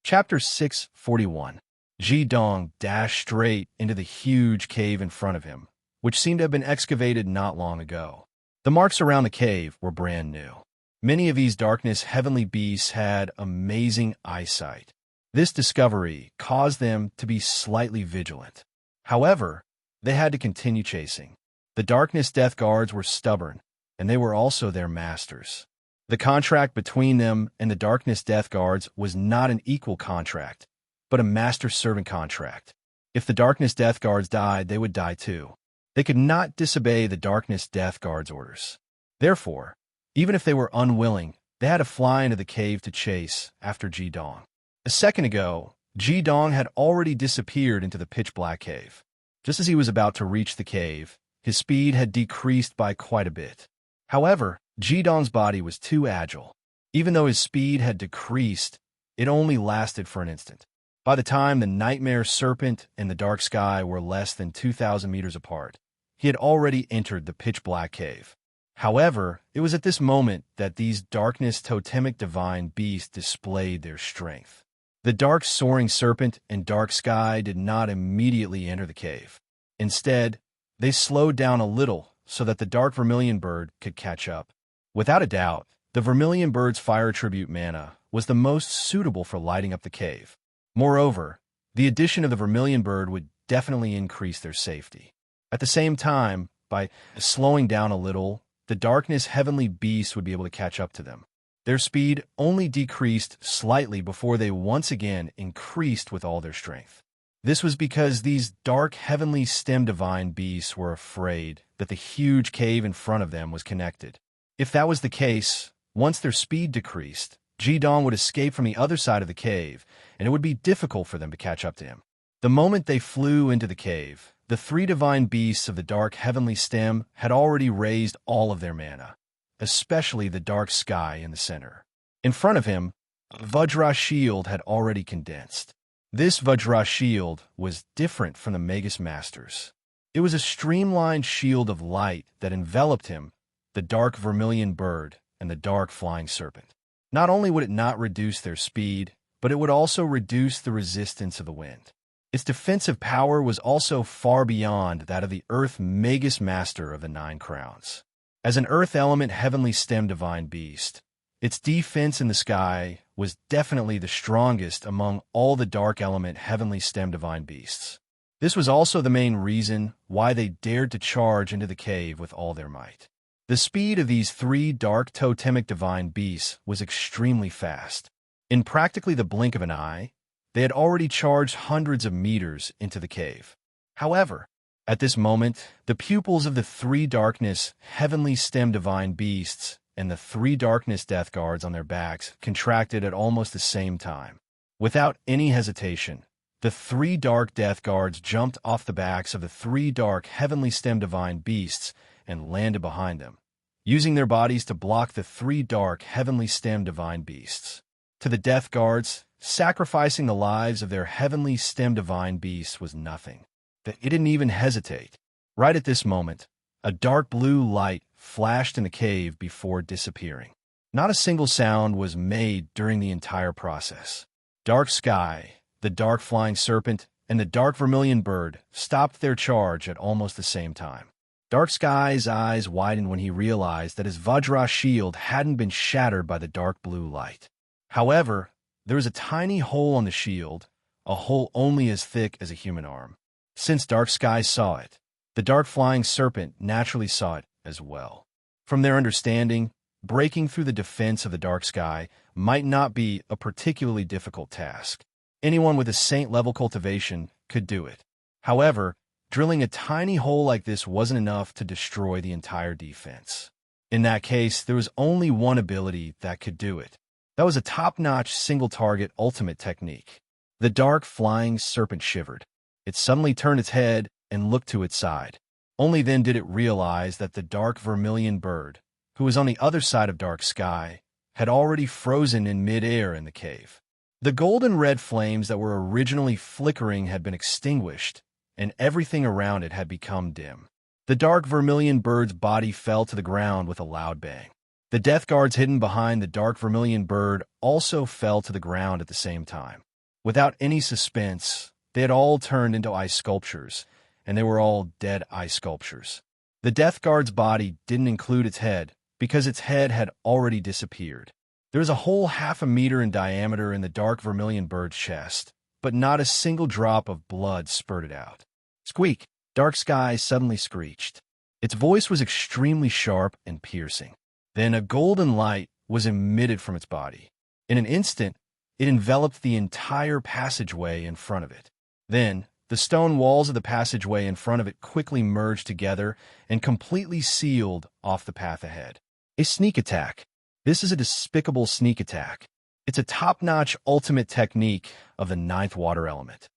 Chapter 641. Ji Dong dashed straight into the huge cave in front of him, which seemed to have been excavated not long ago. The marks around the cave were brand new. Many of these darkness heavenly beasts had amazing eyesight. This discovery caused them to be slightly vigilant. However, they had to continue chasing. The darkness death guards were stubborn, and they were also their masters. The contract between them and the darkness death guards was not an equal contract, but a master-servant contract. If the darkness death guards died, they would die too. They could not disobey the darkness death guards' orders. Therefore, even if they were unwilling, they had to fly into the cave to chase after Ji Dong. A second ago, Ji Dong had already disappeared into the pitch-black cave. Just as he was about to reach the cave, his speed had decreased by quite a bit. However, Ji Dong's body was too agile. Even though his speed had decreased, it only lasted for an instant. By the time the nightmare serpent and the dark sky were less than 2,000 meters apart, he had already entered the pitch-black cave. However, it was at this moment that these darkness totemic divine beasts displayed their strength. The dark soaring serpent and dark sky did not immediately enter the cave. Instead, they slowed down a little so that the dark vermilion bird could catch up. Without a doubt, the vermilion bird's fire tribute mana was the most suitable for lighting up the cave. Moreover, the addition of the vermilion bird would definitely increase their safety. At the same time, by slowing down a little, the darkness heavenly beasts would be able to catch up to them. Their speed only decreased slightly before they once again increased with all their strength. This was because these dark heavenly stem divine beasts were afraid that the huge cave in front of them was connected. If that was the case, once their speed decreased, Ji Dong would escape from the other side of the cave, and it would be difficult for them to catch up to him. The moment they flew into the cave, the three divine beasts of the dark heavenly stem had already raised all of their mana, especially the dark sky in the center. In front of him, Vajra shield had already condensed. This Vajra shield was different from the Magus Masters. It was a streamlined shield of light that enveloped him, the dark vermilion bird, and the dark flying serpent. Not only would it not reduce their speed, but it would also reduce the resistance of the wind. Its defensive power was also far beyond that of the Earth Magus Master of the Nine Crowns. As an Earth element heavenly stem divine beast, its defense in the sky was definitely the strongest among all the dark element heavenly stem divine beasts. This was also the main reason why they dared to charge into the cave with all their might. The speed of these three dark totemic divine beasts was extremely fast. In practically the blink of an eye, they had already charged hundreds of meters into the cave. However, at this moment, the pupils of the three darkness heavenly stem divine beasts and the three darkness death guards on their backs contracted at almost the same time. Without any hesitation, the three dark death guards jumped off the backs of the three dark heavenly stem divine beasts and landed behind them, using their bodies to block the three dark heavenly stem divine beasts. To the death guards, sacrificing the lives of their heavenly stem divine beasts was nothing. It didn't even hesitate. Right at this moment, a dark blue light flashed in the cave before disappearing. Not a single sound was made during the entire process. Dark Sky, the dark flying serpent, and the dark vermilion bird stopped their charge at almost the same time. Dark Sky's eyes widened when he realized that his Vajra shield hadn't been shattered by the dark blue light. However, there was a tiny hole on the shield, a hole only as thick as a human arm. Since Dark Sky saw it, the dark flying serpent naturally saw it as well. From their understanding, breaking through the defense of the Dark Sky might not be a particularly difficult task. Anyone with a saint-level cultivation could do it. However, drilling a tiny hole like this wasn't enough to destroy the entire defense. In that case, there was only one ability that could do it. That was a top-notch single-target ultimate technique. The dark flying serpent shivered. It suddenly turned its head and looked to its side. Only then did it realize that the dark vermilion bird, who was on the other side of Dark Sky, had already frozen in mid-air in the cave. The golden-red flames that were originally flickering had been extinguished, and everything around it had become dim. The dark vermilion bird's body fell to the ground with a loud bang. The death guards hidden behind the dark vermilion bird also fell to the ground at the same time. Without any suspense, they had all turned into ice sculptures, and they were all dead ice sculptures. The Death Guard's body didn't include its head, because its head had already disappeared. There was a whole 1/2 meter in diameter in the dark vermilion bird's chest, but not a single drop of blood spurted out. Squeak! Dark Sky suddenly screeched. Its voice was extremely sharp and piercing. Then a golden light was emitted from its body. In an instant, it enveloped the entire passageway in front of it. Then, the stone walls of the passageway in front of it quickly merged together and completely sealed off the path ahead. A sneak attack. This is a despicable sneak attack. It's a top-notch ultimate technique of the 9th water element.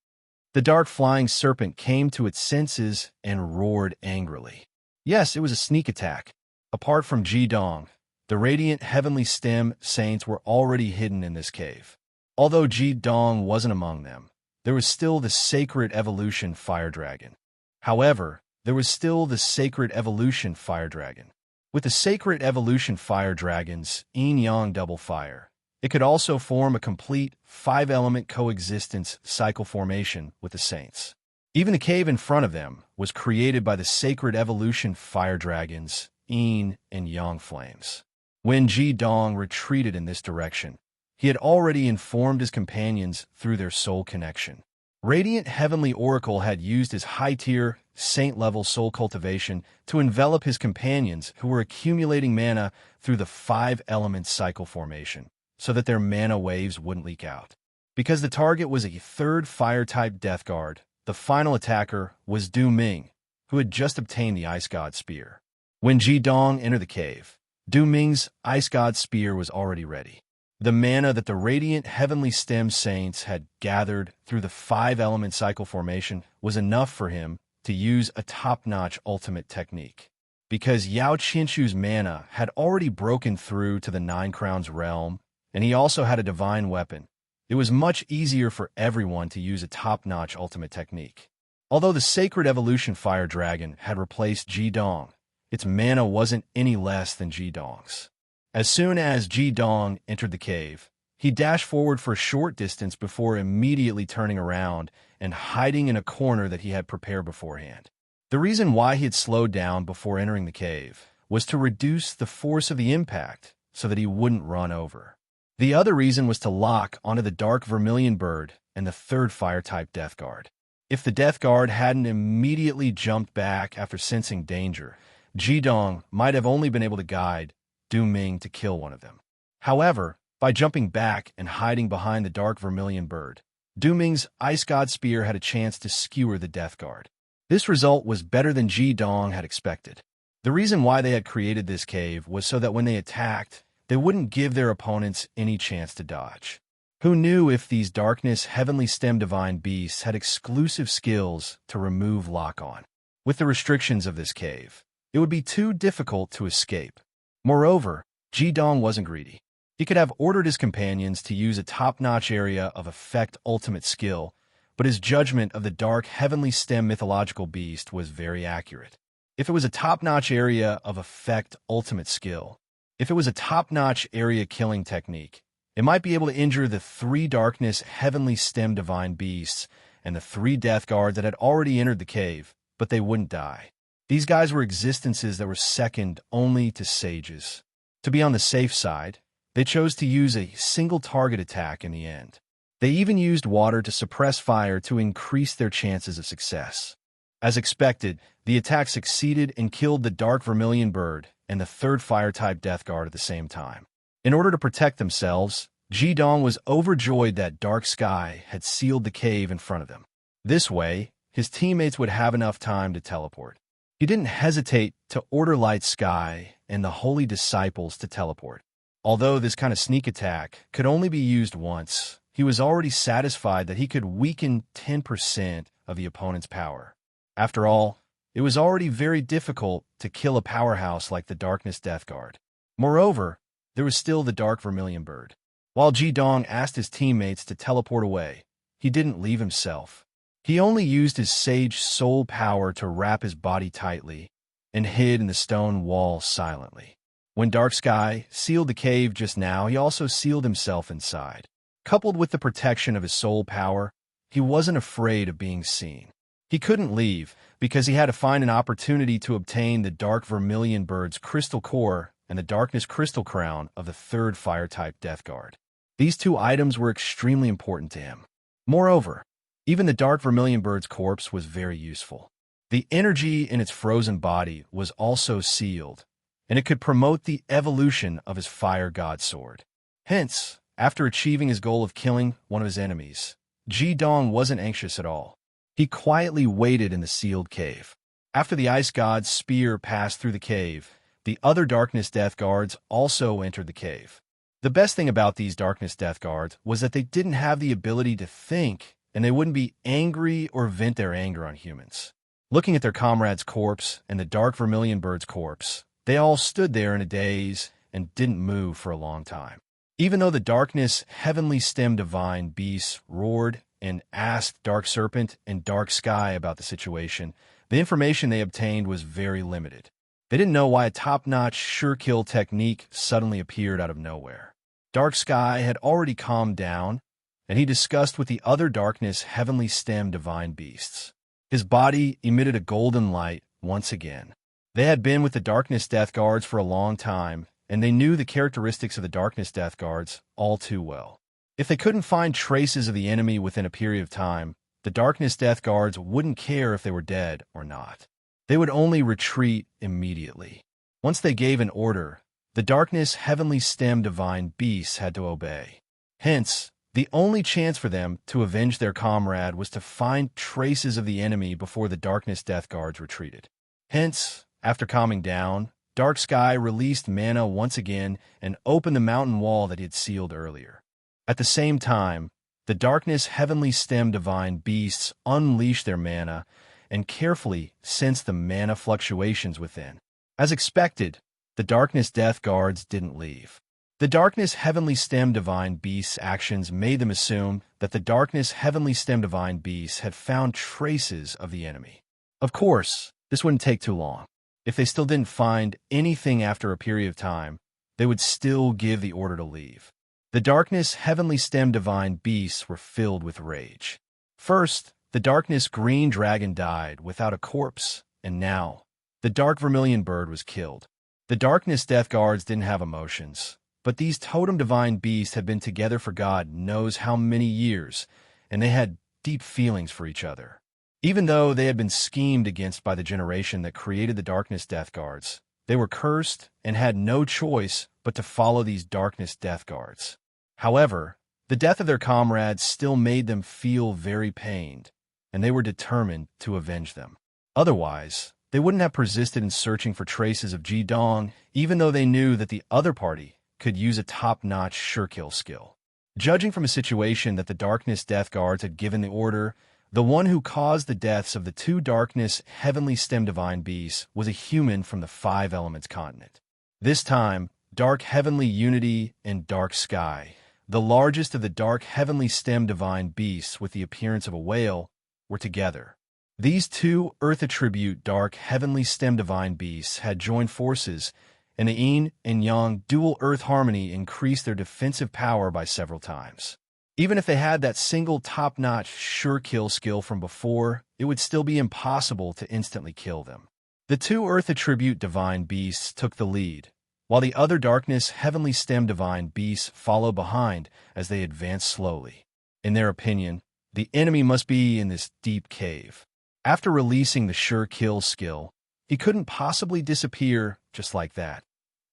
The dark flying serpent came to its senses and roared angrily. Yes, it was a sneak attack. Apart from Ji-dong, the radiant heavenly stem saints were already hidden in this cave. Although Ji-dong wasn't among them, there was still the sacred evolution fire dragon. However, there was still the sacred evolution fire dragon. With the sacred evolution fire dragon's yin-yang double fire, it could also form a complete 5-element coexistence cycle formation with the saints. Even the cave in front of them was created by the sacred evolution fire dragons, yin and yang flames. When Ji-dong retreated in this direction, he had already informed his companions through their soul connection. Radiant Heavenly Oracle had used his high-tier, saint-level soul cultivation to envelop his companions who were accumulating mana through the 5-element cycle formation, so that their mana waves wouldn't leak out. Because the target was a 3rd fire-type Death Guard, the final attacker was Du Ming, who had just obtained the Ice God Spear. When Ji-dong entered the cave, Du Ming's Ice God Spear was already ready. The mana that the radiant heavenly stem saints had gathered through the 5-element cycle formation was enough for him to use a top-notch ultimate technique. Because Yao Qinshu's mana had already broken through to the 9 Crowns realm, and he also had a divine weapon, it was much easier for everyone to use a top-notch ultimate technique. Although the Sacred Evolution Fire Dragon had replaced Ji-dong, its mana wasn't any less than Ji-dong's. As soon as Ji-dong entered the cave, he dashed forward for a short distance before immediately turning around and hiding in a corner that he had prepared beforehand. The reason why he had slowed down before entering the cave was to reduce the force of the impact so that he wouldn't run over. The other reason was to lock onto the dark vermilion bird and the 3rd fire-type Death Guard. If the Death Guard hadn't immediately jumped back after sensing danger, Ji-dong might have only been able to guide Du Ming to kill one of them. However, by jumping back and hiding behind the dark vermilion bird, Du Ming's Ice God Spear had a chance to skewer the Death Guard. This result was better than Ji-dong had expected. The reason why they had created this cave was so that when they attacked, they wouldn't give their opponents any chance to dodge. Who knew if these Darkness Heavenly Stem Divine Beasts had exclusive skills to remove lock-on? With the restrictions of this cave, it would be too difficult to escape. Moreover, Ji-dong wasn't greedy. He could have ordered his companions to use a top-notch area of effect ultimate skill, but his judgment of the dark heavenly stem mythological beast was very accurate. If it was a top-notch area of effect ultimate skill, if it was a top-notch area killing technique, it might be able to injure the 3 darkness heavenly stem divine beasts and the 3 Death Guards that had already entered the cave, but they wouldn't die. These guys were existences that were second only to sages. To be on the safe side, they chose to use a single target attack in the end. They even used water to suppress fire to increase their chances of success. As expected, the attack succeeded and killed the dark vermilion bird and the 3rd fire-type Death Guard at the same time. In order to protect themselves, Ji-dong was overjoyed that Dark Sky had sealed the cave in front of them. This way, his teammates would have enough time to teleport. He didn't hesitate to order Light Sky and the Holy Disciples to teleport. Although this kind of sneak attack could only be used once, he was already satisfied that he could weaken 10% of the opponent's power. After all, it was already very difficult to kill a powerhouse like the Darkness Death Guard. Moreover, there was still the Dark Vermilion Bird. While Ji-dong asked his teammates to teleport away, he didn't leave himself. He only used his sage soul power to wrap his body tightly and hid in the stone wall silently. When Dark Sky sealed the cave just now, he also sealed himself inside. Coupled with the protection of his soul power, he wasn't afraid of being seen. He couldn't leave because he had to find an opportunity to obtain the dark vermilion bird's crystal core and the darkness crystal crown of the third fire-type Death Guard. These two items were extremely important to him. Moreover, even the dark vermilion bird's corpse was very useful. The energy in its frozen body was also sealed, and it could promote the evolution of his fire god sword. Hence, after achieving his goal of killing one of his enemies, Ji Dong wasn't anxious at all. He quietly waited in the sealed cave. After the ice god's spear passed through the cave, the other darkness death guards also entered the cave. The best thing about these darkness death guards was that they didn't have the ability to think, and they wouldn't be angry or vent their anger on humans. Looking at their comrade's corpse and the dark vermilion bird's corpse, they all stood there in a daze and didn't move for a long time. Even though the darkness heavenly stem divine beasts roared and asked Dark Serpent and Dark Sky about the situation, the information they obtained was very limited. They didn't know why a top-notch sure-kill technique suddenly appeared out of nowhere. Dark Sky had already calmed down, and he discussed with the other darkness heavenly stem divine beasts. His body emitted a golden light once again. They had been with the darkness death guards for a long time, and they knew the characteristics of the darkness death guards all too well. If they couldn't find traces of the enemy within a period of time, the darkness death guards wouldn't care if they were dead or not. They would only retreat immediately. Once they gave an order, the darkness heavenly stem divine beasts had to obey. Hence, the only chance for them to avenge their comrade was to find traces of the enemy before the darkness death guards retreated. Hence, after calming down, Dark Sky released mana once again and opened the mountain wall that he had sealed earlier. At the same time, the darkness heavenly stem divine beasts unleashed their mana and carefully sensed the mana fluctuations within. As expected, the darkness death guards didn't leave. The darkness heavenly stem divine beasts' actions made them assume that the darkness heavenly stem divine beasts had found traces of the enemy. Of course, this wouldn't take too long. If they still didn't find anything after a period of time, they would still give the order to leave. The darkness heavenly stem divine beasts were filled with rage. First, the darkness green dragon died without a corpse, and now, the dark vermilion bird was killed. The darkness death guards didn't have emotions, but these totem divine beasts had been together for God knows how many years, and they had deep feelings for each other. Even though they had been schemed against by the generation that created the darkness death guards, they were cursed and had no choice but to follow these darkness death guards. However, the death of their comrades still made them feel very pained, and they were determined to avenge them. Otherwise, they wouldn't have persisted in searching for traces of Ji Dong, even though they knew that the other party could use a top-notch sure-kill skill. Judging from a situation that the darkness death guards had given the order, the one who caused the deaths of the two darkness heavenly stem divine beasts was a human from the Five Elements continent. This time, Dark Heavenly Unity and Dark Sky, the largest of the dark heavenly stem divine beasts with the appearance of a whale, were together. These two Earth attribute dark heavenly stem divine beasts had joined forces, and the yin and yang dual Earth harmony increased their defensive power by several times. Even if they had that single top-notch sure-kill skill from before, it would still be impossible to instantly kill them. The two Earth attribute divine beasts took the lead, while the other darkness heavenly stem divine beasts followed behind as they advanced slowly. In their opinion, the enemy must be in this deep cave. After releasing the sure-kill skill, he couldn't possibly disappear just like that,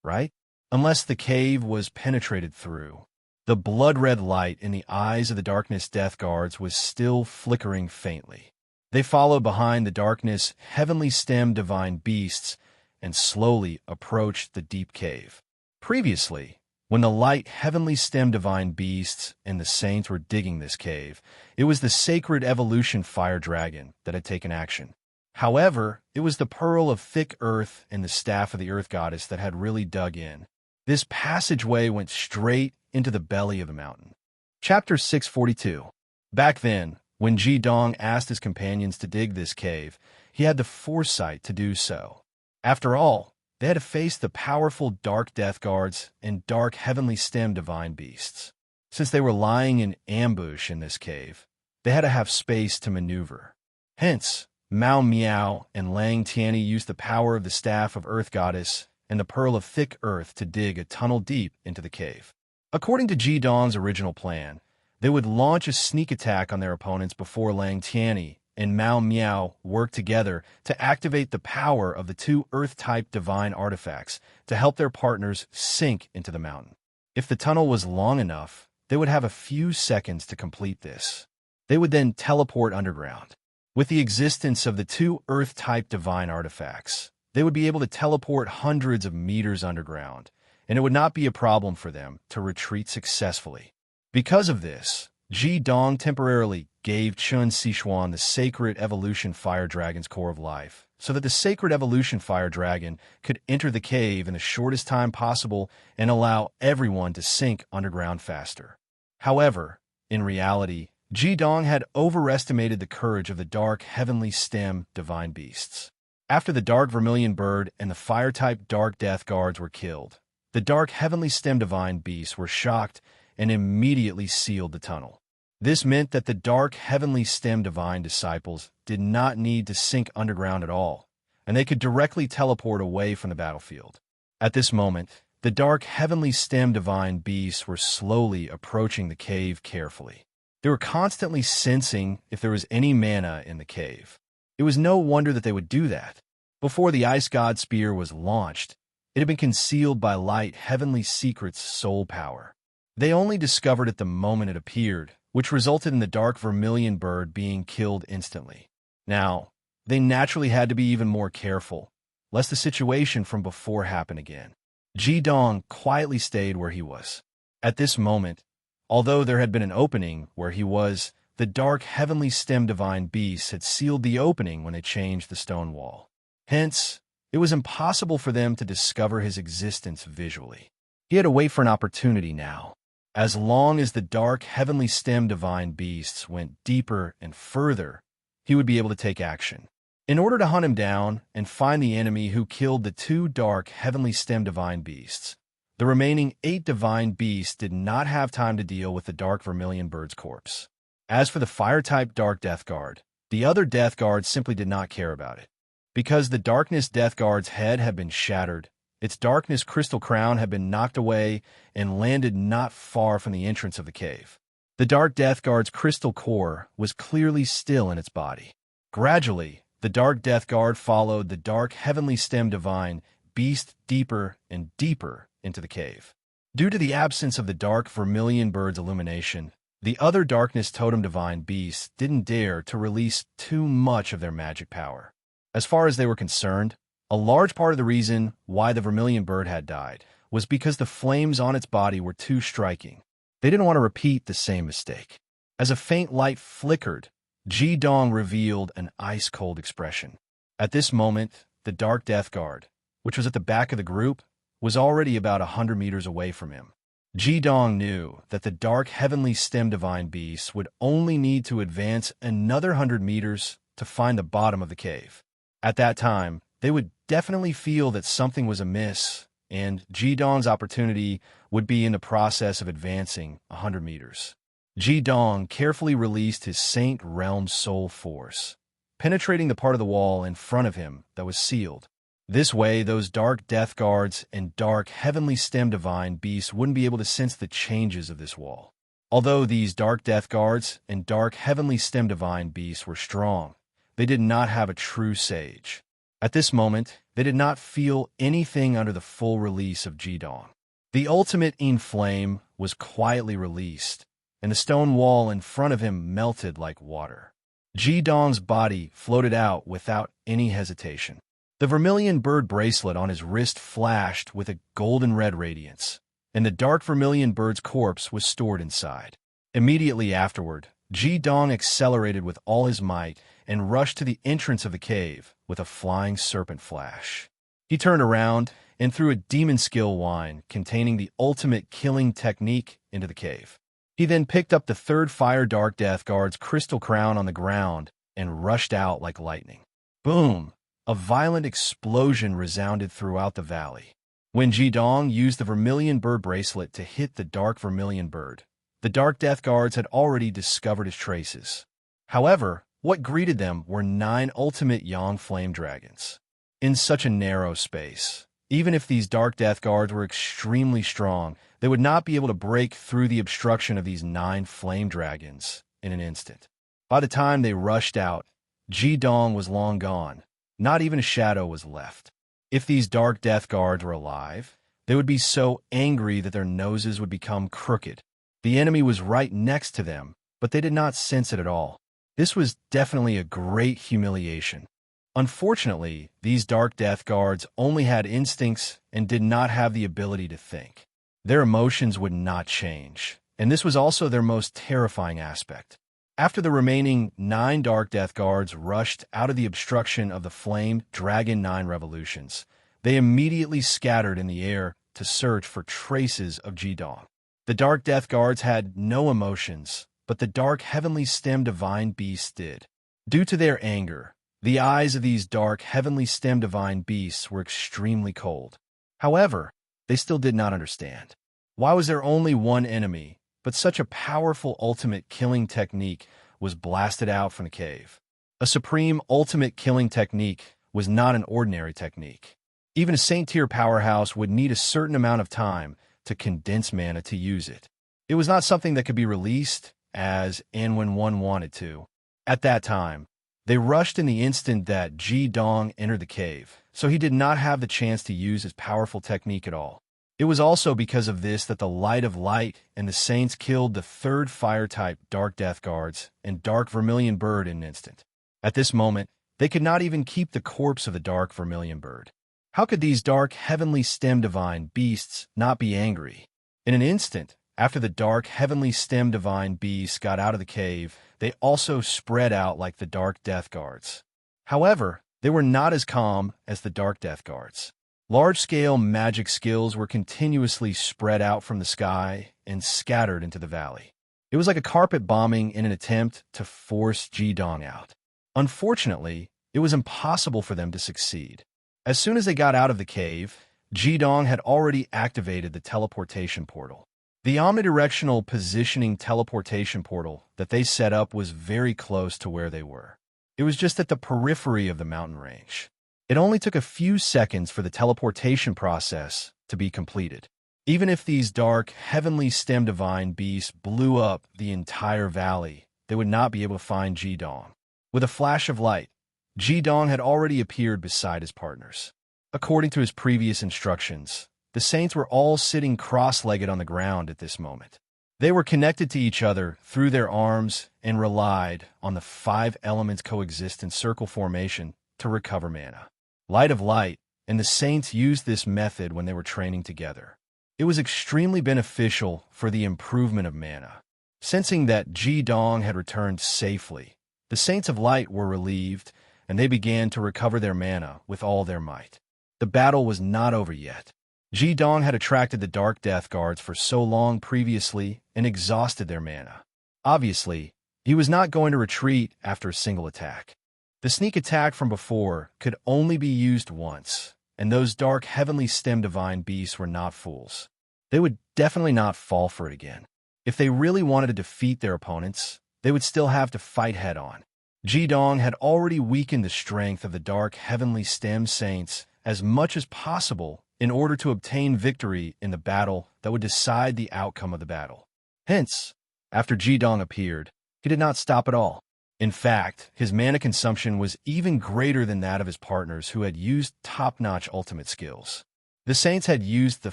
right? Unless the cave was penetrated through. The blood-red light in the eyes of the darkness death guards was still flickering faintly. They followed behind the darkness heavenly stem divine beasts and slowly approached the deep cave. Previously, when the light heavenly stem divine beasts and the saints were digging this cave, it was the sacred evolution fire dragon that had taken action. However, it was the pearl of thick earth and the staff of the earth goddess that had really dug in. This passageway went straight into the belly of the mountain. Chapter 642. Back then, when Ji Dong asked his companions to dig this cave, he had the foresight to do so. After all, they had to face the powerful dark death guards and dark heavenly stem divine beasts. Since they were lying in ambush in this cave, they had to have space to maneuver. Hence, Mao Miao and Lang Tianyi used the power of the Staff of Earth Goddess and the Pearl of Thick Earth to dig a tunnel deep into the cave. According to Ji Dong's original plan, they would launch a sneak attack on their opponents before Lang Tianyi and Mao Miao worked together to activate the power of the two Earth-type divine artifacts to help their partners sink into the mountain. If the tunnel was long enough, they would have a few seconds to complete this. They would then teleport underground. With the existence of the two Earth-type divine artifacts, they would be able to teleport hundreds of meters underground, and it would not be a problem for them to retreat successfully. Because of this, Ji Dong temporarily gave Chun Sichuan the sacred evolution fire dragon's core of life, so that the sacred evolution fire dragon could enter the cave in the shortest time possible and allow everyone to sink underground faster. However, in reality, Ji Dong had overestimated the courage of the dark heavenly stem divine beasts. After the dark vermilion bird and the fire-type dark death guards were killed, the dark heavenly stem divine beasts were shocked and immediately sealed the tunnel. This meant that the dark heavenly stem divine disciples did not need to sink underground at all, and they could directly teleport away from the battlefield. At this moment, the dark heavenly stem divine beasts were slowly approaching the cave carefully. They were constantly sensing if there was any mana in the cave. It was no wonder that they would do that. Before the Ice God Spear was launched, it had been concealed by Light Heavenly Secret's soul power. They only discovered it the moment it appeared, which resulted in the dark vermilion bird being killed instantly. Now, they naturally had to be even more careful, lest the situation from before happen again. Ji Dong quietly stayed where he was. At this moment, although there had been an opening where he was, the dark heavenly stem divine beasts had sealed the opening when they changed the stone wall. Hence, it was impossible for them to discover his existence visually. He had to wait for an opportunity now. As long as the dark heavenly stem divine beasts went deeper and further, he would be able to take action. In order to hunt him down and find the enemy who killed the two dark heavenly stem divine beasts, the remaining 8 divine beasts did not have time to deal with the dark vermilion bird's corpse. As for the fire-type Dark Death Guard, the other Death Guards simply did not care about it. Because the Darkness Death Guard's head had been shattered, its Darkness crystal crown had been knocked away and landed not far from the entrance of the cave. The Dark Death Guard's crystal core was clearly still in its body. Gradually, the Dark Death Guard followed the Dark Heavenly Stem Divine Beast deeper and deeper into the cave. Due to the absence of the dark vermilion bird's illumination, the other Darkness Totem Divine Beasts didn't dare to release too much of their magic power. As far as they were concerned, a large part of the reason why the vermilion bird had died was because the flames on its body were too striking. They didn't want to repeat the same mistake. As a faint light flickered, Ji Dong revealed an ice-cold expression. At this moment, the Dark Death Guard, which was at the back of the group, was already about 100 meters away from him. Ji Dong knew that the dark heavenly stem divine beasts would only need to advance another 100 meters to find the bottom of the cave. At that time, they would definitely feel that something was amiss, and Ji Dong's opportunity would be in the process of advancing 100 meters. Ji Dong carefully released his Saint Realm Soul Force, penetrating the part of the wall in front of him that was sealed. This way, those dark death guards and dark heavenly stem divine beasts wouldn't be able to sense the changes of this wall. Although these dark death guards and dark heavenly stem divine beasts were strong, they did not have a true sage. At this moment, they did not feel anything under the full release of Ji Dong. The ultimate in flame was quietly released, and the stone wall in front of him melted like water. Ji Dong's body floated out without any hesitation. The vermilion bird bracelet on his wrist flashed with a golden red radiance, and the dark vermilion bird's corpse was stored inside. Immediately afterward, Ji Dong accelerated with all his might and rushed to the entrance of the cave with a flying serpent flash. He turned around and threw a demon skill wine containing the ultimate killing technique into the cave. He then picked up the third Fire Dark Death Guard's crystal crown on the ground and rushed out like lightning. Boom! A violent explosion resounded throughout the valley. When Ji Dong used the vermilion bird bracelet to hit the dark vermilion bird, The Dark Death Guards had already discovered his traces. However, what greeted them were 9 ultimate Yang Flame Dragons. In such a narrow space, even if these Dark Death Guards were extremely strong, they would not be able to break through the obstruction of these 9 Flame Dragons in an instant. By the time they rushed out, Ji-dong was long gone. Not even a shadow was left. If these Dark Death Guards were alive, they would be so angry that their noses would become crooked. The enemy was right next to them, but they did not sense it at all. This was definitely a great humiliation. Unfortunately, these Dark Death Guards only had instincts and did not have the ability to think. Their emotions would not change, and this was also their most terrifying aspect. After the remaining 9 Dark Death Guards rushed out of the obstruction of the Flame Dragon 9 revolutions, they immediately scattered in the air to search for traces of Ji-dong. The Dark Death Guards had no emotions, but the Dark Heavenly Stem Divine Beasts did. Due to their anger, the eyes of these Dark Heavenly Stem Divine Beasts were extremely cold. However, they still did not understand. Why was there only one enemy, but such a powerful ultimate killing technique was blasted out from the cave? A supreme ultimate killing technique was not an ordinary technique. Even a Saint-tier powerhouse would need a certain amount of time to condense mana to use it. It was not something that could be released as and when one wanted to. At that time, they rushed in the instant that Ji-dong entered the cave, so he did not have the chance to use his powerful technique at all. It was also because of this that the Light of Light and the Saints killed the 3rd Fire-type Dark Death Guards and Dark Vermilion Bird in an instant. At this moment, they could not even keep the corpse of the Dark Vermilion Bird. How could these Dark Heavenly Stem Divine Beasts not be angry? In an instant, after the Dark Heavenly Stem Divine Beasts got out of the cave, they also spread out like the Dark Death Guards. However, they were not as calm as the Dark Death Guards. Large-scale magic skills were continuously spread out from the sky and scattered into the valley. It was like a carpet bombing in an attempt to force Ji-dong out. Unfortunately, it was impossible for them to succeed. As soon as they got out of the cave, Ji-dong had already activated the teleportation portal. The omnidirectional positioning teleportation portal that they set up was very close to where they were. It was just at the periphery of the mountain range. It only took a few seconds for the teleportation process to be completed. Even if these Dark Heavenly Stem Divine Beasts blew up the entire valley, they would not be able to find Ji-dong. With a flash of light, Ji-dong had already appeared beside his partners. According to his previous instructions, the Saints were all sitting cross-legged on the ground at this moment. They were connected to each other through their arms and relied on the 5 elements coexistence circle formation to recover mana. Light of Light and the Saints used this method when they were training together. It was extremely beneficial for the improvement of mana. Sensing that Ji-dong had returned safely, the Saints of Light were relieved, and they began to recover their mana with all their might. The battle was not over yet. Ji-dong had attracted the Dark Death Guards for so long previously and exhausted their mana. Obviously, he was not going to retreat after a single attack. The sneak attack from before could only be used once, and those Dark Heavenly Stem Divine Beasts were not fools. They would definitely not fall for it again. If they really wanted to defeat their opponents, they would still have to fight head-on. Ji-dong had already weakened the strength of the Dark Heavenly Stem Saints as much as possible in order to obtain victory in the battle that would decide the outcome of the battle. Hence, after Ji-dong appeared, he did not stop at all. In fact, his mana consumption was even greater than that of his partners who had used top-notch ultimate skills. The Saints had used the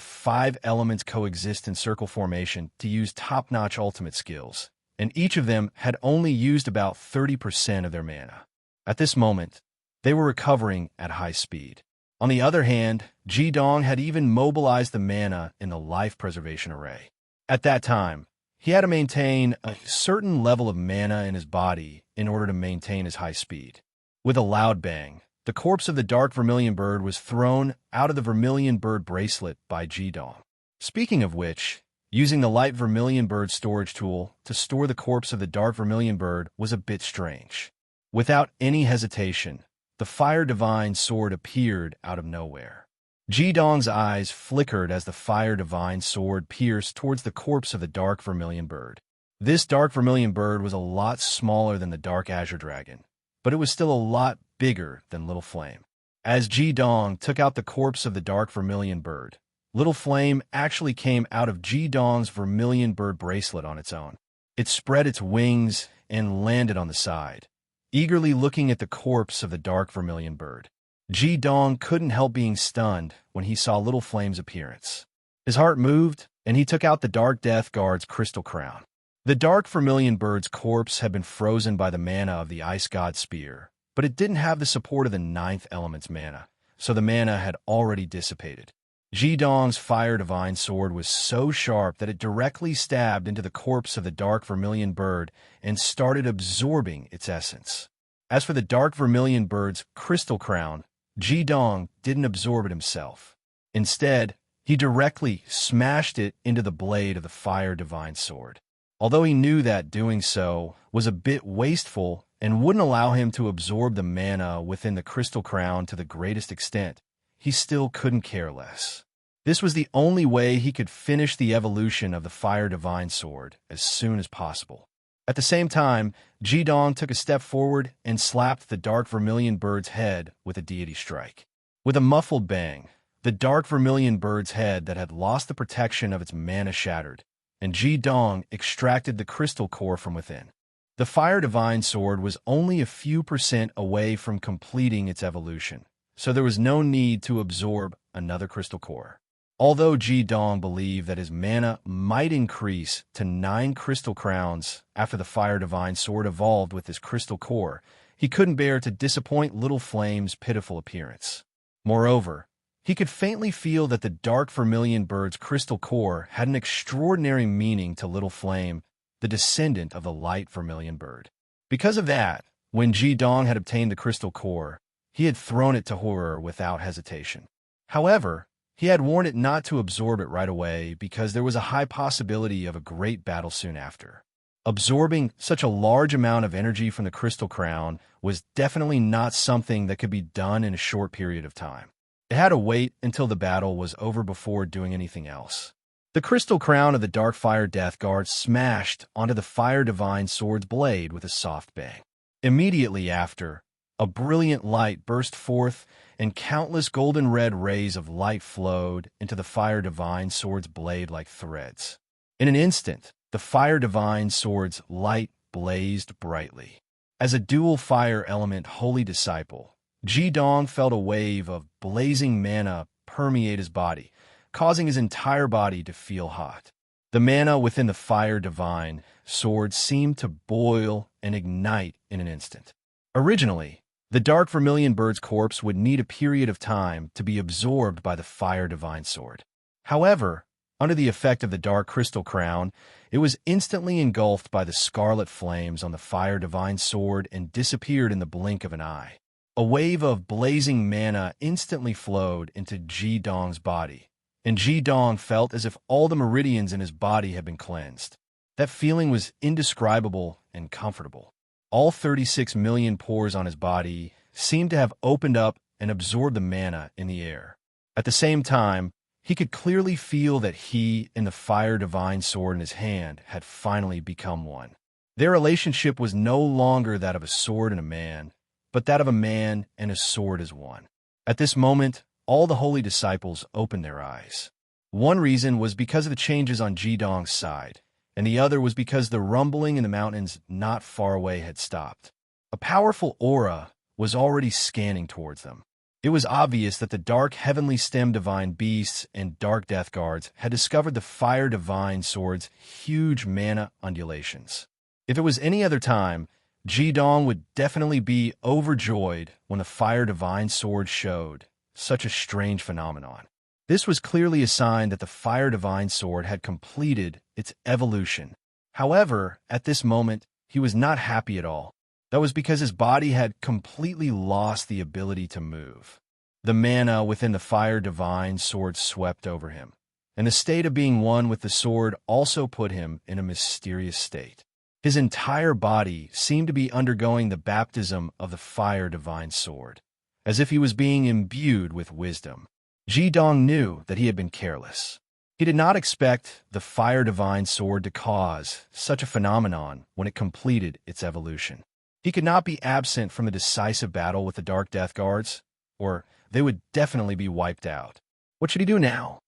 5 elements coexistence circle formation to use top-notch ultimate skills, and each of them had only used about 30% of their mana. At this moment, they were recovering at high speed. On the other hand, Ji-dong had even mobilized the mana in the life preservation array. At that time, he had to maintain a certain level of mana in his body in order to maintain his high speed. With a loud bang, the corpse of the Dark Vermilion Bird was thrown out of the Vermilion Bird bracelet by Ji-dong. Speaking of which, using the Light Vermilion Bird storage tool to store the corpse of the Dark Vermilion Bird was a bit strange. Without any hesitation, the Fire Divine Sword appeared out of nowhere. Ji-dong's eyes flickered as the fire divine sword pierced towards the corpse of the dark vermilion bird. This dark vermilion bird was a lot smaller than the dark azure dragon, but it was still a lot bigger than Little Flame. As Ji-dong took out the corpse of the dark vermilion bird, Little Flame actually came out of Ji-dong's vermilion bird bracelet on its own. It spread its wings and landed on the side, eagerly looking at the corpse of the dark vermilion bird. Ji-dong couldn't help being stunned when he saw Little Flame's appearance. His heart moved, and he took out the Dark Death Guard's crystal crown. The dark vermilion bird's corpse had been frozen by the mana of the ice god spear, but it didn't have the support of the ninth element's mana, so the mana had already dissipated. Ji-dong's fire divine sword was so sharp that it directly stabbed into the corpse of the dark vermilion bird and started absorbing its essence. As for the dark vermilion bird's crystal crown, Ji-dong didn't absorb it himself. Instead, he directly smashed it into the blade of the fire divine sword. Although he knew that doing so was a bit wasteful and wouldn't allow him to absorb the mana within the crystal crown to the greatest extent, he still couldn't care less. This was the only way he could finish the evolution of the fire divine sword as soon as possible. At the same time, Ji-dong took a step forward and slapped the dark vermilion bird's head with a deity strike. With a muffled bang, the dark vermilion bird's head that had lost the protection of its mana shattered, and Ji-dong extracted the crystal core from within. The fire divine sword was only a few % away from completing its evolution, so there was no need to absorb another crystal core. Although Ji-dong believed that his mana might increase to 9 crystal crowns after the fire divine sword evolved with his crystal core, he couldn't bear to disappoint Little Flame's pitiful appearance. Moreover, he could faintly feel that the dark vermilion bird's crystal core had an extraordinary meaning to Little Flame, the descendant of the light vermilion bird. Because of that, when Ji-dong had obtained the crystal core, he had thrown it to horror without hesitation. However, he had warned it not to absorb it right away because there was a high possibility of a great battle soon after. Absorbing such a large amount of energy from the crystal crown was definitely not something that could be done in a short period of time. It had to wait until the battle was over before doing anything else. The crystal crown of the Dark Fire Death Guard smashed onto the Fire Divine Sword's blade with a soft bang. Immediately after, a brilliant light burst forth, and countless golden red rays of light flowed into the Fire Divine Sword's blade like threads. In an instant, the Fire Divine Sword's light blazed brightly. As a dual fire element holy disciple, Ji-dong felt a wave of blazing mana permeate his body, causing his entire body to feel hot. The mana within the Fire Divine Sword seemed to boil and ignite in an instant. Originally, the dark vermilion bird's corpse would need a period of time to be absorbed by the Fire Divine Sword. However, under the effect of the dark crystal crown, it was instantly engulfed by the scarlet flames on the Fire Divine Sword and disappeared in the blink of an eye. A wave of blazing mana instantly flowed into Ji-dong's body, and Ji-dong felt as if all the meridians in his body had been cleansed. That feeling was indescribable and comfortable. All 36 million pores on his body seemed to have opened up and absorbed the mana in the air. At the same time, he could clearly feel that he and the Fire Divine Sword in his hand had finally become one. Their relationship was no longer that of a sword and a man, but that of a man and a sword as one. At this moment, all the holy disciples opened their eyes. One reason was because of the changes on Ji-dong's side, and the other was because the rumbling in the mountains not far away had stopped. A powerful aura was already scanning towards them. It was obvious that the dark heavenly stem divine beasts and dark death guards had discovered the Fire Divine Sword's huge mana undulations. If it was any other time, Ji-dong would definitely be overjoyed when the Fire Divine Sword showed such a strange phenomenon. This was clearly a sign that the Fire Divine Sword had completed its evolution. However, at this moment, he was not happy at all. That was because his body had completely lost the ability to move. The mana within the Fire Divine Sword swept over him, and the state of being one with the sword also put him in a mysterious state. His entire body seemed to be undergoing the baptism of the Fire Divine Sword, as if he was being imbued with wisdom. Dong knew that he had been careless. He did not expect the Fire Divine Sword to cause such a phenomenon when it completed its evolution. He could not be absent from the decisive battle with the Dark Death Guards, or they would definitely be wiped out. What should he do now?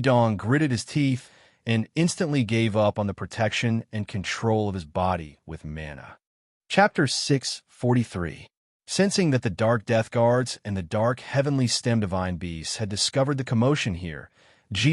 Dong gritted his teeth and instantly gave up on the protection and control of his body with mana. Chapter 643. Sensing that the Dark Death Guards and the Dark Heavenly Stem Divine Beasts had discovered the commotion here,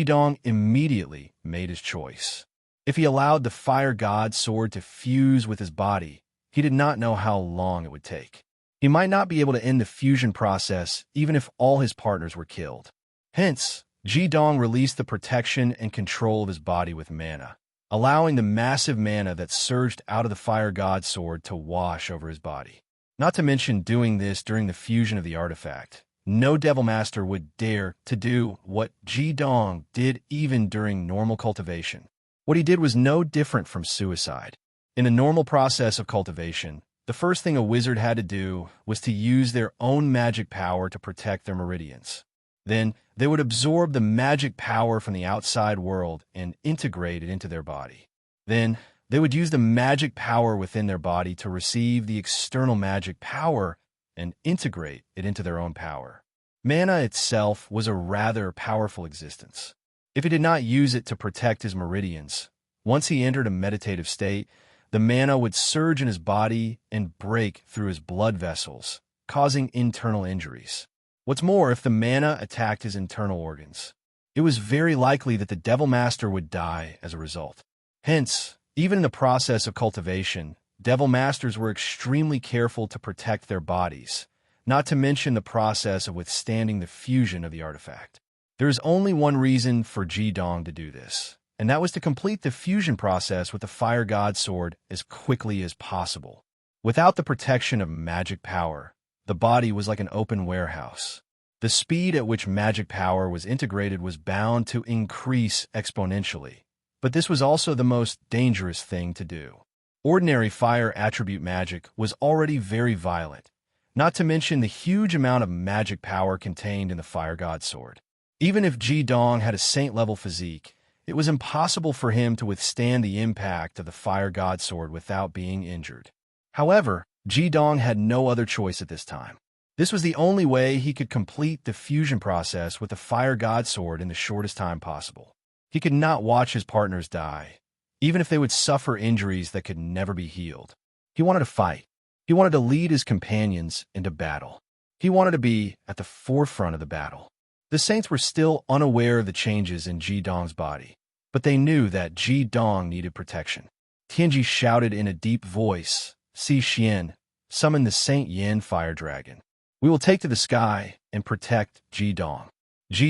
Dong immediately made his choice. If he allowed the Fire God Sword to fuse with his body, he did not know how long it would take. He might not be able to end the fusion process even if all his partners were killed. Hence, Dong released the protection and control of his body with mana, allowing the massive mana that surged out of the Fire God Sword to wash over his body. Not to mention doing this during the fusion of the artifact. No Devil Master would dare to do what Dong did even during normal cultivation. What he did was no different from suicide. In a normal process of cultivation, the first thing a wizard had to do was to use their own magic power to protect their meridians. Then, they would absorb the magic power from the outside world and integrate it into their body. Then, they would use the magic power within their body to receive the external magic power and integrate it into their own power. Mana itself was a rather powerful existence. If he did not use it to protect his meridians, once he entered a meditative state, the mana would surge in his body and break through his blood vessels, causing internal injuries. What's more, if the mana attacked his internal organs, it was very likely that the Devil Master would die as a result. Hence, even in the process of cultivation, Devil Masters were extremely careful to protect their bodies, not to mention the process of withstanding the fusion of the artifact. There is only one reason for Dong to do this, and that was to complete the fusion process with the Fire God Sword as quickly as possible. Without the protection of magic power, the body was like an open warehouse. The speed at which magic power was integrated was bound to increase exponentially, but this was also the most dangerous thing to do. Ordinary fire attribute magic was already very violent, not to mention the huge amount of magic power contained in the Fire God Sword. Even if Dong had a saint-level physique, it was impossible for him to withstand the impact of the Fire God Sword without being injured. However, Dong had no other choice at this time. This was the only way he could complete the fusion process with the Fire God Sword in the shortest time possible. He could not watch his partners die, even if they would suffer injuries that could never be healed. He wanted to fight. He wanted to lead his companions into battle. He wanted to be at the forefront of the battle. The Saints were still unaware of the changes in Dong's body, but they knew that Dong needed protection. Tianji shouted in a deep voice, "Si Xian, summon the Saint Yin Fire Dragon. We will take to the sky and protect Dong.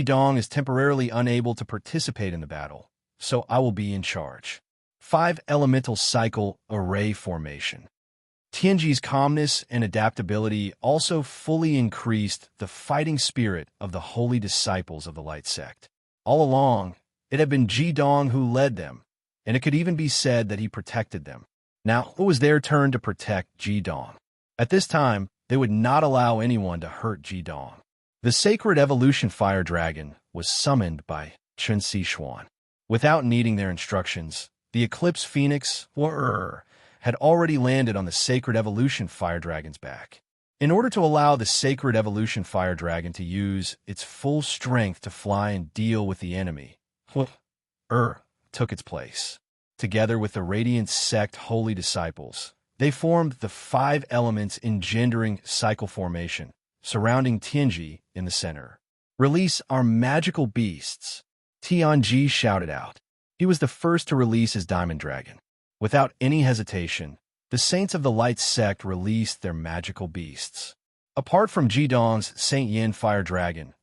Dong is temporarily unable to participate in the battle, so I will be in charge." 5 Elemental Cycle Array Formation. Tianji's calmness and adaptability also fully increased the fighting spirit of the holy disciples of the Light Sect. All along, it had been Dong who led them, and it could even be said that he protected them. Now it was their turn to protect Dong. At this time, they would not allow anyone to hurt Dong. The Sacred Evolution Fire Dragon was summoned by Chen Xishuan. Without needing their instructions, the Eclipse Phoenix, had already landed on the Sacred Evolution Fire Dragon's back. In order to allow the Sacred Evolution Fire Dragon to use its full strength to fly and deal with the enemy, took its place. Together with the Radiant Sect Holy Disciples, they formed the 5 elements engendering cycle formation, surrounding Tianji in the center. "Release our magical beasts," Tianji shouted out. He was the first to release his Diamond Dragon. Without any hesitation, the Saints of the Light Sect released their magical beasts. Apart from Dong's Saint Yin Fire Dragon,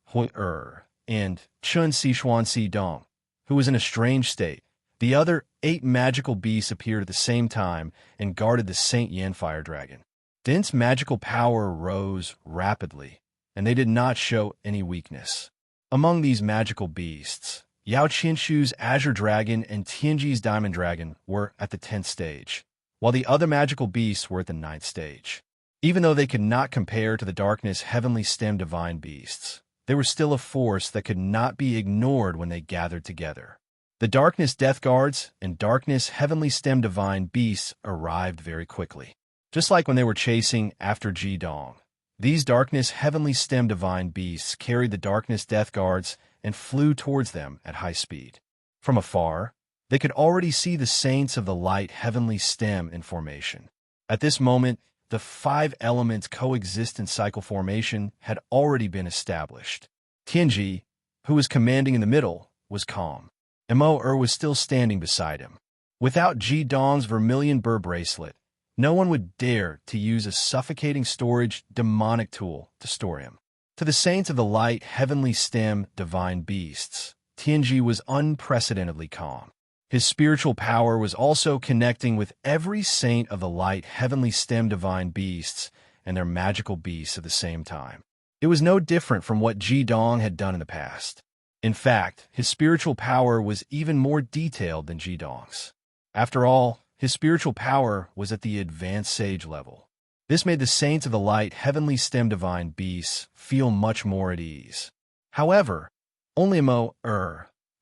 and Chun Sichuan Dong, who was in a strange state, the other 8 magical beasts appeared at the same time and guarded the Saint Yin Fire Dragon. Dense magical power rose rapidly, and they did not show any weakness. Among these magical beasts, Yao Qinshu's Azure Dragon and Tianji's Diamond Dragon were at the 10th stage, while the other magical beasts were at the 9th stage. Even though they could not compare to the Darkness Heavenly Stem Divine Beasts, they were still a force that could not be ignored when they gathered together. The Darkness Death Guards and Darkness Heavenly Stem Divine Beasts arrived very quickly. Just like when they were chasing after Ji-dong, these Darkness Heavenly Stem Divine Beasts carried the Darkness Death Guards and flew towards them at high speed. From afar, they could already see the Saints of the Light Heavenly Stem in formation. At this moment, the 5 elements coexistence cycle formation had already been established. Tianji, who was commanding in the middle, was calm. Mo was still standing beside him. Without Ji-dong's vermilion burr bracelet, no one would dare to use a suffocating storage demonic tool to store him. To the Saints of the Light Heavenly Stem Divine Beasts, Tianji was unprecedentedly calm. His spiritual power was also connecting with every Saint of the Light Heavenly Stem Divine Beasts and their magical beasts at the same time. It was no different from what Ji-dong had done in the past. In fact, his spiritual power was even more detailed than Ji-dong's. After all, his spiritual power was at the advanced sage level. This made the Saints of the Light Heavenly Stem Divine Beasts feel much more at ease. However, only Mo,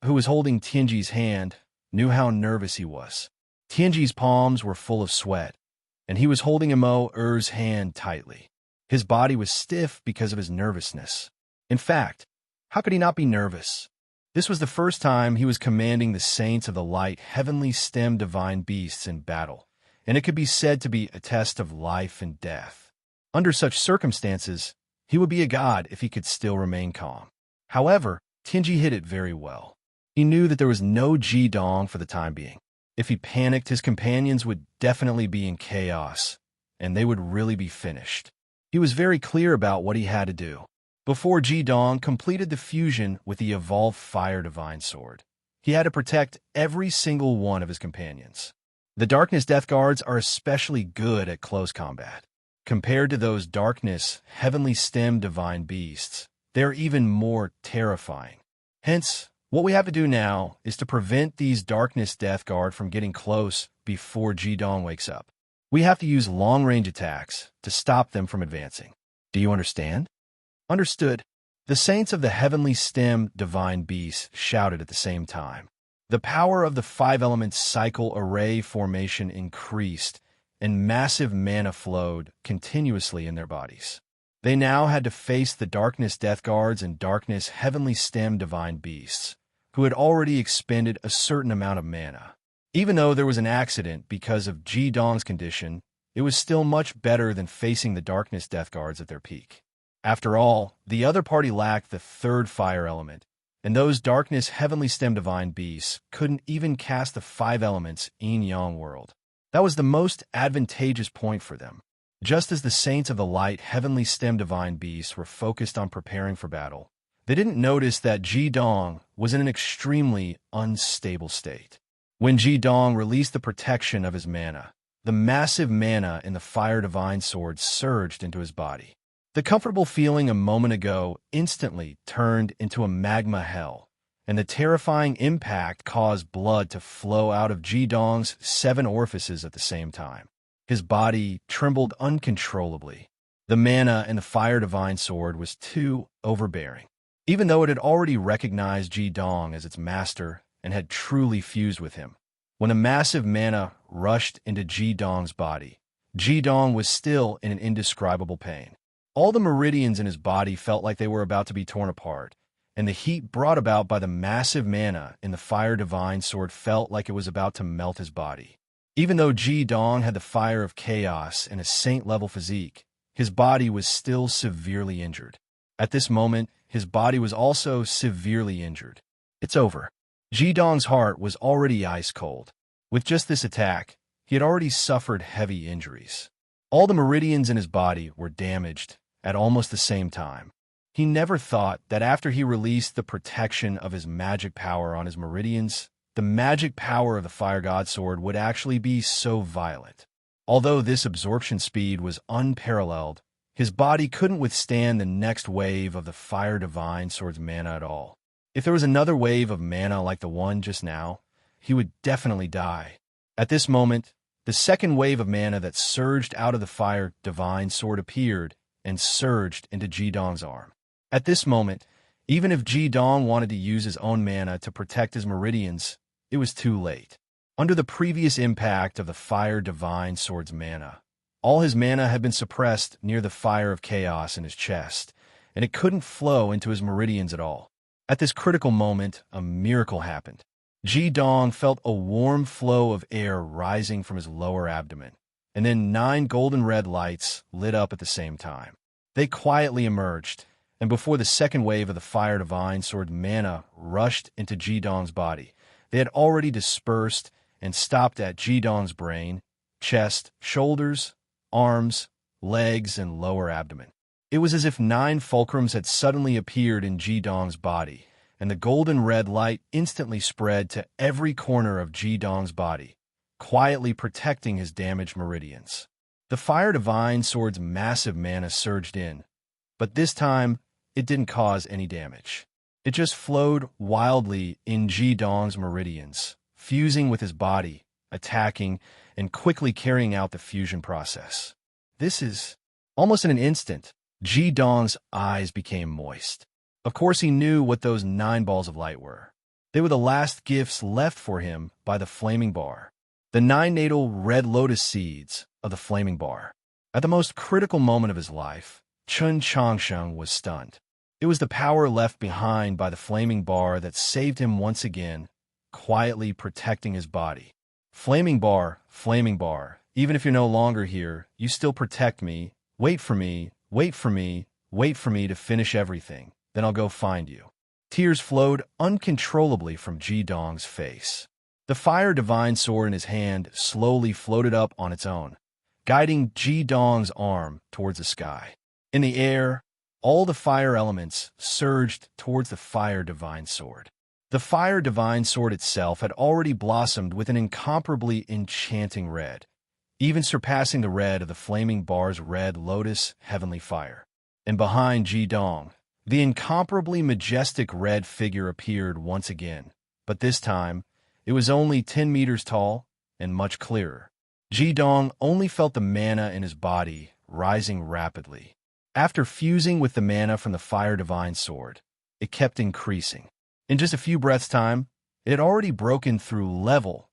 who was holding Tianji's hand, knew how nervous he was. Tianji's palms were full of sweat, and he was holding Mo-er's hand tightly. His body was stiff because of his nervousness. In fact, how could he not be nervous? This was the first time he was commanding the Saints of the Light Heavenly Stem Divine Beasts in battle, and it could be said to be a test of life and death. Under such circumstances, he would be a god if he could still remain calm. However, Tianji hit it very well. He knew that there was no Ji-dong for the time being. If he panicked, his companions would definitely be in chaos, and they would really be finished. He was very clear about what he had to do. Before Ji-dong completed the fusion with the evolved Fire Divine Sword, he had to protect every single one of his companions. The Darkness Death Guards are especially good at close combat. Compared to those Darkness Heavenly Stem Divine Beasts, they're even more terrifying. Hence, what we have to do now is to prevent these Darkness Death Guard from getting close before Ji-dong wakes up. We have to use long-range attacks to stop them from advancing. Do you understand? Understood. The Saints of the Heavenly Stem Divine Beasts shouted at the same time. The power of the 5 elements cycle array formation increased, and massive mana flowed continuously in their bodies. They now had to face the Darkness Death Guards and Darkness Heavenly Stem Divine Beasts, who had already expended a certain amount of mana. Even though there was an accident because of Ji-dong's condition, it was still much better than facing the Darkness Death Guards at their peak. After all, the other party lacked the 3rd fire element, and those Darkness Heavenly Stem Divine Beasts couldn't even cast the 5 elements yin-yang world. That was the most advantageous point for them. Just as the Saints of the Light Heavenly Stem Divine Beasts were focused on preparing for battle, they didn't notice that Ji-dong was in an extremely unstable state. When Ji-dong released the protection of his mana, the massive mana in the Fire Divine Sword surged into his body. The comfortable feeling a moment ago instantly turned into a magma hell, and the terrifying impact caused blood to flow out of Ji-dong's 7 orifices at the same time. His body trembled uncontrollably. The mana in the Fire Divine Sword was too overbearing. Even though it had already recognized Ji-dong as its master and had truly fused with him, when the massive mana rushed into Ji-dong's body, Ji-dong was still in an indescribable pain. All the meridians in his body felt like they were about to be torn apart, and the heat brought about by the massive mana in the Fire Divine Sword felt like it was about to melt his body. Even though Ji-dong had the fire of chaos and a saint-level physique, his body was still severely injured. At this moment, his body was also severely injured. It's over. Ji-dong's heart was already ice-cold. With just this attack, he had already suffered heavy injuries. All the meridians in his body were damaged at almost the same time. He never thought that after he released the protection of his magic power on his meridians, the magic power of the Fire God Sword would actually be so violent. Although this absorption speed was unparalleled, his body couldn't withstand the next wave of the Fire Divine Sword's mana at all. If there was another wave of mana like the one just now, he would definitely die. At this moment, the second wave of mana that surged out of the Fire Divine Sword appeared and surged into Ji-dong's arm. At this moment, even if Ji Dong wanted to use his own mana to protect his meridians, it was too late. Under the previous impact of the Fire Divine Sword's mana, all his mana had been suppressed near the Fire of Chaos in his chest, and it couldn't flow into his meridians at all. At this critical moment, a miracle happened. Ji Dong felt a warm flow of air rising from his lower abdomen, and then 9 golden red lights lit up at the same time. They quietly emerged, and before the second wave of the Fire Divine Sword mana rushed into Ji Dong's body, they had already dispersed and stopped at Ji Dong's brain, chest, shoulders, arms, legs, and lower abdomen. It was as if 9 fulcrums had suddenly appeared in Ji Dong's body, and the golden red light instantly spread to every corner of Ji Dong's body, quietly protecting his damaged meridians. The Fire Divine Sword's massive mana surged in, but this time it didn't cause any damage. It just flowed wildly in Ji Dong's meridians, fusing with his body, attacking, and quickly carrying out the fusion process. This is almost in an instant. Ji Dong's eyes became moist. Of course, he knew what those 9 balls of light were. They were the last gifts left for him by the Flaming Bar, the 9 natal red lotus seeds of the Flaming Bar. At the most critical moment of his life, Chun Changsheng was stunned. It was the power left behind by the Flaming Bar that saved him once again, quietly protecting his body. Flaming Bar, even if you're no longer here, you still protect me. Wait for me, wait for me, wait for me to finish everything. Then I'll go find you. Tears flowed uncontrollably from Ji Dong's face. The Fire Divine Sword in his hand slowly floated up on its own, guiding Ji Dong's arm towards the sky. In the air, all the fire elements surged towards the Fire Divine Sword. The Fire Divine Sword itself had already blossomed with an incomparably enchanting red, even surpassing the red of the Flaming Bar's red lotus heavenly fire. And behind Ji Dong, the incomparably majestic red figure appeared once again, but this time, it was only 10 meters tall and much clearer. Ji Dong only felt the mana in his body rising rapidly. After fusing with the mana from the Fire Divine Sword, it kept increasing. In just a few breaths' time, it had already broken through level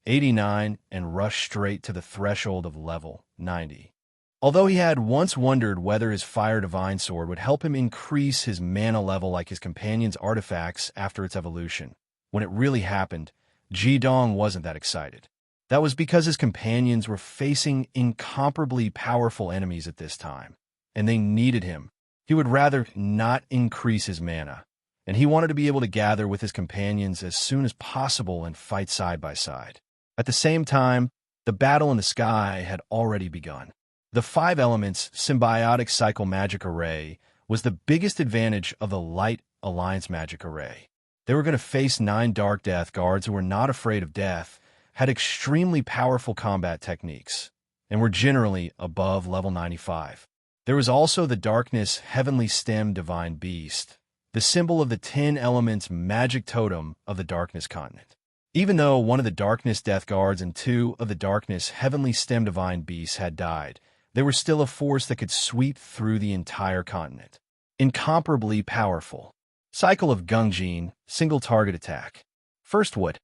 89 and rushed straight to the threshold of level 90. Although he had once wondered whether his Fire Divine Sword would help him increase his mana level like his companion's artifacts after its evolution, when it really happened, Ji Dong wasn't that excited. That was because his companions were facing incomparably powerful enemies at this time, and they needed him. He would rather not increase his mana, and he wanted to be able to gather with his companions as soon as possible and fight side by side. At the same time, the battle in the sky had already begun. The 5 elements symbiotic cycle magic array was the biggest advantage of the Light Alliance magic array. They were going to face 9 Dark Death guards who were not afraid of death, had extremely powerful combat techniques, and were generally above level 95. There was also the Darkness Heavenly Stem Divine Beast, the symbol of the 10 elements magic totem of the Darkness continent. Even though one of the Darkness Death Guards and 2 of the Darkness Heavenly Stem Divine Beasts had died, they were still a force that could sweep through the entire continent. Incomparably powerful. Cycle of Gungjin, single target attack. First Wood.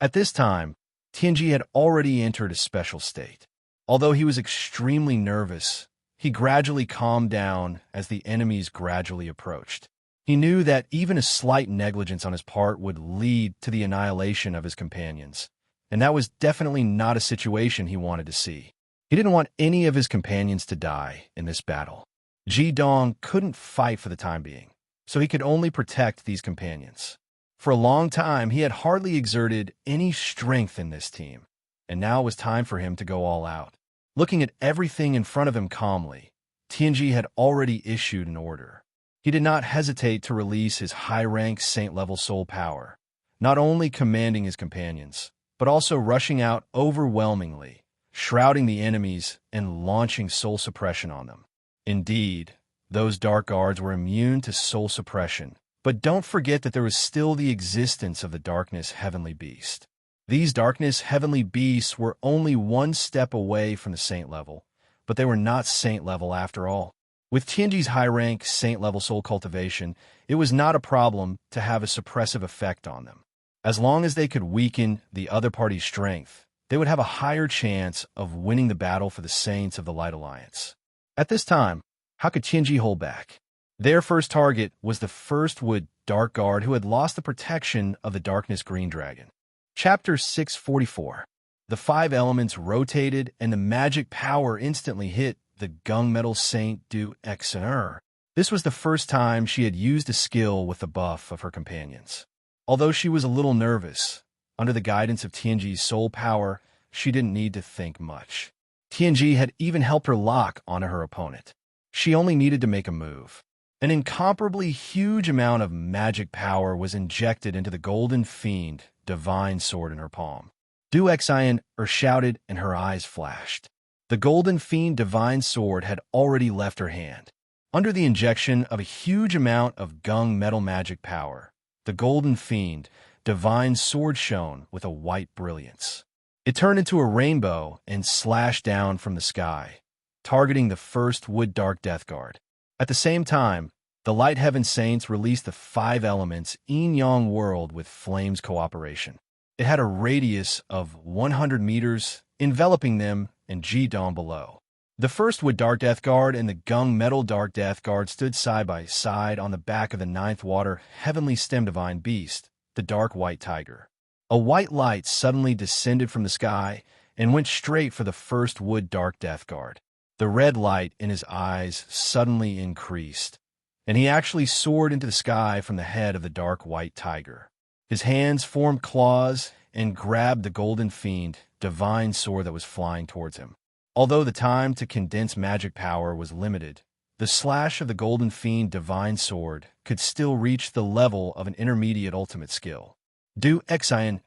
At this time, Tianji had already entered a special state. Although he was extremely nervous, he gradually calmed down as the enemies gradually approached. He knew that even a slight negligence on his part would lead to the annihilation of his companions, and that was definitely not a situation he wanted to see. He didn't want any of his companions to die in this battle. Ji Dong couldn't fight for the time being, so he could only protect these companions. For a long time, he had hardly exerted any strength in this team, and now it was time for him to go all out. Looking at everything in front of him calmly, Tianji had already issued an order. He did not hesitate to release his high-rank saint-level soul power, not only commanding his companions, but also rushing out overwhelmingly, shrouding the enemies and launching soul suppression on them. Indeed, those dark guards were immune to soul suppression, but don't forget that there was still the existence of the Darkness Heavenly Beast. These Darkness Heavenly Beasts were only one step away from the Saint level, but they were not Saint level after all. With Tianji's high-rank, saint-level soul cultivation, it was not a problem to have a suppressive effect on them. As long as they could weaken the other party's strength, they would have a higher chance of winning the battle for the Saints of the Light Alliance. At this time, how could Tianji hold back? Their first target was the First Wood Dark Guard who had lost the protection of the Darkness Green Dragon. Chapter 644. The five elements rotated and the magic power instantly hit the gunmetal Saint du Exeter. This was the first time she had used a skill with the buff of her companions. Although she was a little nervous, under the guidance of Tianji's soul power, she didn't need to think much. Tianji had even helped her lock onto her opponent. She only needed to make a move. An incomparably huge amount of magic power was injected into the Golden Fiend divine sword in her palm. Du Xian shouted and her eyes flashed. The Golden Fiend divine sword had already left her hand. Under the injection of a huge amount of gung metal magic power, the Golden Fiend divine sword shone with a white brilliance. It turned into a rainbow and slashed down from the sky, targeting the First Wood Dark Death Guard. At the same time, the Light Heaven Saints released the five elements Yin-Yang World with Flames Cooperation. It had a radius of 100 meters, enveloping them and Ji-Dong below. The First Wood Dark Death Guard and the Gung Metal Dark Death Guard stood side by side on the back of the Ninth Water Heavenly Stem Divine Beast, the Dark White Tiger. A white light suddenly descended from the sky and went straight for the First Wood Dark Death Guard. The red light in his eyes suddenly increased, and he actually soared into the sky from the head of the Dark White Tiger. His hands formed claws and grabbed the Golden Fiend divine sword that was flying towards him. Although the time to condense magic power was limited, the slash of the Golden Fiend divine sword could still reach the level of an intermediate ultimate skill. Du Xian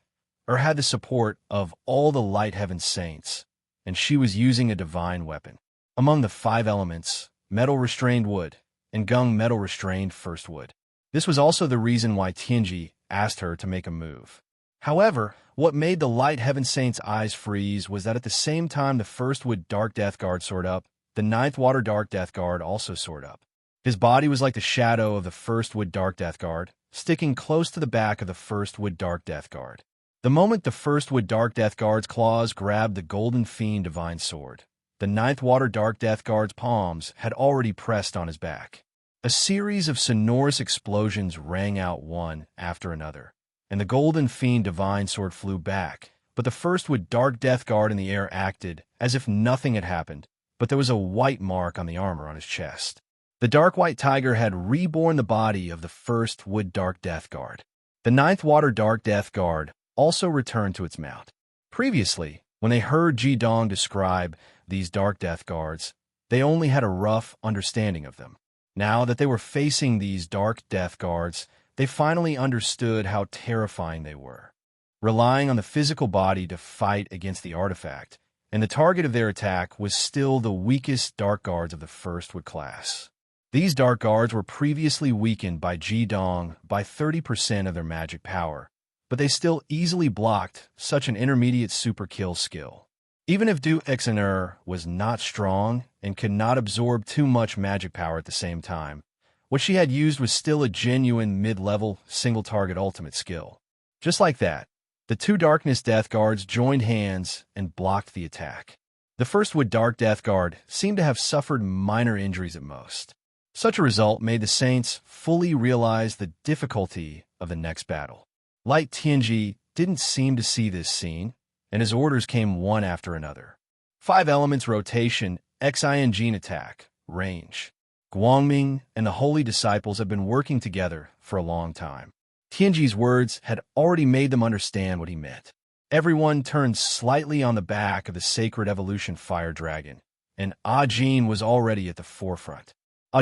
had the support of all the Light Heaven Saints, and she was using a divine weapon. Among the five elements, metal restrained wood, and gung metal restrained first wood. This was also the reason why Tianji asked her to make a move. However, what made the Light Heaven Saint's eyes freeze was that at the same time the First Wood Dark Death Guard soared up, the Ninth Water Dark Death Guard also soared up. His body was like the shadow of the First Wood Dark Death Guard, sticking close to the back of the First Wood Dark Death Guard. The moment the First Wood Dark Death Guard's claws grabbed the Golden Fiend divine sword, the Ninth Water Dark Death Guard's palms had already pressed on his back. A series of sonorous explosions rang out one after another, and the Golden Fiend divine sword flew back, but the First Wood Dark Death Guard in the air acted as if nothing had happened, but there was a white mark on the armor on his chest. The Dark White Tiger had reborn the body of the First Wood Dark Death Guard. The Ninth Water Dark Death Guard also returned to its mount. Previously, when they heard Ji-Dong describe these Dark Death Guards, they only had a rough understanding of them. Now that they were facing these Dark Death Guards, they finally understood how terrifying they were. Relying on the physical body to fight against the artifact, and the target of their attack was still the weakest Dark Guards of the First Wood class. These Dark Guards were previously weakened by Ji-Dong by 30% of their magic power, but they still easily blocked such an intermediate super kill skill. Even if Du Xian was not strong and could not absorb too much magic power at the same time, what she had used was still a genuine mid-level single-target ultimate skill. Just like that, the two Darkness Death Guards joined hands and blocked the attack. The First Wood Dark Death Guard seemed to have suffered minor injuries at most. Such a result made the Saints fully realize the difficulty of the next battle. Light Tianji didn't seem to see this scene, and his orders came one after another. 5 elements rotation, Xian Jin attack, range. Guangming and the Holy Disciples have been working together for a long time. Tianji's words had already made them understand what he meant. Everyone turned slightly on the back of the Sacred Evolution Fire Dragon, and Jin was already at the forefront.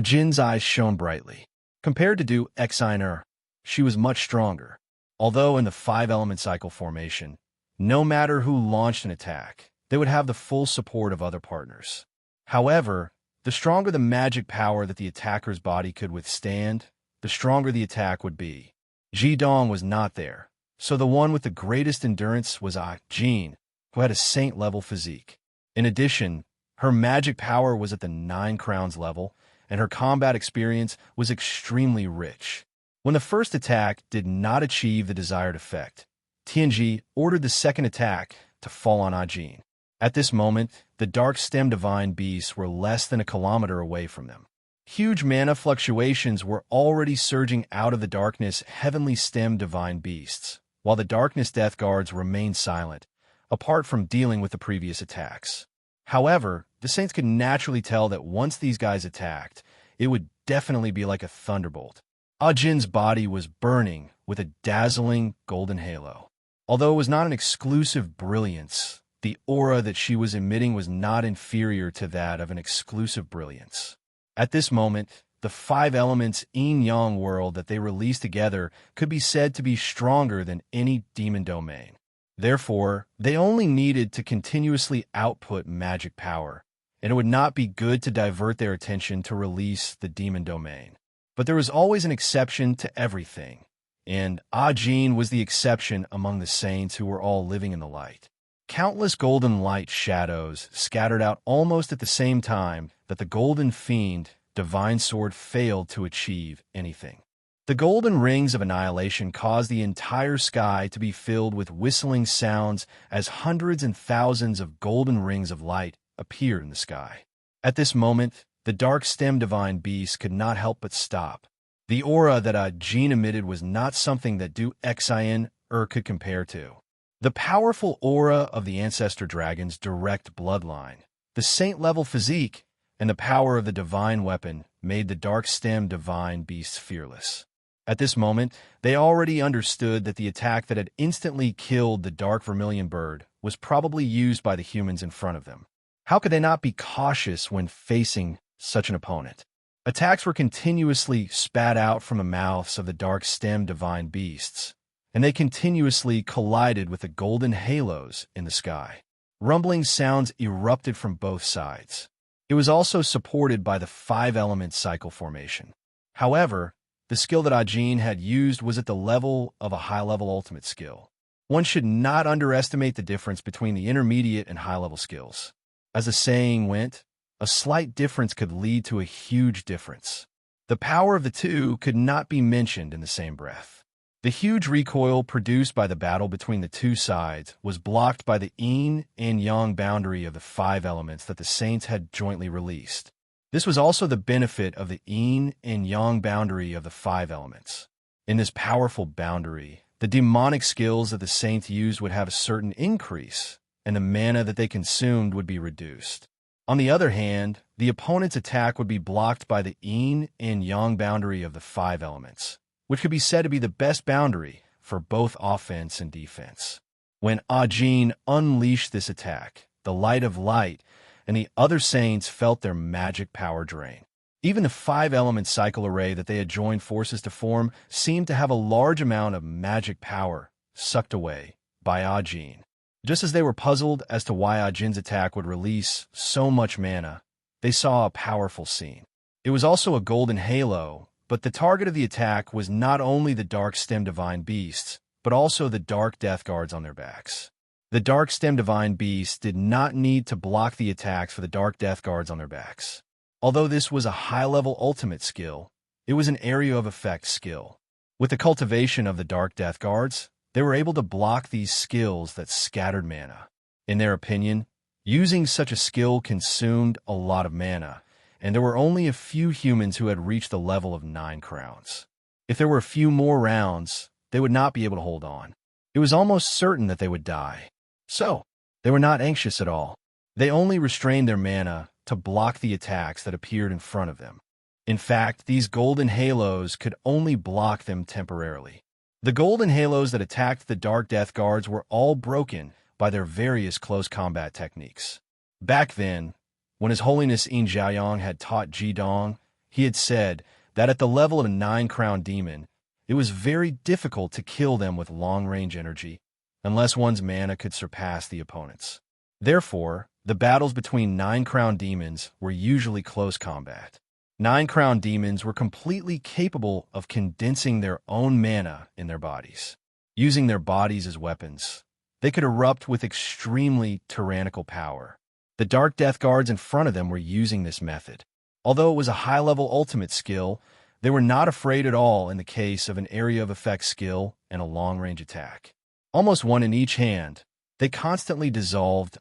Jin's eyes shone brightly. Compared to Du Xian, she was much stronger. Although in the 5-element cycle formation, no matter who launched an attack, they would have the full support of other partners. However, the stronger the magic power that the attacker's body could withstand, the stronger the attack would be. Ji-Dong was not there, so the one with the greatest endurance was Jin, who had a saint-level physique. In addition, her magic power was at the 9 crowns level, and her combat experience was extremely rich. When the first attack did not achieve the desired effect, Tianji ordered the second attack to fall on Ajin. At this moment, the dark stem divine beasts were less than a kilometer away from them. Huge mana fluctuations were already surging out of the darkness heavenly stem divine beasts, while the darkness death guards remained silent, apart from dealing with the previous attacks. However, the Saints could naturally tell that once these guys attacked, it would definitely be like a thunderbolt. Ajin's body was burning with a dazzling golden halo. Although it was not an exclusive brilliance, the aura that she was emitting was not inferior to that of an exclusive brilliance. At this moment, the 5 elements yin-yang world that they released together could be said to be stronger than any demon domain. Therefore, they only needed to continuously output magic power, and it would not be good to divert their attention to release the demon domain. But there was always an exception to everything, and Ajin was the exception among the saints who were all living in the light. Countless golden light shadows scattered out almost at the same time that the golden fiend, divine sword, failed to achieve anything. The golden rings of annihilation caused the entire sky to be filled with whistling sounds as hundreds and thousands of golden rings of light appeared in the sky. At this moment, the dark stem divine beast could not help but stop. The aura that Ajin emitted was not something that Du Xian could compare to. The powerful aura of the ancestor dragon's direct bloodline, the saint-level physique, and the power of the divine weapon made the dark stem divine beast fearless. At this moment, they already understood that the attack that had instantly killed the dark vermilion bird was probably used by the humans in front of them. How could they not be cautious when facing such an opponent? Attacks were continuously spat out from the mouths of the dark stem divine beasts, and they continuously collided with the golden halos in the sky. Rumbling sounds erupted from both sides. It was also supported by the 5-element cycle formation. However, the skill that Ajin had used was at the level of a high-level ultimate skill. One should not underestimate the difference between the intermediate and high-level skills. As the saying went, a slight difference could lead to a huge difference. The power of the two could not be mentioned in the same breath. The huge recoil produced by the battle between the two sides was blocked by the yin and yang boundary of the 5 elements that the saints had jointly released. This was also the benefit of the yin and yang boundary of the 5 elements. In this powerful boundary, the demonic skills that the saints used would have a certain increase, and the mana that they consumed would be reduced. On the other hand, the opponent's attack would be blocked by the yin and yang boundary of the 5 elements, which could be said to be the best boundary for both offense and defense. When Ajin unleashed this attack, the light of light and the other saints felt their magic power drain. Even the 5-element cycle array that they had joined forces to form seemed to have a large amount of magic power sucked away by Ajin. Just as they were puzzled as to why Ajin's attack would release so much mana, they saw a powerful scene. It was also a golden halo, but the target of the attack was not only the dark stem divine beasts, but also the dark death guards on their backs. The dark stem divine beasts did not need to block the attacks for the dark death guards on their backs. Although this was a high-level ultimate skill, it was an area of effect skill. With the cultivation of the dark death guards, they were able to block these skills that scattered mana. In their opinion, using such a skill consumed a lot of mana, and there were only a few humans who had reached the level of 9 crowns. If there were a few more rounds, they would not be able to hold on. It was almost certain that they would die. So, they were not anxious at all. They only restrained their mana to block the attacks that appeared in front of them. In fact, these golden halos could only block them temporarily. The golden halos that attacked the Dark Death Guards were all broken by their various close combat techniques. Back then, when His Holiness Yin Xiaoyang had taught Jidong, he had said that at the level of a 9-crown demon, it was very difficult to kill them with long-range energy, unless one's mana could surpass the opponent's. Therefore, the battles between 9-crown demons were usually close combat. 9-crown demons were completely capable of condensing their own mana in their bodies. Using their bodies as weapons, they could erupt with extremely tyrannical power. The Dark Death Guards in front of them were using this method. Although it was a high-level ultimate skill, they were not afraid at all in the case of an area of effect skill and a long-range attack. Almost one in each hand, they constantly dissolved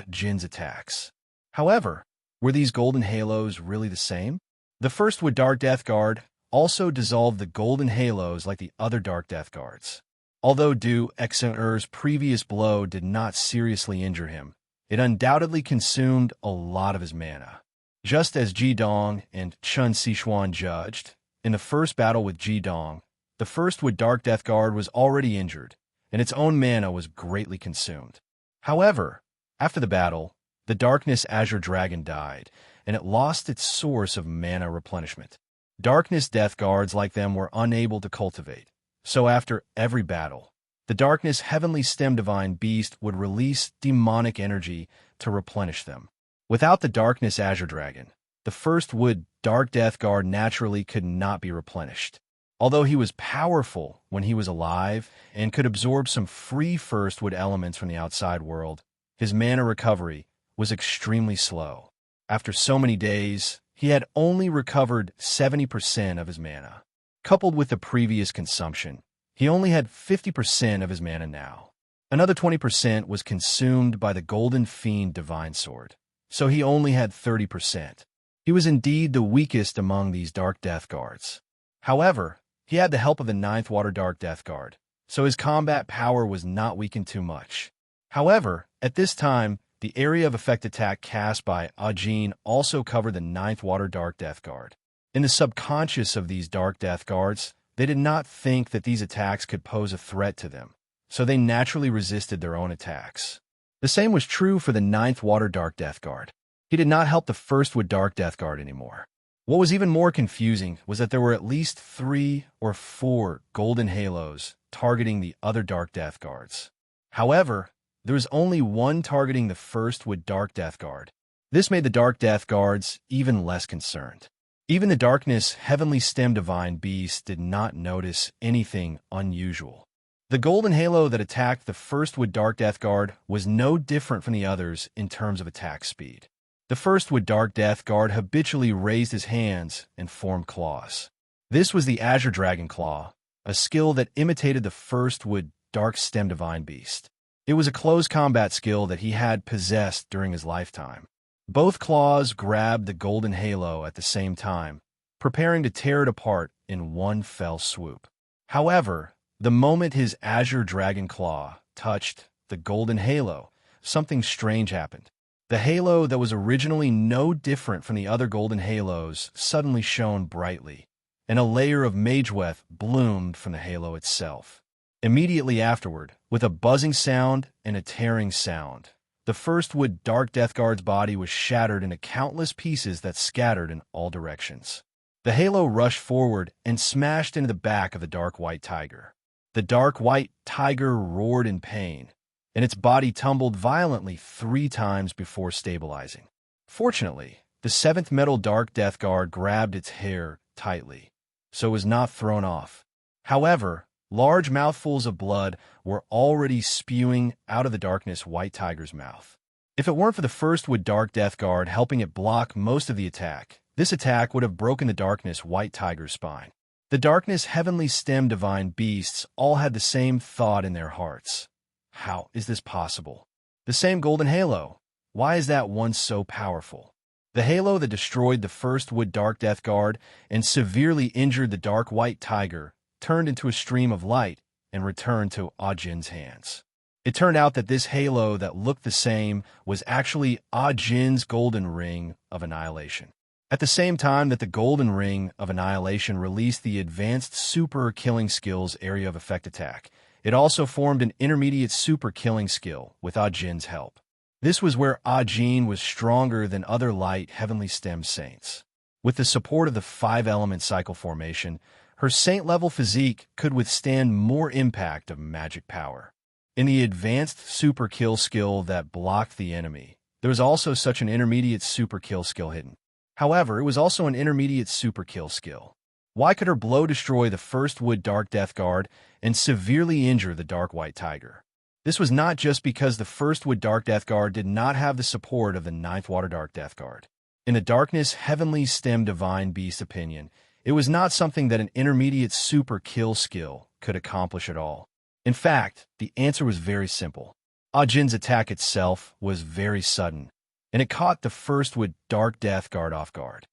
Jin's attacks. However, were these golden halos really the same? The first with Dark Death Guard also dissolved the golden halos like the other Dark Death Guards. Although Du Exeter's previous blow did not seriously injure him, it undoubtedly consumed a lot of his mana. Just as Ji Dong and Chun Sichuan judged, in the first battle with Ji Dong, the first with Dark Death Guard was already injured, and its own mana was greatly consumed. However, after the battle, the Darkness Azure Dragon died, and it lost its source of mana replenishment. Darkness Death Guards like them were unable to cultivate, so after every battle, the Darkness Heavenly Stem Divine Beast would release demonic energy to replenish them. Without the Darkness Azure Dragon, the first wood Dark Death Guard naturally could not be replenished. Although he was powerful when he was alive and could absorb some free first wood elements from the outside world, his mana recovery was extremely slow. After so many days, he had only recovered 70% of his mana. Coupled with the previous consumption, he only had 50% of his mana now. Another 20% was consumed by the Golden Fiend Divine Sword, so he only had 30%. He was indeed the weakest among these Dark Death Guards. However, he had the help of the 9th Water Dark Death Guard, so his combat power was not weakened too much. However, at this time, the area of effect attack cast by Jin also covered the 9th Water Dark Death Guard. In the subconscious of these Dark Death Guards, they did not think that these attacks could pose a threat to them, so they naturally resisted their own attacks. The same was true for the 9th Water Dark Death Guard. He did not help the first with Dark Death Guard anymore. What was even more confusing was that there were at least 3 or 4 golden halos targeting the other Dark Death Guards. However, there was only one targeting the first with Dark Death Guard. This made the Dark Death Guards even less concerned. Even the Darkness Heavenly Stem Divine Beast did not notice anything unusual. The golden halo that attacked the first with Dark Death Guard was no different from the others in terms of attack speed. The first with Dark Death Guard habitually raised his hands and formed claws. This was the Azure Dragon Claw, a skill that imitated the first with Dark Stem Divine Beast. It was a close combat skill that he had possessed during his lifetime. Both claws grabbed the golden halo at the same time, preparing to tear it apart in one fell swoop. However, the moment his Azure Dragon Claw touched the golden halo, something strange happened. The halo that was originally no different from the other golden halos suddenly shone brightly, and a layer of Mageweth bloomed from the halo itself. Immediately afterward, with a buzzing sound and a tearing sound, the first wood Dark Death Guard's body was shattered into countless pieces that scattered in all directions. The halo rushed forward and smashed into the back of the Dark White Tiger. The Dark White Tiger roared in pain, and its body tumbled violently 3 times before stabilizing. Fortunately, the 7th Metal Dark Death Guard grabbed its hair tightly, so it was not thrown off. However, large mouthfuls of blood were already spewing out of the Darkness White Tiger's mouth. If it weren't for the first with Dark Death Guard helping it block most of the attack, this attack would have broken the Darkness White Tiger's spine. The Darkness Heavenly Stem Divine Beasts all had the same thought in their hearts. How is this possible? The same golden halo. Why is that one so powerful? The halo that destroyed the first wood Dark Death Guard and severely injured the Dark White Tiger turned into a stream of light and returned to Jin's hands. It turned out that this halo that looked the same was actually Jin's Golden Ring of Annihilation. At the same time that the Golden Ring of Annihilation released the advanced super killing skills area of effect attack, it also formed an intermediate super killing skill with Jin's help. This was where Jin was stronger than other light heavenly stem saints. With the support of the 5-element cycle formation, her saint-level physique could withstand more impact of magic power. In the advanced super kill skill that blocked the enemy, there was also such an intermediate super kill skill hidden. However, it was also an intermediate super kill skill. Why could her blow destroy the first wood Dark Death Guard and severely injure the Dark White Tiger? This was not just because the first wood Dark Death Guard did not have the support of the 9th Water Dark Death Guard. In the darkness, heavenly stem divine beast opinion, it was not something that an intermediate super kill skill could accomplish at all. In fact, the answer was very simple. Ajin's attack itself was very sudden, and it caught the first Wood Dark Death Guard off guard.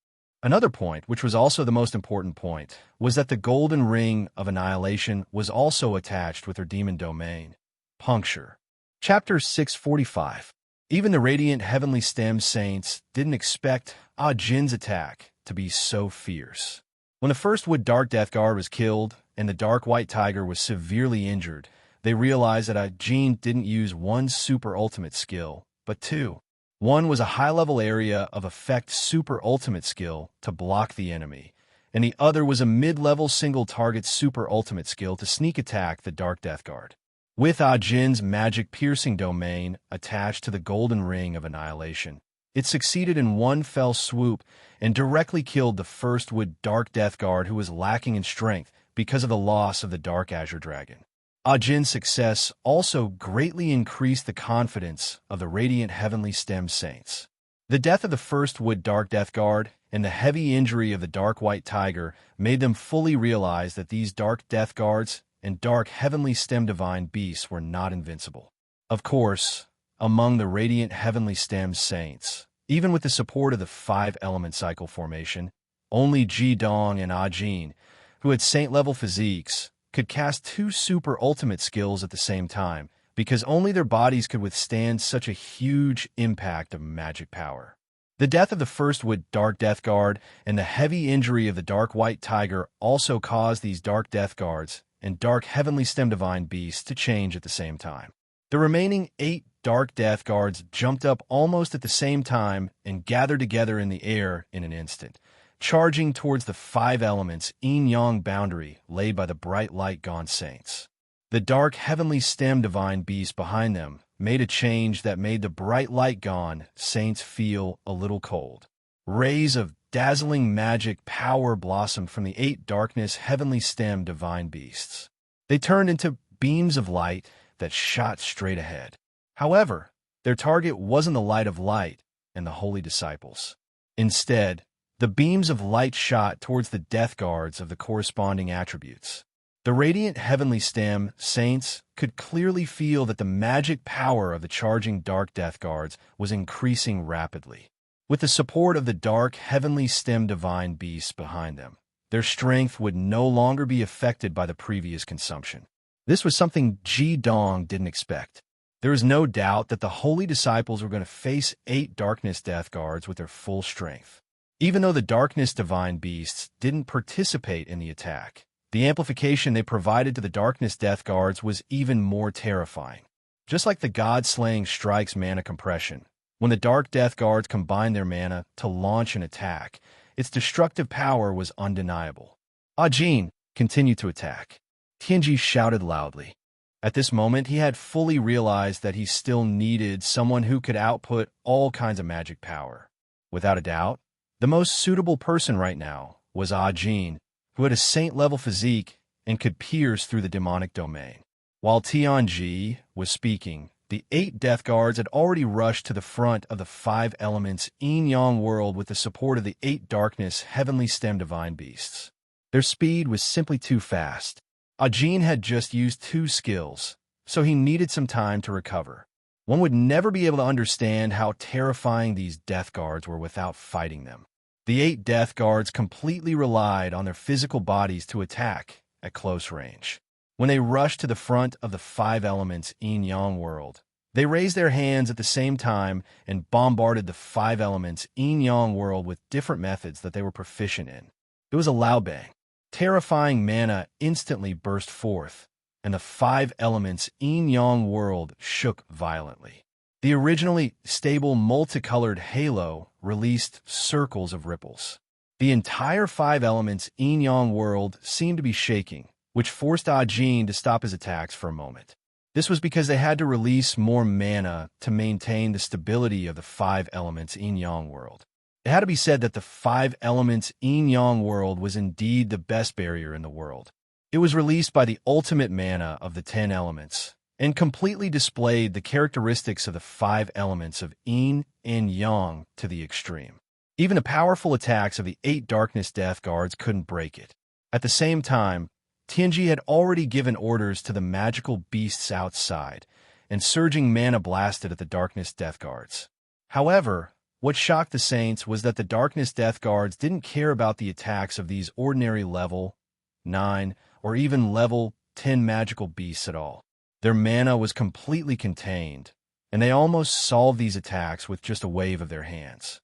Another point, which was also the most important point, was that the golden ring of annihilation was also attached with her demon domain. Puncture. Chapter 645. Even the radiant heavenly stem saints didn't expect Ajin's attack to be so fierce. When the first Wood Dark Death Guard was killed and the Dark White Tiger was severely injured, they realized that Ajin didn't use one super ultimate skill, but two. One was a high-level area of effect super ultimate skill to block the enemy, and the other was a mid-level single-target super ultimate skill to sneak attack the Dark Death Guard. With Ajin's magic piercing domain attached to the golden ring of annihilation, it succeeded in one fell swoop and directly killed the first Wood Dark Death Guard who was lacking in strength because of the loss of the Dark Azure Dragon. Ajin's success also greatly increased the confidence of the radiant heavenly stem saints. The death of the first Wood Dark Death Guard and the heavy injury of the Dark White Tiger made them fully realize that these Dark Death Guards and Dark Heavenly Stem Divine Beasts were not invincible. Of course, among the radiant heavenly stem saints, even with the support of the 5-element cycle formation, only Ji-Dong and Ajin, who had saint-level physiques, could cast two super ultimate skills at the same time, because only their bodies could withstand such a huge impact of magic power. The death of the first Wood Dark Death Guard and the heavy injury of the Dark White Tiger also caused these Dark Death Guards and Dark Heavenly Stem Divine Beasts to change at the same time. The remaining 8 Dark Death Guards jumped up almost at the same time and gathered together in the air in an instant, charging towards the 5 elements yin-yang boundary laid by the bright light gone saints. The Dark Heavenly Stem Divine Beast behind them made a change that made the bright light gone saints feel a little cold. Rays of dazzling magic power blossomed from the 8 darkness heavenly stem divine beasts. They turned into beams of light that shot straight ahead. However, their target wasn't the light of light and the holy disciples. Instead, the beams of light shot towards the death guards of the corresponding attributes. The radiant heavenly stem saints could clearly feel that the magic power of the charging dark death guards was increasing rapidly. With the support of the dark heavenly stem divine beasts behind them, their strength would no longer be affected by the previous consumption. This was something Ji-Dong didn't expect. There was no doubt that the holy disciples were going to face 8 darkness death guards with their full strength. Even though the darkness divine beasts didn't participate in the attack, the amplification they provided to the darkness death guards was even more terrifying. Just like the God-slaying strikes mana compression, when the dark death guards combined their mana to launch an attack, its destructive power was undeniable. Ajin continued to attack. Tianji shouted loudly. At this moment, he had fully realized that he still needed someone who could output all kinds of magic power. Without a doubt, the most suitable person right now was Ajin, who had a saint-level physique and could pierce through the demonic domain. While Tianji was speaking, the 8 death guards had already rushed to the front of the 5 elements yin-yang world with the support of the 8 darkness heavenly stem divine beasts. Their speed was simply too fast. Ajin had just used 2 skills, so he needed some time to recover. One would never be able to understand how terrifying these death guards were without fighting them. The 8 death guards completely relied on their physical bodies to attack at close range. When they rushed to the front of the 5 elements yin-yang world, they raised their hands at the same time and bombarded the 5 elements yin-yang world with different methods that they were proficient in. It was a loud bang. Terrifying mana instantly burst forth, and the 5 elements yin-yang world shook violently. The originally stable multicolored halo released circles of ripples. The entire 5 elements yin-yang world seemed to be shaking, which forced Ajin to stop his attacks for a moment. This was because they had to release more mana to maintain the stability of the 5 elements yin-yang world. It had to be said that the 5 elements yin-yang world was indeed the best barrier in the world. It was released by the ultimate mana of the 10 elements, and completely displayed the characteristics of the 5 elements of yin and yang to the extreme. Even the powerful attacks of the 8 Darkness Death Guards couldn't break it. At the same time, Tianji had already given orders to the magical beasts outside, and surging mana blasted at the Darkness Death Guards. However, what shocked the Saints was that the Darkness Death Guards didn't care about the attacks of these ordinary level 9 or even level 10 magical beasts at all. Their mana was completely contained, and they almost solved these attacks with just a wave of their hands.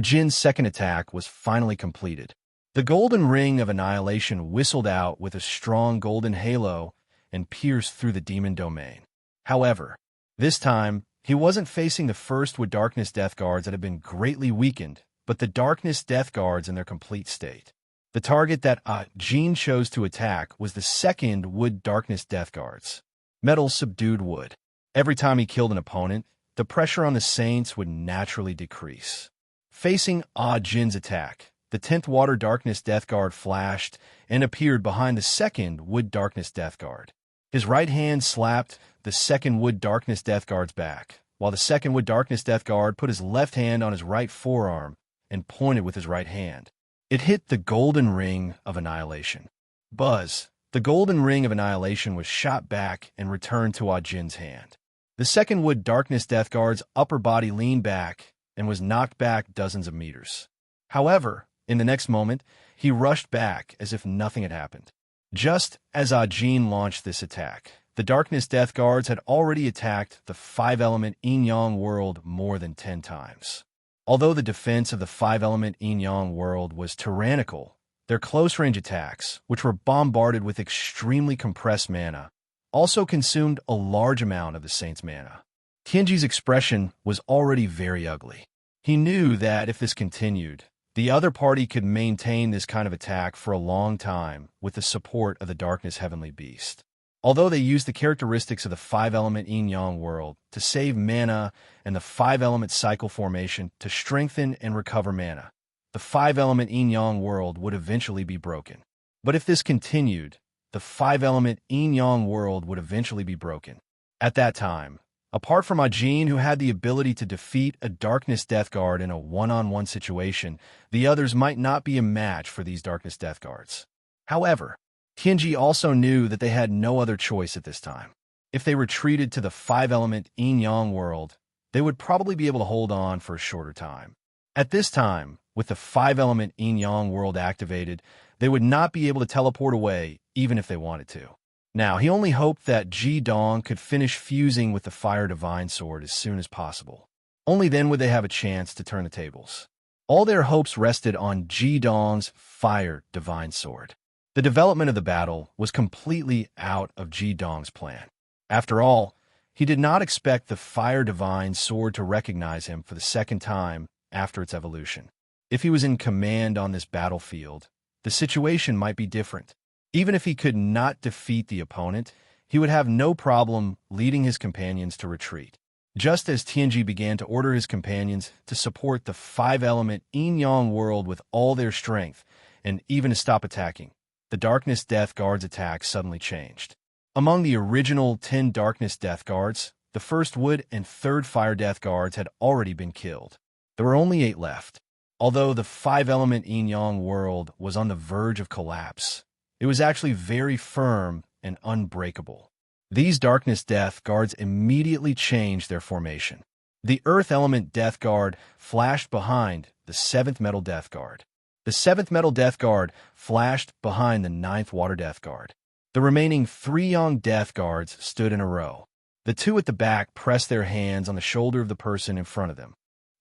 Jin's second attack was finally completed. The golden ring of annihilation whistled out with a strong golden halo and pierced through the demon domain. However, this time, he wasn't facing the first Wood Darkness Death Guards that had been greatly weakened, but the Darkness Death Guards in their complete state. The target that Jin chose to attack was the second Wood Darkness Death Guards. Metal subdued wood. Every time he killed an opponent, the pressure on the Saints would naturally decrease. Facing Jin's attack, the 10th Water Darkness Death Guard flashed and appeared behind the second Wood Darkness Death Guard. His right hand slapped the second Wood Darkness Death Guard's back, while the second Wood Darkness Death Guard put his left hand on his right forearm and pointed with his right hand. It hit the golden ring of annihilation. Buzz! The golden ring of annihilation was shot back and returned to Jin's hand. The second Wood Darkness Death Guard's upper body leaned back and was knocked back dozens of meters. However, in the next moment, he rushed back as if nothing had happened. Just as Jin launched this attack, the Darkness Death Guards had already attacked the 5-element yin-yang world more than 10 times. Although the defense of the 5-element yin-yang world was tyrannical, their close-range attacks, which were bombarded with extremely compressed mana, also consumed a large amount of the Saints' mana. Tianji's expression was already very ugly. He knew that if this continued, the other party could maintain this kind of attack for a long time with the support of the Darkness Heavenly Beast. Although they used the characteristics of the 5-element yin-yang world to save mana and the 5-element cycle formation to strengthen and recover mana, the 5-element yin-yang world would eventually be broken. But if this continued, the 5-element yin-yang world would eventually be broken. At that time, apart from Jin, who had the ability to defeat a Darkness Death Guard in a one-on-one situation, the others might not be a match for these Darkness Death Guards. However, Tianji also knew that they had no other choice at this time. If they retreated to the 5-element yin-yang world, they would probably be able to hold on for a shorter time. At this time, with the 5-element yin-yang world activated, they would not be able to teleport away even if they wanted to. Now, he only hoped that Ji Dong could finish fusing with the Fire Divine Sword as soon as possible. Only then would they have a chance to turn the tables. All their hopes rested on Ji Dong's Fire Divine Sword. The development of the battle was completely out of Ji Dong's plan. After all, he did not expect the Fire Divine Sword to recognize him for the second time after its evolution. If he was in command on this battlefield, the situation might be different. Even if he could not defeat the opponent, he would have no problem leading his companions to retreat. Just as Tianji began to order his companions to support the 5-element yin-yang world with all their strength, and even to stop attacking, the Darkness Death Guard's attack suddenly changed. Among the original 10 Darkness Death Guards, the first Wood and third Fire Death Guards had already been killed. There were only 8 left. Although the 5-element yin-yang world was on the verge of collapse, it was actually very firm and unbreakable. These Darkness Death Guards immediately changed their formation. The Earth Element Death Guard flashed behind the 7th Metal Death Guard. The 7th Metal Death Guard flashed behind the 9th Water Death Guard. The remaining 3 Yang Death Guards stood in a row. The 2 at the back pressed their hands on the shoulder of the person in front of them.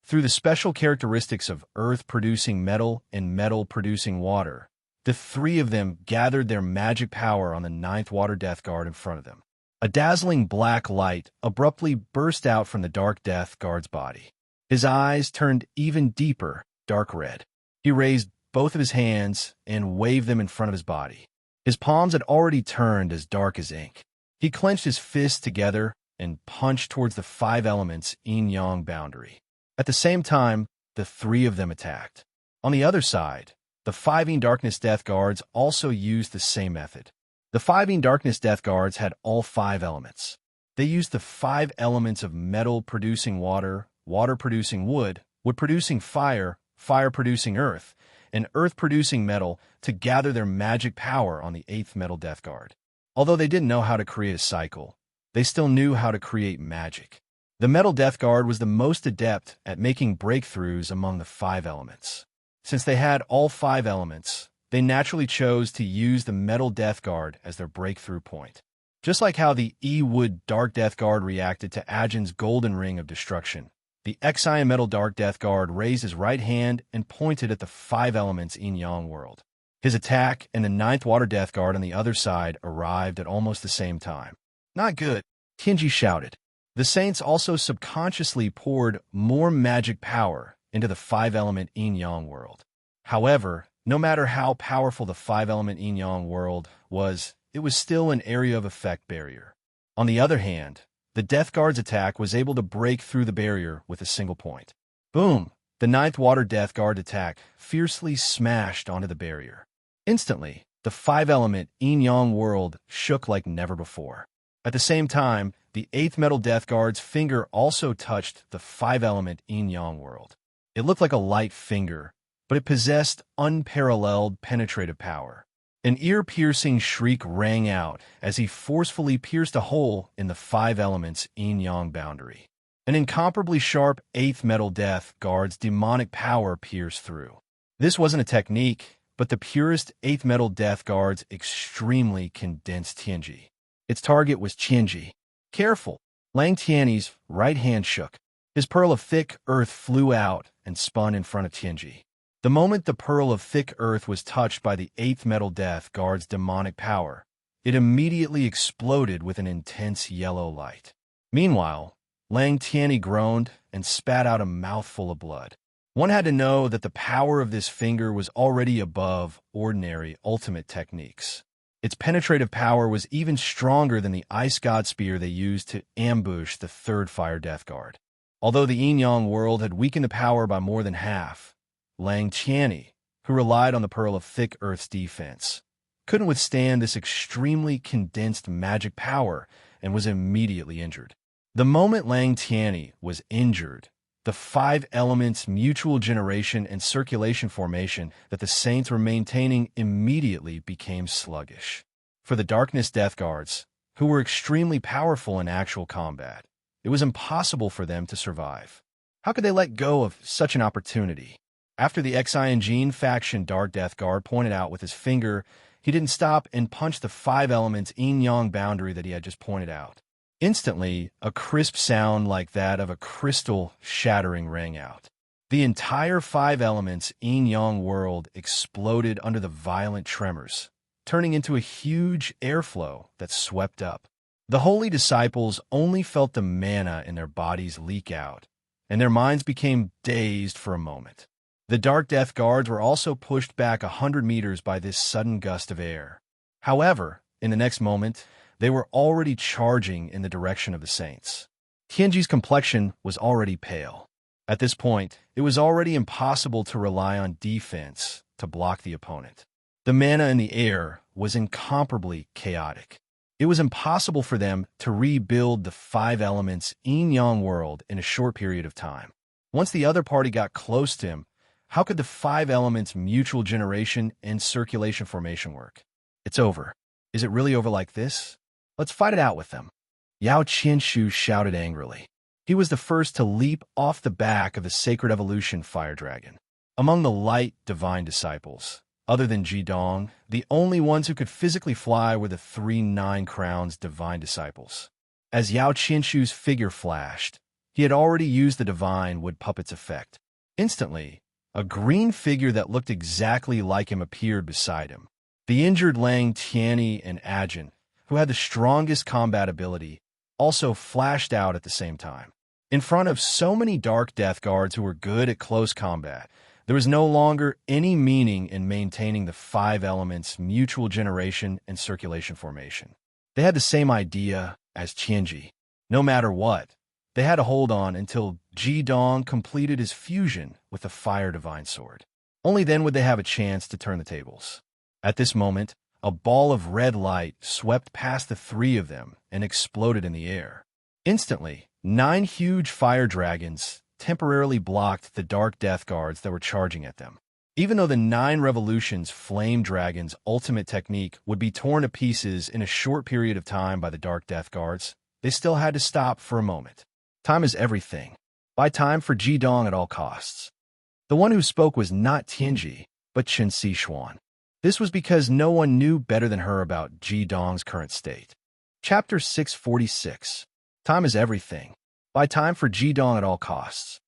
Through the special characteristics of earth-producing metal and metal-producing water, the 3 of them gathered their magic power on the 9th Water Death Guard in front of them. A dazzling black light abruptly burst out from the Dark Death Guard's body. His eyes turned even deeper, dark red. He raised both of his hands and waved them in front of his body. His palms had already turned as dark as ink. He clenched his fists together and punched towards the 5 elements yin-yang boundary. At the same time, the 3 of them attacked. On the other side, the 5 Yin Darkness Death Guards also used the same method. The 5 Yin Darkness Death Guards had all 5 elements. They used the 5 elements of metal producing water, water producing wood, wood producing fire, fire-producing earth, and earth-producing metal to gather their magic power on the 8th Metal Death Guard. Although they didn't know how to create a cycle, they still knew how to create magic. The Metal Death Guard was the most adept at making breakthroughs among the 5 elements. Since they had all 5 elements, they naturally chose to use the Metal Death Guard as their breakthrough point. Just like how the E-Wood Dark Death Guard reacted to Ajin's Golden Ring of Destruction, the Exian Metal Dark Death Guard raised his right hand and pointed at the 5 elements yin-yang world. His attack and the 9th Water Death Guard on the other side arrived at almost the same time. Not good, Tianji shouted. The Saints also subconsciously poured more magic power into the 5-element yin-yang world. However, no matter how powerful the 5-element yin-yang world was, it was still an area of effect barrier. On the other hand, the Death Guard's attack was able to break through the barrier with a single point. Boom! The 9th Water Death Guard attack fiercely smashed onto the barrier. Instantly, the 5-element yin-yang world shook like never before. At the same time, the 8th Metal Death Guard's finger also touched the 5-element yin-yang world. It looked like a light finger, but it possessed unparalleled penetrative power. An ear-piercing shriek rang out as he forcefully pierced a hole in the 5 elements yin-yang boundary. An incomparably sharp 8th Metal Death Guard's demonic power pierced through. This wasn't a technique, but the purest 8th Metal Death Guard's extremely condensed Tianji. Its target was Tianji. Careful! Lang Tianyi's right hand shook. His pearl of thick earth flew out and spun in front of Tianji. The moment the pearl of thick earth was touched by the 8th Metal Death Guard's demonic power, it immediately exploded with an intense yellow light. Meanwhile, Lang Tianyi groaned and spat out a mouthful of blood. One had to know that the power of this finger was already above ordinary ultimate techniques. Its penetrative power was even stronger than the Ice God Spear they used to ambush the 3rd Fire Death Guard. Although the yin-yang world had weakened the power by more than half, Lang Tianyi, who relied on the Pearl of Thick Earth's defense, couldn't withstand this extremely condensed magic power and was immediately injured. The moment Lang Tianyi was injured, the 5 elements mutual generation and circulation formation that the Saints were maintaining immediately became sluggish. For the Darkness Death Guards, who were extremely powerful in actual combat, it was impossible for them to survive. How could they let go of such an opportunity? After the Exian faction Dark Death Guard pointed out with his finger, he didn't stop and punched the 5 elements yin-yang boundary that he had just pointed out. Instantly, a crisp sound like that of a crystal shattering rang out. The entire 5 elements yin-yang world exploded under the violent tremors, turning into a huge airflow that swept up. The holy disciples only felt the mana in their bodies leak out, and their minds became dazed for a moment. The Dark Death Guards were also pushed back 100 meters by this sudden gust of air. However, in the next moment, they were already charging in the direction of the Saints. Tianji's complexion was already pale. At this point, it was already impossible to rely on defense to block the opponent. The mana in the air was incomparably chaotic. It was impossible for them to rebuild the 5 elements yin-yang world in a short period of time. Once the other party got close to him, how could the 5 elements mutual generation and circulation formation work? It's over. Is it really over like this? Let's fight it out with them. Yao Qianshu shouted angrily. He was the first to leap off the back of the Sacred Evolution Fire Dragon. Among the light divine disciples, other than Jidong, the only ones who could physically fly were the 3 Nine Crowns divine disciples. As Yao Qianshu's figure flashed, he had already used the divine wood puppet's effect. Instantly, a green figure that looked exactly like him appeared beside him. The injured Lang Tianyi and Ajin, who had the strongest combat ability, also flashed out at the same time. In front of so many Dark Death Guards who were good at close combat, there was no longer any meaning in maintaining the 5 elements mutual generation and circulation formation. They had the same idea as Tianji. No matter what, they had to hold on until Jidong completed his fusion with the Fire Divine Sword. Only then would they have a chance to turn the tables. At this moment, a ball of red light swept past the 3 of them and exploded in the air. Instantly, 9 huge fire dragons, temporarily blocked the Dark Death Guards that were charging at them. Even though the 9 Revolutions Flame Dragon's ultimate technique would be torn to pieces in a short period of time by the Dark Death Guards, they still had to stop for a moment. Time is everything. Buy time for Jidong at all costs. The one who spoke was not Tianji, but Chen Xishuan. This was because no one knew better than her about Jidong's current state. Chapter 646. Time is everything. Buy time for Jidong at all costs.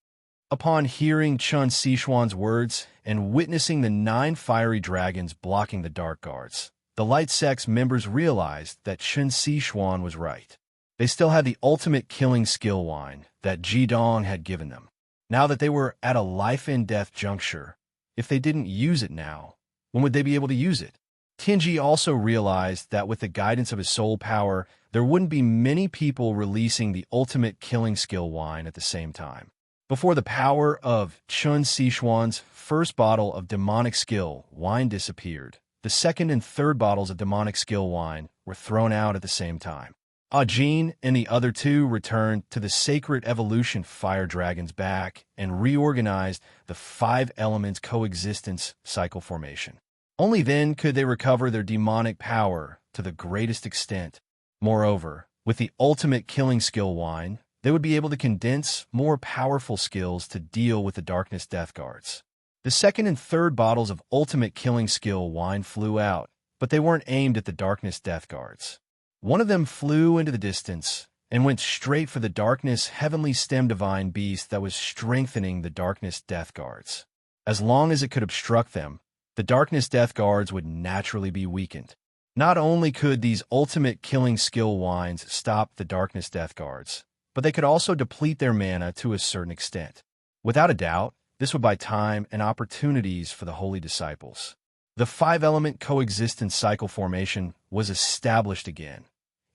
Upon hearing Chen Xishuan's words and witnessing the 9 fiery dragons blocking the Dark Guards, the Light Sect's members realized that Chen Xishuan was right. They still had the ultimate killing skill wine that Jidong had given them. Now that they were at a life-and-death juncture, if they didn't use it now, when would they be able to use it? Tianji also realized that with the guidance of his soul power, there wouldn't be many people releasing the ultimate killing skill wine at the same time. Before the power of Chen Xishuan's first bottle of demonic skill wine disappeared, the second and third bottles of demonic skill wine were thrown out at the same time. Ajin and the other 2 returned to the Sacred Evolution Fire Dragon's back and reorganized the 5 elements coexistence cycle formation. Only then could they recover their demonic power to the greatest extent. Moreover, with the ultimate killing skill wine, they would be able to condense more powerful skills to deal with the Darkness Death Guards. The second and third bottles of ultimate killing skill wine flew out, but they weren't aimed at the Darkness Death Guards. One of them flew into the distance and went straight for the Darkness Heavenly Stem Divine Beast that was strengthening the Darkness Death Guards. As long as it could obstruct them, the Darkness Death Guards would naturally be weakened. Not only could these ultimate killing skill wines stop the Darkness Death Guards, but they could also deplete their mana to a certain extent. Without a doubt, this would buy time and opportunities for the Holy Disciples. The 5-element coexistence cycle formation was established again,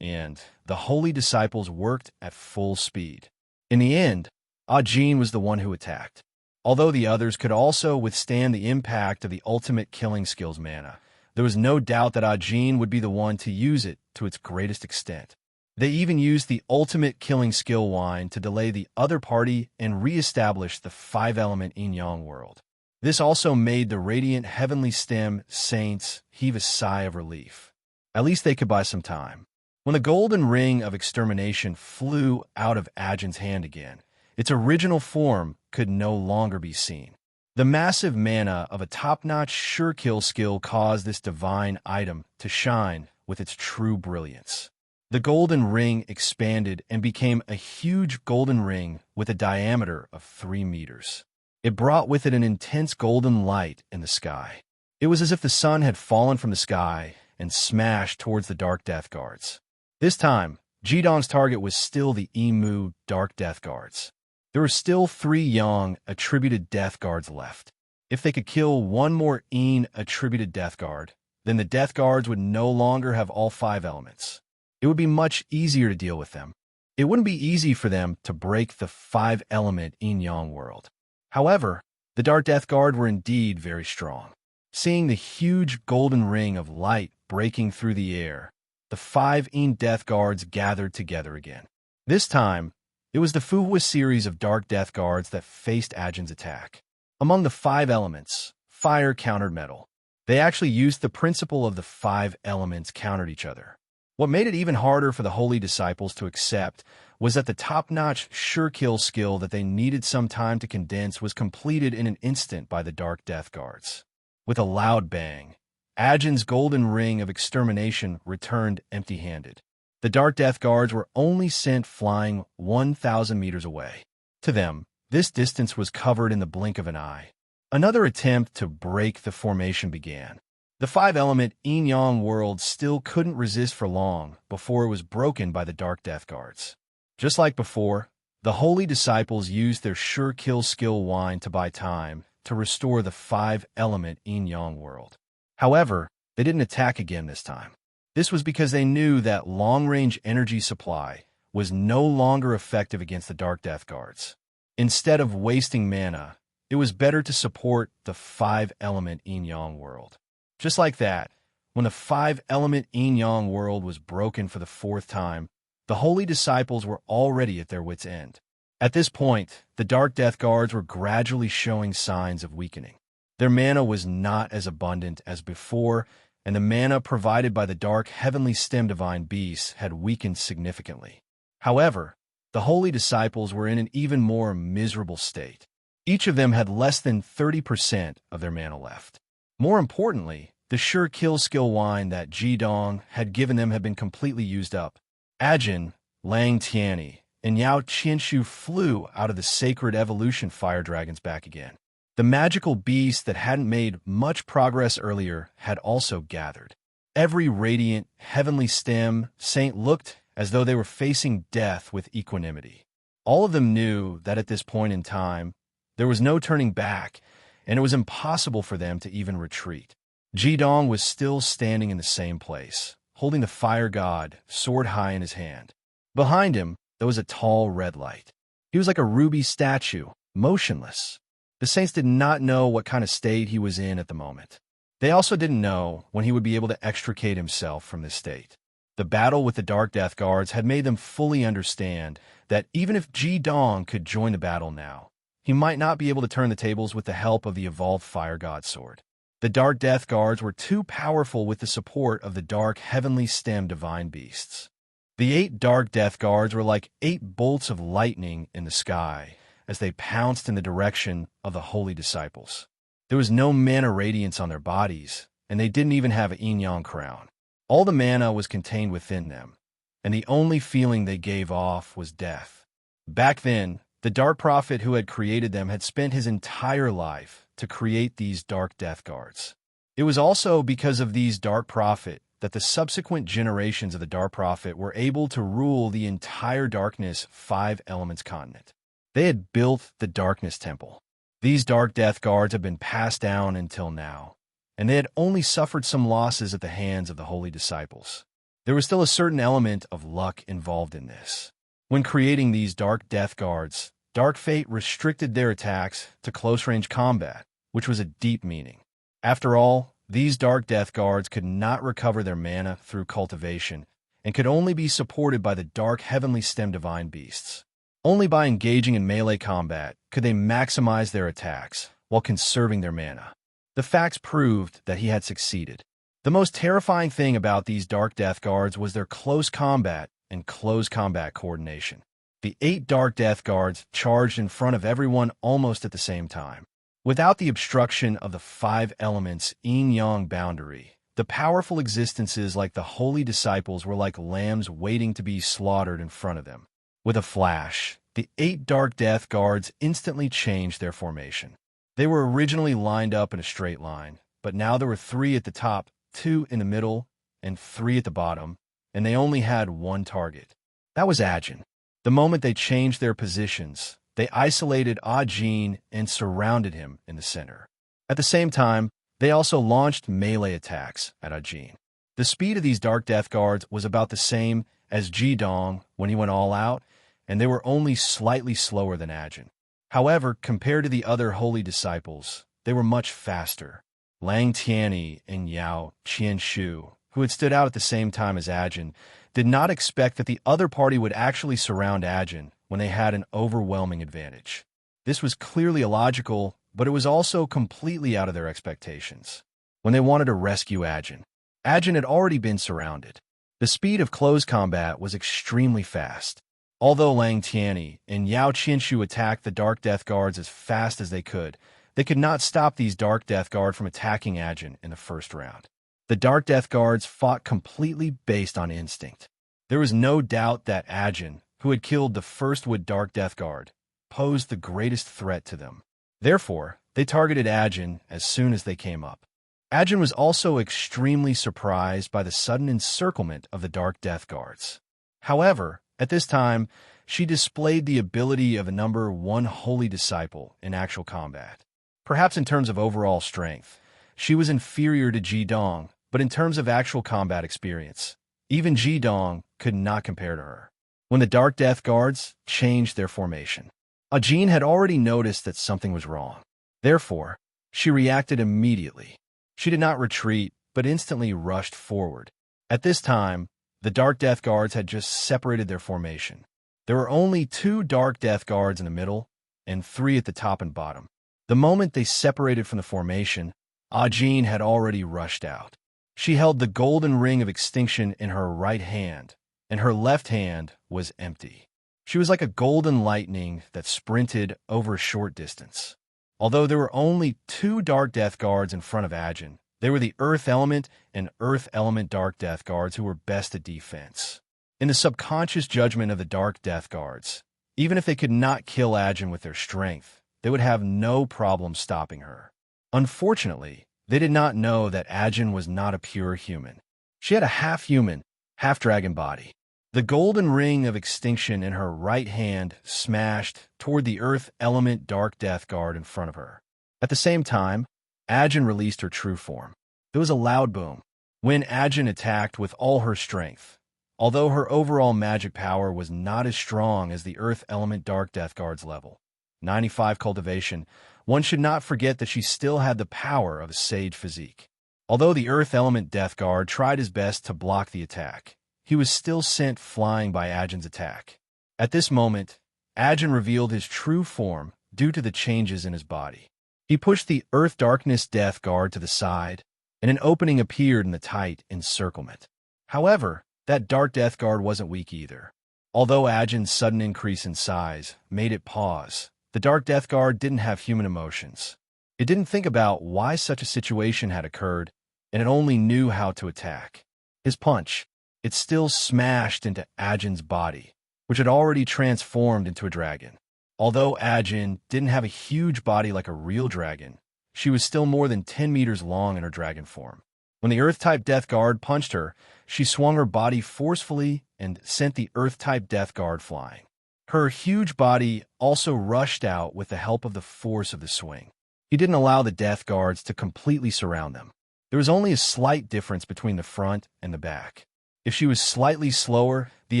and the Holy Disciples worked at full speed. In the end, Ajin was the one who attacked. Although the others could also withstand the impact of the ultimate killing skills mana, there was no doubt that Ajin would be the one to use it to its greatest extent. They even used the ultimate killing skill wine to delay the other party and re-establish the 5-element yin-yang world. This also made the radiant heavenly stem saints heave a sigh of relief. At least they could buy some time. When the golden ring of extermination flew out of Ajin's hand again, its original form could no longer be seen. The massive mana of a top-notch sure-kill skill caused this divine item to shine with its true brilliance. The golden ring expanded and became a huge golden ring with a diameter of 3 meters. It brought with it an intense golden light in the sky. It was as if the sun had fallen from the sky and smashed towards the Dark Death Guards. This time, Jidong's target was still the Emu Dark Death Guards. There were still 3 Yang attributed Death Guards left. If they could kill one more Yin attributed Death Guard, then the Death Guards would no longer have all 5 elements. It would be much easier to deal with them. It wouldn't be easy for them to break the 5-element yin-yang world. However, the Dark Death Guard were indeed very strong. Seeing the huge golden ring of light breaking through the air, the 5 Yin Death Guards gathered together again. This time, it was the Fuhua series of Dark Death Guards that faced Ajin's attack. Among the 5 elements, fire countered metal. They actually used the principle of the 5 elements countered each other. What made it even harder for the Holy Disciples to accept was that the top-notch sure-kill skill that they needed some time to condense was completed in an instant by the Dark Death Guards. With a loud bang, Ajin's golden ring of extermination returned empty-handed. The Dark Death Guards were only sent flying 1,000 meters away. To them, this distance was covered in the blink of an eye. Another attempt to break the formation began. The 5-element yin-yang world still couldn't resist for long before it was broken by the Dark Death Guards. Just like before, the Holy Disciples used their sure-kill skill wine to buy time to restore the 5-element yin-yang world. However, they didn't attack again this time. This was because they knew that long-range energy supply was no longer effective against the Dark Death Guards. Instead of wasting mana, it was better to support the 5-element yin-yang world. Just like that, when the 5-element yin-yang world was broken for the 4th time, the Holy Disciples were already at their wits' end. At this point, the Dark Death Guards were gradually showing signs of weakening. Their mana was not as abundant as before, and the mana provided by the dark heavenly stem divine beasts had weakened significantly. However, the holy disciples were in an even more miserable state. Each of them had less than 30% of their mana left. More importantly, the sure kill skill wine that Jidong had given them had been completely used up. Ajin, Lang Tianyi, and Yao Qianshu flew out of the sacred evolution fire dragons back again. The magical beast that hadn't made much progress earlier had also gathered. Every radiant, heavenly stem saint looked as though they were facing death with equanimity. All of them knew that at this point in time, there was no turning back, and it was impossible for them to even retreat. Jidong was still standing in the same place, holding the fire god, sword high in his hand. Behind him, there was a tall red light. He was like a ruby statue, motionless. The saints did not know what kind of state he was in at the moment. They also didn't know when he would be able to extricate himself from this state. The battle with the Dark Death Guards had made them fully understand that even if Jidong could join the battle now, he might not be able to turn the tables with the help of the evolved Fire God Sword. The Dark Death Guards were too powerful with the support of the dark heavenly stem divine beasts. The 8 Dark Death Guards were like 8 bolts of lightning in the sky as they pounced in the direction of the holy disciples. There was no mana radiance on their bodies, and they didn't even have a yin-yang crown. All the mana was contained within them, and the only feeling they gave off was death. Back then, the Dark Prophet who had created them had spent his entire life to create these Dark Death Guards. It was also because of these Dark Prophet that the subsequent generations of the Dark Prophet were able to rule the entire Darkness 5 Elements continent. They had built the Darkness Temple. These Dark Death Guards had been passed down until now, and they had only suffered some losses at the hands of the holy disciples. There was still a certain element of luck involved in this. When creating these Dark Death Guards, Dark Fate restricted their attacks to close-range combat, which was a deep meaning. After all, these Dark Death Guards could not recover their mana through cultivation and could only be supported by the Dark Heavenly Stem Divine Beasts. Only by engaging in melee combat could they maximize their attacks while conserving their mana. The facts proved that he had succeeded. The most terrifying thing about these Dark Death Guards was their close combat and close combat coordination. The 8 Dark Death Guards charged in front of everyone almost at the same time. Without the obstruction of the 5 elements yin-yang boundary, the powerful existences like the holy disciples were like lambs waiting to be slaughtered in front of them. With a flash, the 8 Dark Death Guards instantly changed their formation. They were originally lined up in a straight line, but now there were 3 at the top, 2 in the middle, and 3 at the bottom, and they only had one target. That was Ajin. The moment they changed their positions, they isolated Ajin and surrounded him in the center. At the same time, they also launched melee attacks at Ajin. The speed of these Dark Death Guards was about the same as Jidong when he went all out, and they were only slightly slower than Ajin. However, compared to the other holy disciples, they were much faster. Lang Tianyi and Yao Qianshu, who had stood out at the same time as Ajin, did not expect that the other party would actually surround Ajin when they had an overwhelming advantage. This was clearly illogical, but it was also completely out of their expectations. When they wanted to rescue Ajin, Ajin had already been surrounded. The speed of close combat was extremely fast. Although Lang Tianyi and Yao Qianshu attacked the Dark Death Guards as fast as they could not stop these Dark Death Guard from attacking Ajin in the first round. The Dark Death Guards fought completely based on instinct. There was no doubt that Ajin, who had killed the first Wood Dark Death Guard, posed the greatest threat to them. Therefore, they targeted Ajin as soon as they came up. Ajin was also extremely surprised by the sudden encirclement of the Dark Death Guards. However, at this time, she displayed the ability of a number 1 holy disciple in actual combat. Perhaps in terms of overall strength, she was inferior to Jidong, but in terms of actual combat experience, even Jidong could not compare to her. When the Dark Death Guards changed their formation, Ajin had already noticed that something was wrong. Therefore, she reacted immediately. She did not retreat, but instantly rushed forward. At this time, the Dark Death Guards had just separated their formation. There were only 2 dark death guards in the middle and 3 at the top and bottom. The moment they separated from the formation, Ajin had already rushed out. She held the golden ring of extinction in her right hand, and her left hand was empty. She was like a golden lightning that sprinted over a short distance. Although there were only 2 dark death guards in front of Ajin, they were the Earth Element and Earth Element Dark Death Guards who were best at defense. In the subconscious judgment of the Dark Death Guards, even if they could not kill Ajin with their strength, they would have no problem stopping her. Unfortunately, they did not know that Ajin was not a pure human. She had a half-human, half-dragon body. The golden ring of extinction in her right hand smashed toward the Earth Element Dark Death Guard in front of her. At the same time, Ajin released her true form. There was a loud boom when Ajin attacked with all her strength. Although her overall magic power was not as strong as the Earth Element Dark Death Guard's level, 95 cultivation, one should not forget that she still had the power of a sage physique. Although the Earth Element Death Guard tried his best to block the attack, he was still sent flying by Ajin's attack. At this moment, Ajin revealed his true form due to the changes in his body. He pushed the Earth Darkness Death Guard to the side, and an opening appeared in the tight encirclement. However, that Dark Death Guard wasn't weak either. Although Ajin's sudden increase in size made it pause, the Dark Death Guard didn't have human emotions. It didn't think about why such a situation had occurred, and it only knew how to attack. His punch, it still smashed into Ajin's body, which had already transformed into a dragon. Although Ajin didn't have a huge body like a real dragon, she was still more than 10 meters long in her dragon form. When the Earth-type Death Guard punched her, she swung her body forcefully and sent the Earth-type Death Guard flying. Her huge body also rushed out with the help of the force of the swing. He didn't allow the Death Guards to completely surround them. There was only a slight difference between the front and the back. If she was slightly slower, the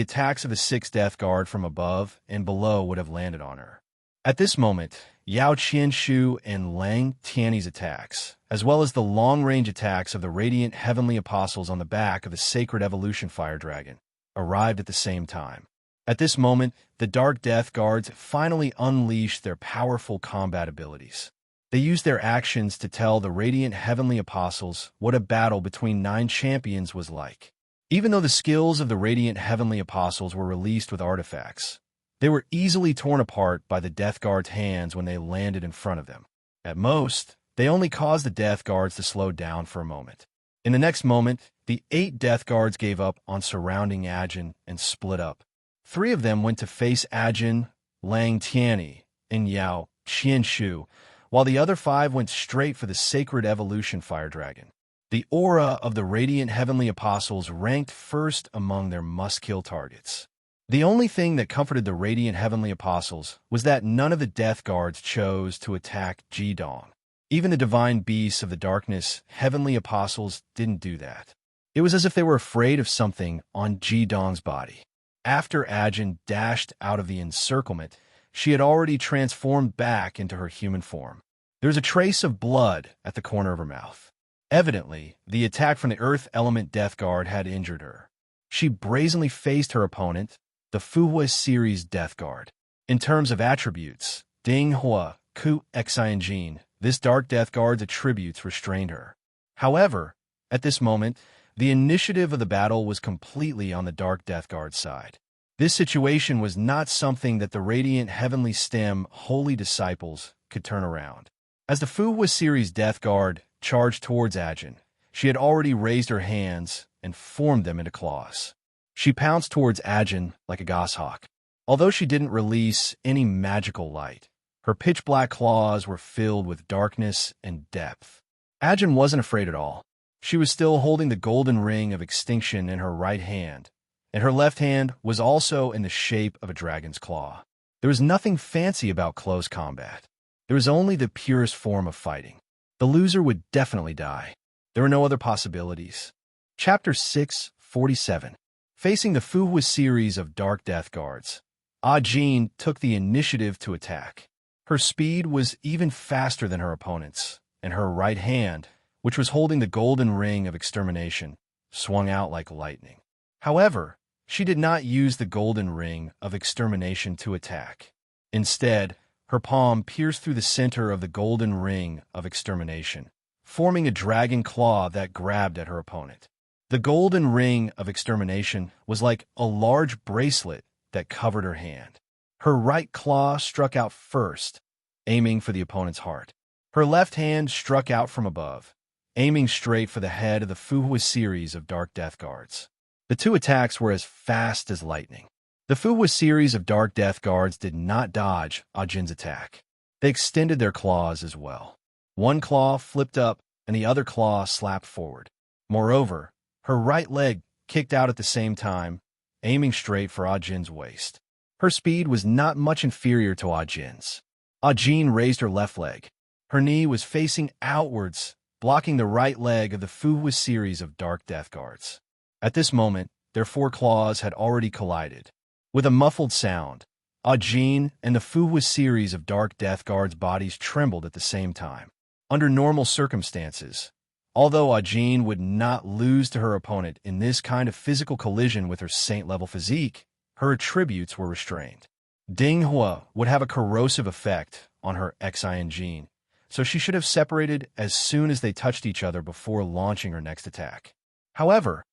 attacks of the 6 Death Guard from above and below would have landed on her. At this moment, Yao Qianshu and Lang Tianyi's attacks, as well as the long-range attacks of the Radiant Heavenly Apostles on the back of the Sacred Evolution Fire Dragon, arrived at the same time. At this moment, the Dark Death Guards finally unleashed their powerful combat abilities. They used their actions to tell the Radiant Heavenly Apostles what a battle between 9 champions was like. Even though the skills of the Radiant Heavenly Apostles were released with artifacts, they were easily torn apart by the Death Guard's hands when they landed in front of them. At most, they only caused the Death Guards to slow down for a moment. In the next moment, the 8 Death Guards gave up on surrounding Ajin and split up. 3 of them went to face Ajin, Lang Tianyi, and Yao Qianshu, while the other 5 went straight for the Sacred Evolution Fire Dragon. The aura of the Radiant Heavenly Apostles ranked first among their must-kill targets. The only thing that comforted the Radiant Heavenly Apostles was that none of the Death Guards chose to attack Jidong. Even the Divine Beasts of the Darkness Heavenly Apostles didn't do that. It was as if they were afraid of something on Jidong's body. After Ajin dashed out of the encirclement, she had already transformed back into her human form. There was a trace of blood at the corner of her mouth. Evidently, the attack from the Earth Element Death Guard had injured her. She brazenly faced her opponent, the Fuhua Series Death Guard. In terms of attributes, Ding Hua, Ku Xianjin, this Dark Death Guard's attributes restrained her. However, at this moment, the initiative of the battle was completely on the Dark Death Guard's side. This situation was not something that the Radiant Heavenly Stem Holy Disciples could turn around. As the Fuhua Series Death Guard charged towards Ajin, she had already raised her hands and formed them into claws. She pounced towards Ajin like a goshawk. Although she didn't release any magical light, her pitch-black claws were filled with darkness and depth. Ajin wasn't afraid at all. She was still holding the golden ring of extinction in her right hand, and her left hand was also in the shape of a dragon's claw. There was nothing fancy about close combat. There was only the purest form of fighting. The loser would definitely die. There were no other possibilities. Chapter 647. Facing the Fuhua series of Dark Death Guards, Ajin took the initiative to attack. Her speed was even faster than her opponent's, and her right hand, which was holding the golden ring of extermination, swung out like lightning. However, She did not use the golden ring of extermination to attack. Instead, her palm pierced through the center of the golden ring of extermination, forming a dragon claw that grabbed at her opponent. The golden ring of extermination was like a large bracelet that covered her hand. Her right claw struck out first, aiming for the opponent's heart. Her left hand struck out from above, aiming straight for the head of the Fuhua series of Dark Death Guards. The two attacks were as fast as lightning. The Fuhua series of Dark Death Guards did not dodge Ajin's attack. They extended their claws as well. One claw flipped up and the other claw slapped forward. Moreover, her right leg kicked out at the same time, aiming straight for Ajin's waist. Her speed was not much inferior to Ajin's. Ajin raised her left leg. Her knee was facing outwards, blocking the right leg of the Fuhua series of Dark Death Guards. At this moment, their four claws had already collided. With a muffled sound, Ajin and the Fuhua series of Dark Death Guards' bodies trembled at the same time. Under normal circumstances, although Ajin would not lose to her opponent in this kind of physical collision with her saint-level physique, her attributes were restrained. Dinghua would have a corrosive effect on her Xin gene, so she should have separated as soon as they touched each other before launching her next attack. However,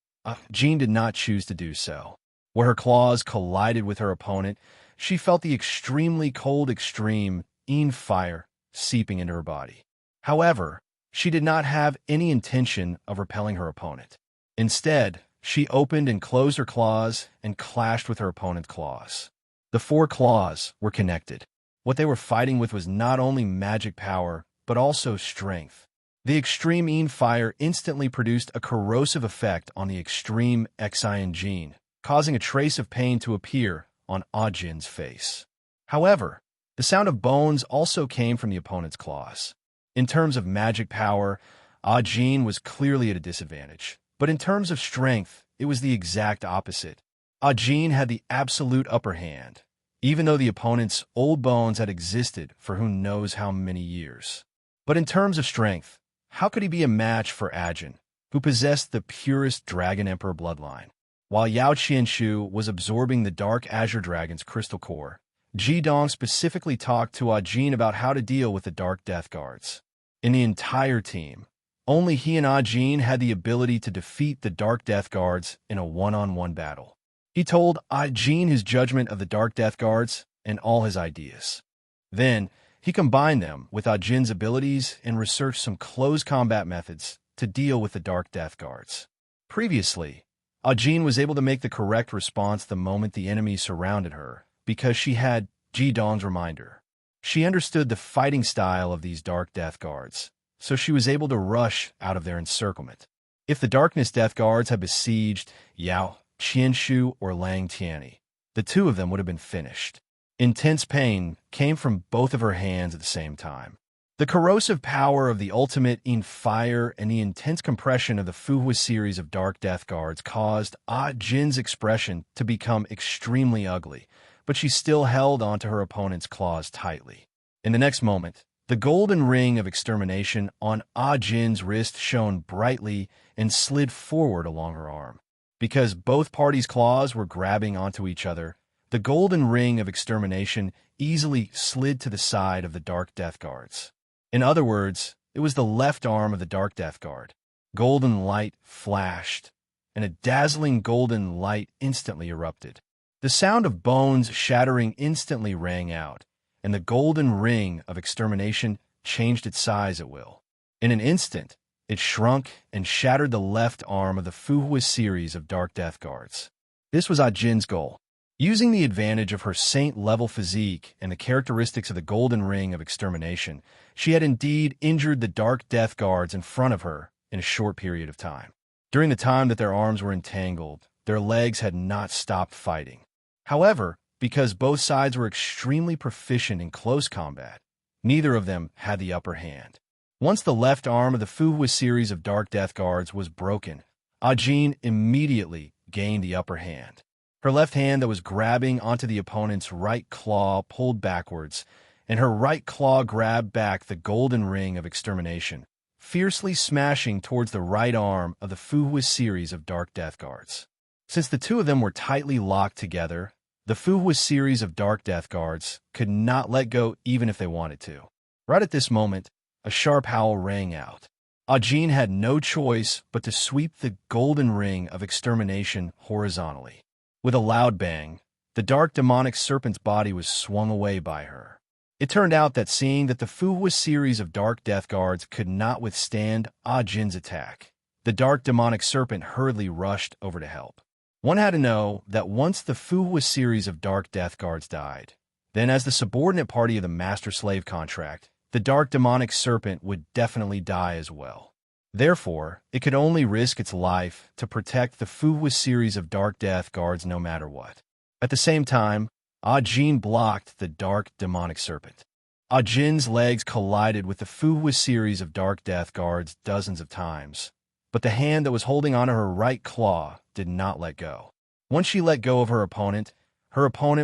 Jean did not choose to do so. Where her claws collided with her opponent, she felt the extremely cold extreme fire seeping into her body. However, she did not have any intention of repelling her opponent. Instead, she opened and closed her claws and clashed with her opponent's claws. The four claws were connected. What they were fighting with was not only magic power, but also strength. The extreme fire instantly produced a corrosive effect on the extreme Xin gene, causing a trace of pain to appear on Ajin's face. However, the sound of bones also came from the opponent's claws. In terms of magic power, Ajin was clearly at a disadvantage, but in terms of strength, it was the exact opposite. Ajin had the absolute upper hand, even though the opponent's old bones had existed for who knows how many years. But in terms of strength, how could he be a match for Ajin, who possessed the purest Dragon Emperor bloodline? While Yao Qianshu was absorbing the Dark Azure Dragon's crystal core, Ji Dong specifically talked to Ajin about how to deal with the Dark Death Guards. In the entire team, only he and Ajin had the ability to defeat the Dark Death Guards in a one-on-one battle. He told Ajin his judgment of the Dark Death Guards and all his ideas. Then, he combined them with Ajin's abilities and researched some close combat methods to deal with the Dark Death Guards. Previously, Ajin was able to make the correct response the moment the enemy surrounded her because she had Ji Dong's reminder. She understood the fighting style of these Dark Death Guards, so she was able to rush out of their encirclement. If the Darkness Death Guards had besieged Yao Qianshu or Lang Tianyi, the two of them would have been finished. Intense pain came from both of her hands at the same time. The corrosive power of the ultimate fire and the intense compression of the Fuhua series of Dark Death Guards caused Jin's expression to become extremely ugly, but she still held onto her opponent's claws tightly. In the next moment, the golden ring of extermination on Jin's wrist shone brightly and slid forward along her arm. Because both parties' claws were grabbing onto each other, the golden ring of extermination easily slid to the side of the Dark Death Guards. In other words, it was the left arm of the Dark Death Guard. Golden light flashed, and a dazzling golden light instantly erupted. The sound of bones shattering instantly rang out, and the golden ring of extermination changed its size at will. In an instant, it shrunk and shattered the left arm of the Fuhua series of Dark Death Guards. This was Ajin's goal. Using the advantage of her saint-level physique and the characteristics of the golden ring of extermination, she had indeed injured the Dark Death Guards in front of her in a short period of time. During the time that their arms were entangled, their legs had not stopped fighting. However, because both sides were extremely proficient in close combat, neither of them had the upper hand. Once the left arm of the Fuhua series of Dark Death Guards was broken, Ajin immediately gained the upper hand. Her left hand that was grabbing onto the opponent's right claw pulled backwards, and her right claw grabbed back the golden ring of extermination, fiercely smashing towards the right arm of the Fuhua series of Dark Death Guards. Since the two of them were tightly locked together, the Fuhua's series of dark death guards could not let go even if they wanted to. Right at this moment, a sharp howl rang out. Ajin had no choice but to sweep the golden ring of extermination horizontally. With a loud bang, the dark demonic serpent's body was swung away by her. It turned out that seeing that the Fuhua's series of dark death guards could not withstand Ajin's attack, the dark demonic serpent hurriedly rushed over to help. One had to know that once the Fuhua's series of dark death guards died, then as the subordinate party of the master-slave contract, the dark demonic serpent would definitely die as well. Therefore, it could only risk its life to protect the Fuhua's series of dark death guards no matter what. At the same time, Ajin blocked the dark demonic serpent. Ajin's legs collided with the Fuhua's series of dark death guards dozens of times, but the hand that was holding onto her right claw did not let go. Once she let go of her opponent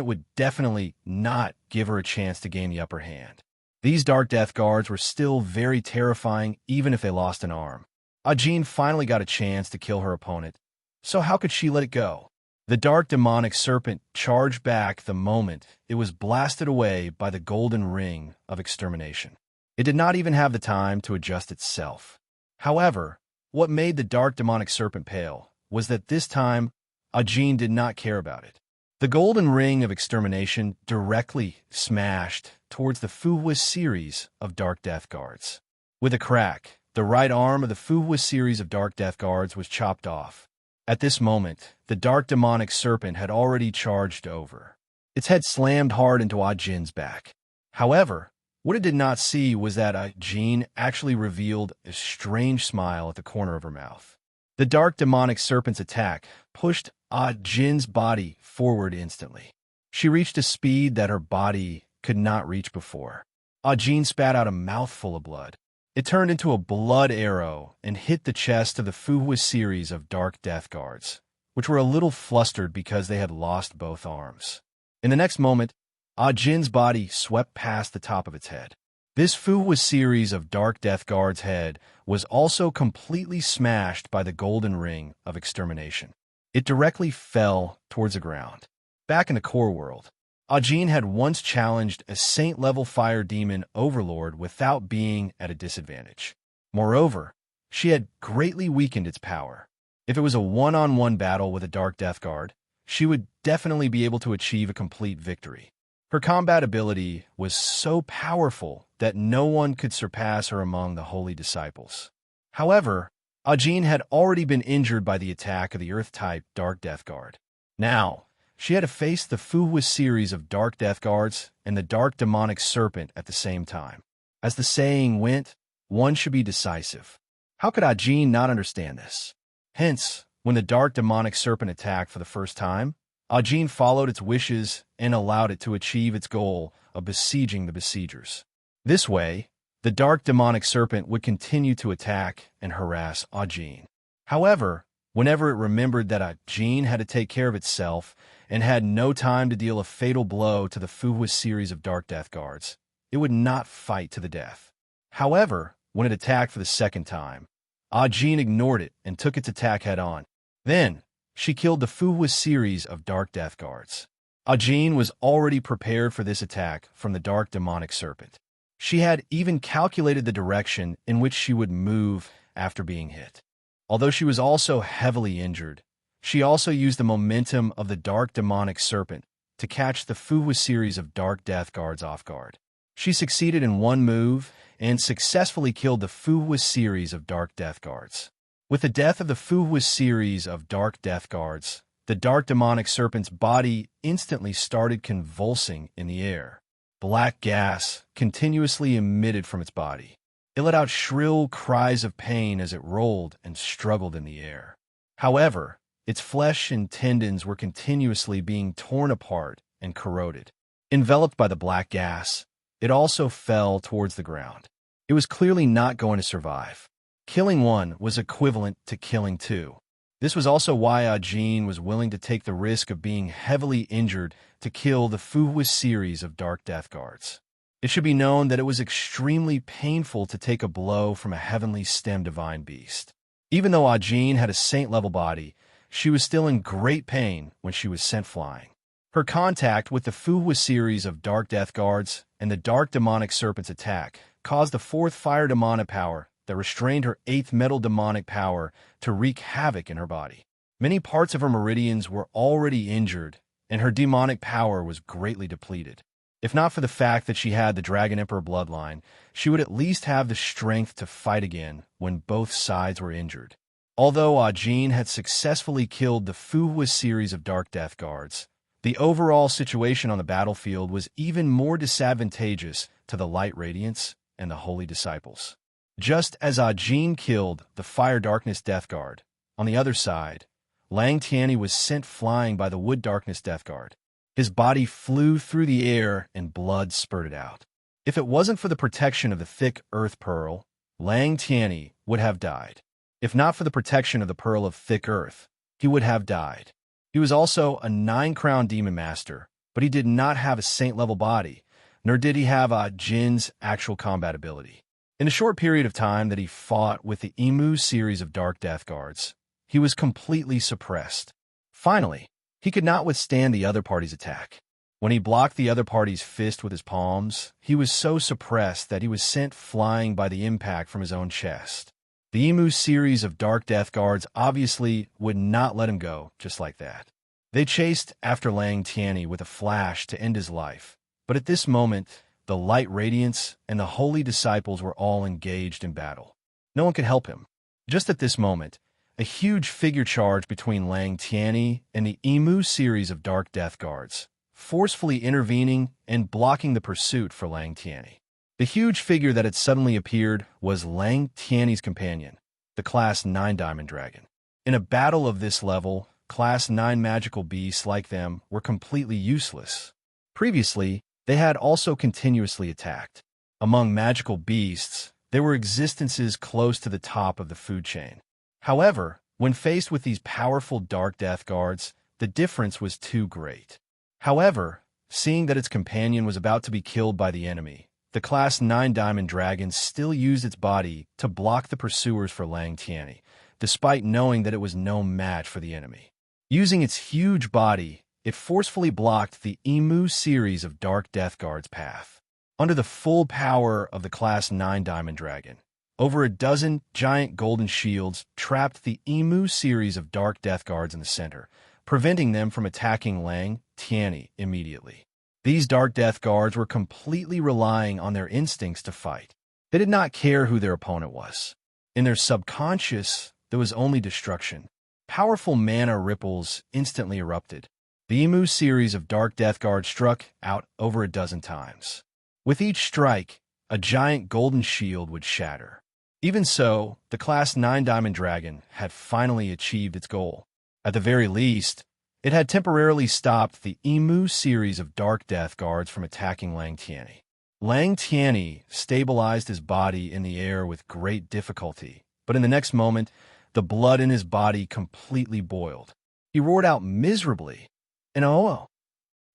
would definitely not give her a chance to gain the upper hand. These dark death guards were still very terrifying even if they lost an arm. Ajin finally got a chance to kill her opponent, so how could she let it go? The dark demonic serpent charged back the moment it was blasted away by the golden ring of extermination. It did not even have the time to adjust itself. However, what made the dark demonic serpent pale was that this time, Ajin did not care about it. The golden ring of extermination directly smashed towards the Fuhua's series of dark death guards. With a crack, the right arm of the Fuhua's series of dark death guards was chopped off. At this moment, the dark demonic serpent had already charged over. Its head slammed hard into Ajin's back. However, what it did not see was that Ajin actually revealed a strange smile at the corner of her mouth. The dark demonic serpent's attack pushed Ajin's body forward instantly. She reached a speed that her body could not reach before. Ajin spat out a mouthful of blood. It turned into a blood arrow and hit the chest of the Fuhua's series of dark death guards, which were a little flustered because they had lost both arms. In the next moment, Ajin's body swept past the top of its head. This Fuhua's series of dark death guards' head was also completely smashed by the golden ring of extermination. It directly fell towards the ground. Back in the core world, Ajin had once challenged a saint-level fire demon overlord without being at a disadvantage. Moreover, she had greatly weakened its power. If it was a one-on-one battle with a dark death guard, she would definitely be able to achieve a complete victory. Her combat ability was so powerful that no one could surpass her among the holy disciples. However, Ajin had already been injured by the attack of the Earth-type Dark Death Guard. Now, she had to face the Fuhua's series of Dark Death Guards and the Dark Demonic Serpent at the same time. As the saying went, one should be decisive. How could Ajin not understand this? Hence, when the Dark Demonic Serpent attacked for the first time, Ajin followed its wishes and allowed it to achieve its goal of besieging the besiegers. This way, the Dark Demonic Serpent would continue to attack and harass Ajin. However, whenever it remembered that Ajin had to take care of itself and had no time to deal a fatal blow to the Fuhua's series of Dark Death Guards, it would not fight to the death. However, when it attacked for the second time, Ajin ignored it and took its attack head-on. Then, she killed the Fuhua's series of Dark Death Guards. Ajin was already prepared for this attack from the Dark Demonic Serpent. She had even calculated the direction in which she would move after being hit. Although she was also heavily injured, she also used the momentum of the Dark Demonic Serpent to catch the Fuhua's series of Dark Death Guards off guard. She succeeded in one move and successfully killed the Fuhua's series of Dark Death Guards. With the death of the Fuhua's series of Dark Death Guards, the Dark Demonic Serpent's body instantly started convulsing in the air. Black gas continuously emitted from its body. It let out shrill cries of pain as it rolled and struggled in the air. However, its flesh and tendons were continuously being torn apart and corroded. Enveloped by the black gas, it also fell towards the ground. It was clearly not going to survive. Killing one was equivalent to killing two. This was also why Ajin was willing to take the risk of being heavily injured to kill the Fuhua's series of Dark Death Guards. It should be known that it was extremely painful to take a blow from a heavenly stem divine beast. Even though Ajin had a saint-level body, she was still in great pain when she was sent flying. Her contact with the Fuhua series of Dark Death Guards and the Dark Demonic Serpent's attack caused the 4th Fire Demonic power that restrained her 8th Metal Demonic power to wreak havoc in her body. Many parts of her meridians were already injured, and her demonic power was greatly depleted. If not for the fact that she had the Dragon Emperor bloodline, she would at least have the strength to fight again when both sides were injured. Although Ajin had successfully killed the Fuhua series of Dark Death Guards, the overall situation on the battlefield was even more disadvantageous to the Light Radiance and the Holy Disciples. Just as Ajin killed the Fire Darkness Death Guard, on the other side, Lang Tianyi was sent flying by the Wood Darkness Death Guard. His body flew through the air and blood spurted out. If it wasn't for the protection of the thick earth pearl, Lang Tianyi would have died. If not for the protection of the pearl of thick earth, he would have died. He was also a 9-crown demon master, but he did not have a saint-level body, nor did he have Jin's actual combat ability. In a short period of time that he fought with the Emu series of Dark Death Guards, he was completely suppressed. Finally, he could not withstand the other party's attack. When he blocked the other party's fist with his palms, he was so suppressed that he was sent flying by the impact from his own chest. The Emu series of Dark Death Guards obviously would not let him go just like that. They chased after Lang Tianyi with a flash to end his life, but at this moment, the Light Radiance and the Holy Disciples were all engaged in battle. No one could help him. Just at this moment, a huge figure charged between Lang Tianyi and the Emu series of Dark Death Guards, forcefully intervening and blocking the pursuit for Lang Tianyi. The huge figure that had suddenly appeared was Lang Tianyi's companion, the Class 9 Diamond Dragon. In a battle of this level, Class 9 magical beasts like them were completely useless. Previously, they had also continuously attacked. Among magical beasts, there were existences close to the top of the food chain. However, when faced with these powerful Dark Death Guards, the difference was too great. However, seeing that its companion was about to be killed by the enemy, the Class 9 Diamond Dragon still used its body to block the pursuers for Lang Tianyi, despite knowing that it was no match for the enemy. Using its huge body, it forcefully blocked the Emu series of Dark Death Guards' path. Under the full power of the Class 9 Diamond Dragon, over a dozen giant golden shields trapped the Emu series of Dark Death Guards in the center, preventing them from attacking Lang Tianyi immediately. These Dark Death Guards were completely relying on their instincts to fight. They did not care who their opponent was. In their subconscious, there was only destruction. Powerful mana ripples instantly erupted. The Emu series of Dark Death Guards struck out over a dozen times. With each strike, a giant golden shield would shatter. Even so, the Class 9 Diamond Dragon had finally achieved its goal. At the very least, it had temporarily stopped the Emu series of Dark Death Guards from attacking Lang Tianyi. Lang Tianyi stabilized his body in the air with great difficulty, but in the next moment, the blood in his body completely boiled. He roared out miserably, and oh.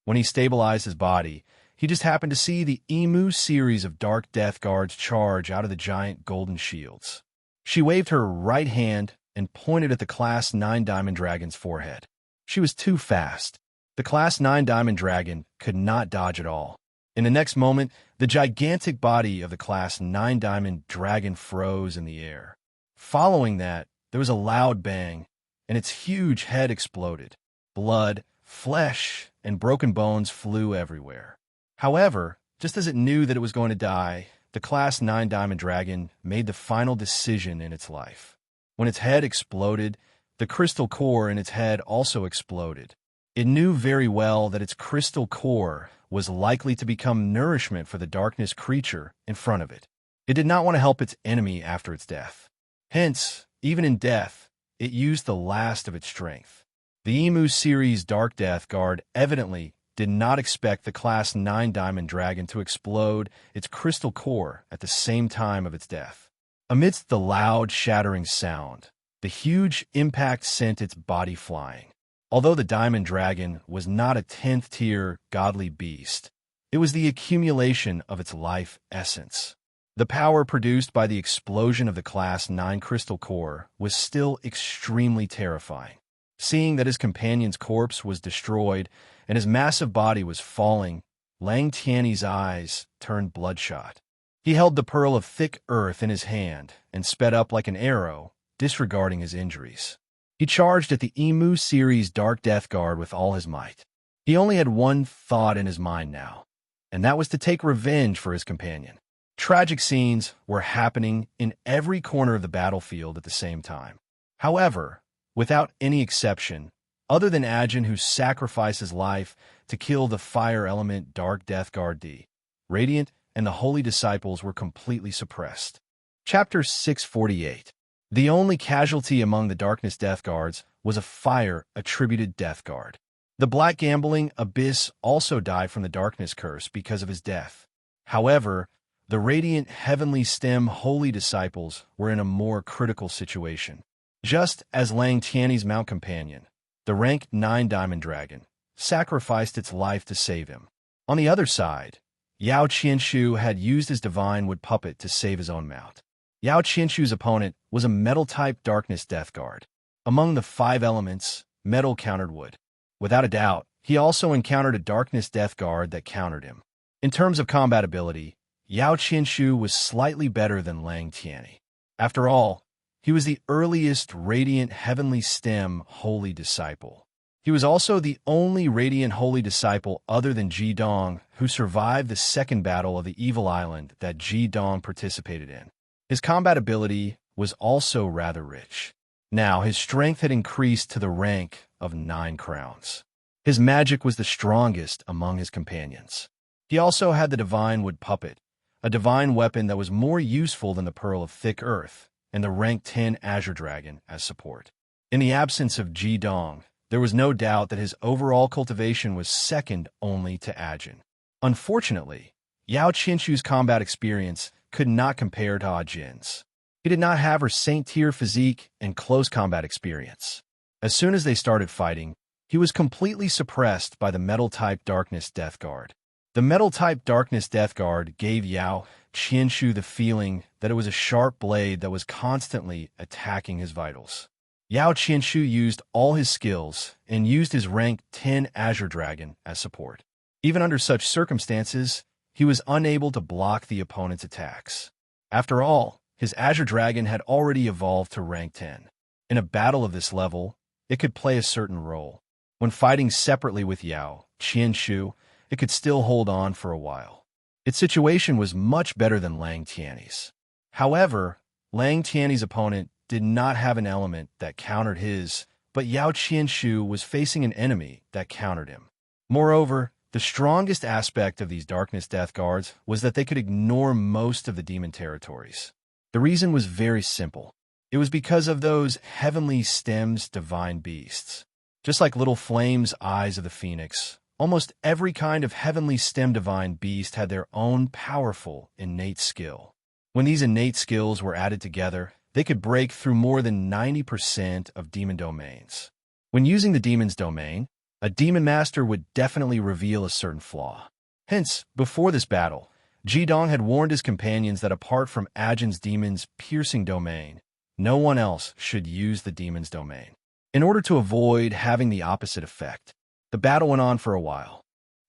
When he stabilized his body, he just happened to see the Emu series of Dark Death Guards charge out of the giant golden shields. She waved her right hand and pointed at the Class 9 Diamond Dragon's forehead. She was too fast. The Class 9 Diamond Dragon could not dodge at all. In the next moment, the gigantic body of the Class 9 Diamond Dragon froze in the air. Following that, there was a loud bang, and its huge head exploded. Blood, flesh, and broken bones flew everywhere. However, just as it knew that it was going to die, the Class 9 Diamond Dragon made the final decision in its life. When its head exploded, the crystal core in its head also exploded. It knew very well that its crystal core was likely to become nourishment for the darkness creature in front of it. It did not want to help its enemy after its death. Hence, even in death, it used the last of its strength. The Emu series Dark Death Guard evidently did not expect the Class 9 Diamond Dragon to explode its crystal core at the same time of its death. Amidst the loud, shattering sound, the huge impact sent its body flying. Although the Diamond Dragon was not a 10th-tier godly beast, it was the accumulation of its life essence. The power produced by the explosion of the Class 9 crystal core was still extremely terrifying. Seeing that his companion's corpse was destroyed and his massive body was falling, Lang Tiany's eyes turned bloodshot. He held the pearl of thick earth in his hand and sped up like an arrow, disregarding his injuries. He charged at the Emu series Dark Death Guard with all his might. He only had one thought in his mind now, and that was to take revenge for his companion. Tragic scenes were happening in every corner of the battlefield at the same time. However, without any exception, other than Ajin, who sacrificed his life to kill the fire element Dark Death Guard D, Radiant and the Holy Disciples were completely suppressed. Chapter 648. The only casualty among the Darkness Death Guards was a fire-attributed Death Guard. The Black Gambling Abyss also died from the Darkness Curse because of his death. However, the Radiant Heavenly Stem Holy Disciples were in a more critical situation. Just as Lang Tiany's mount companion, the rank 9 Diamond Dragon, sacrificed its life to save him. On the other side, Yao Qianshu had used his Divine Wood Puppet to save his own mount. Yao Qianshu's opponent was a Metal-type Darkness Death Guard. Among the 5 elements, Metal countered Wood. Without a doubt, he also encountered a Darkness Death Guard that countered him. In terms of combat ability, Yao Qianshu was slightly better than Lang Tiany. After all, he was the earliest Radiant Heavenly Stem Holy Disciple. He was also the only Radiant Holy Disciple other than Ji Dong who survived the second battle of the Evil Island that Ji Dong participated in. His combat ability was also rather rich. Now, his strength had increased to the rank of 9 crowns. His magic was the strongest among his companions. He also had the Divine Wood Puppet, a divine weapon that was more useful than the Pearl of Thick Earth, and the rank 10 Azure Dragon as support. In the absence of Ji Dong, there was no doubt that his overall cultivation was second only to Ajin. Unfortunately, Yao Qianshu's combat experience could not compare to Ajin's. He did not have her Saint-tier physique and close combat experience. As soon as they started fighting, he was completely suppressed by the Metal-type Darkness Death Guard. The Metal-type Darkness Death Guard gave Yao Qianshu the feeling that it was a sharp blade that was constantly attacking his vitals. Yao Qianshu used all his skills and used his rank 10 Azure Dragon as support. Even under such circumstances, he was unable to block the opponent's attacks. After all, his Azure Dragon had already evolved to rank 10. In a battle of this level, it could play a certain role. When fighting separately with Yao Qianshu, it could still hold on for a while. Its situation was much better than Lang Tiany's. However, Lang Tiany's opponent did not have an element that countered his, but Yao Qianshu was facing an enemy that countered him. Moreover, the strongest aspect of these Darkness Death Guards was that they could ignore most of the demon territories. The reason was very simple. It was because of those Heavenly Stems divine beasts. Just like Little Flame's Eyes of the Phoenix, almost every kind of Heavenly Stem divine beast had their own powerful innate skill. When these innate skills were added together, they could break through more than 90% of demon domains. When using the demon's domain, a demon master would definitely reveal a certain flaw. Hence, before this battle, Ji Dong had warned his companions that apart from Ajin's demon's piercing domain, no one else should use the demon's domain. In order to avoid having the opposite effect, the battle went on for a while.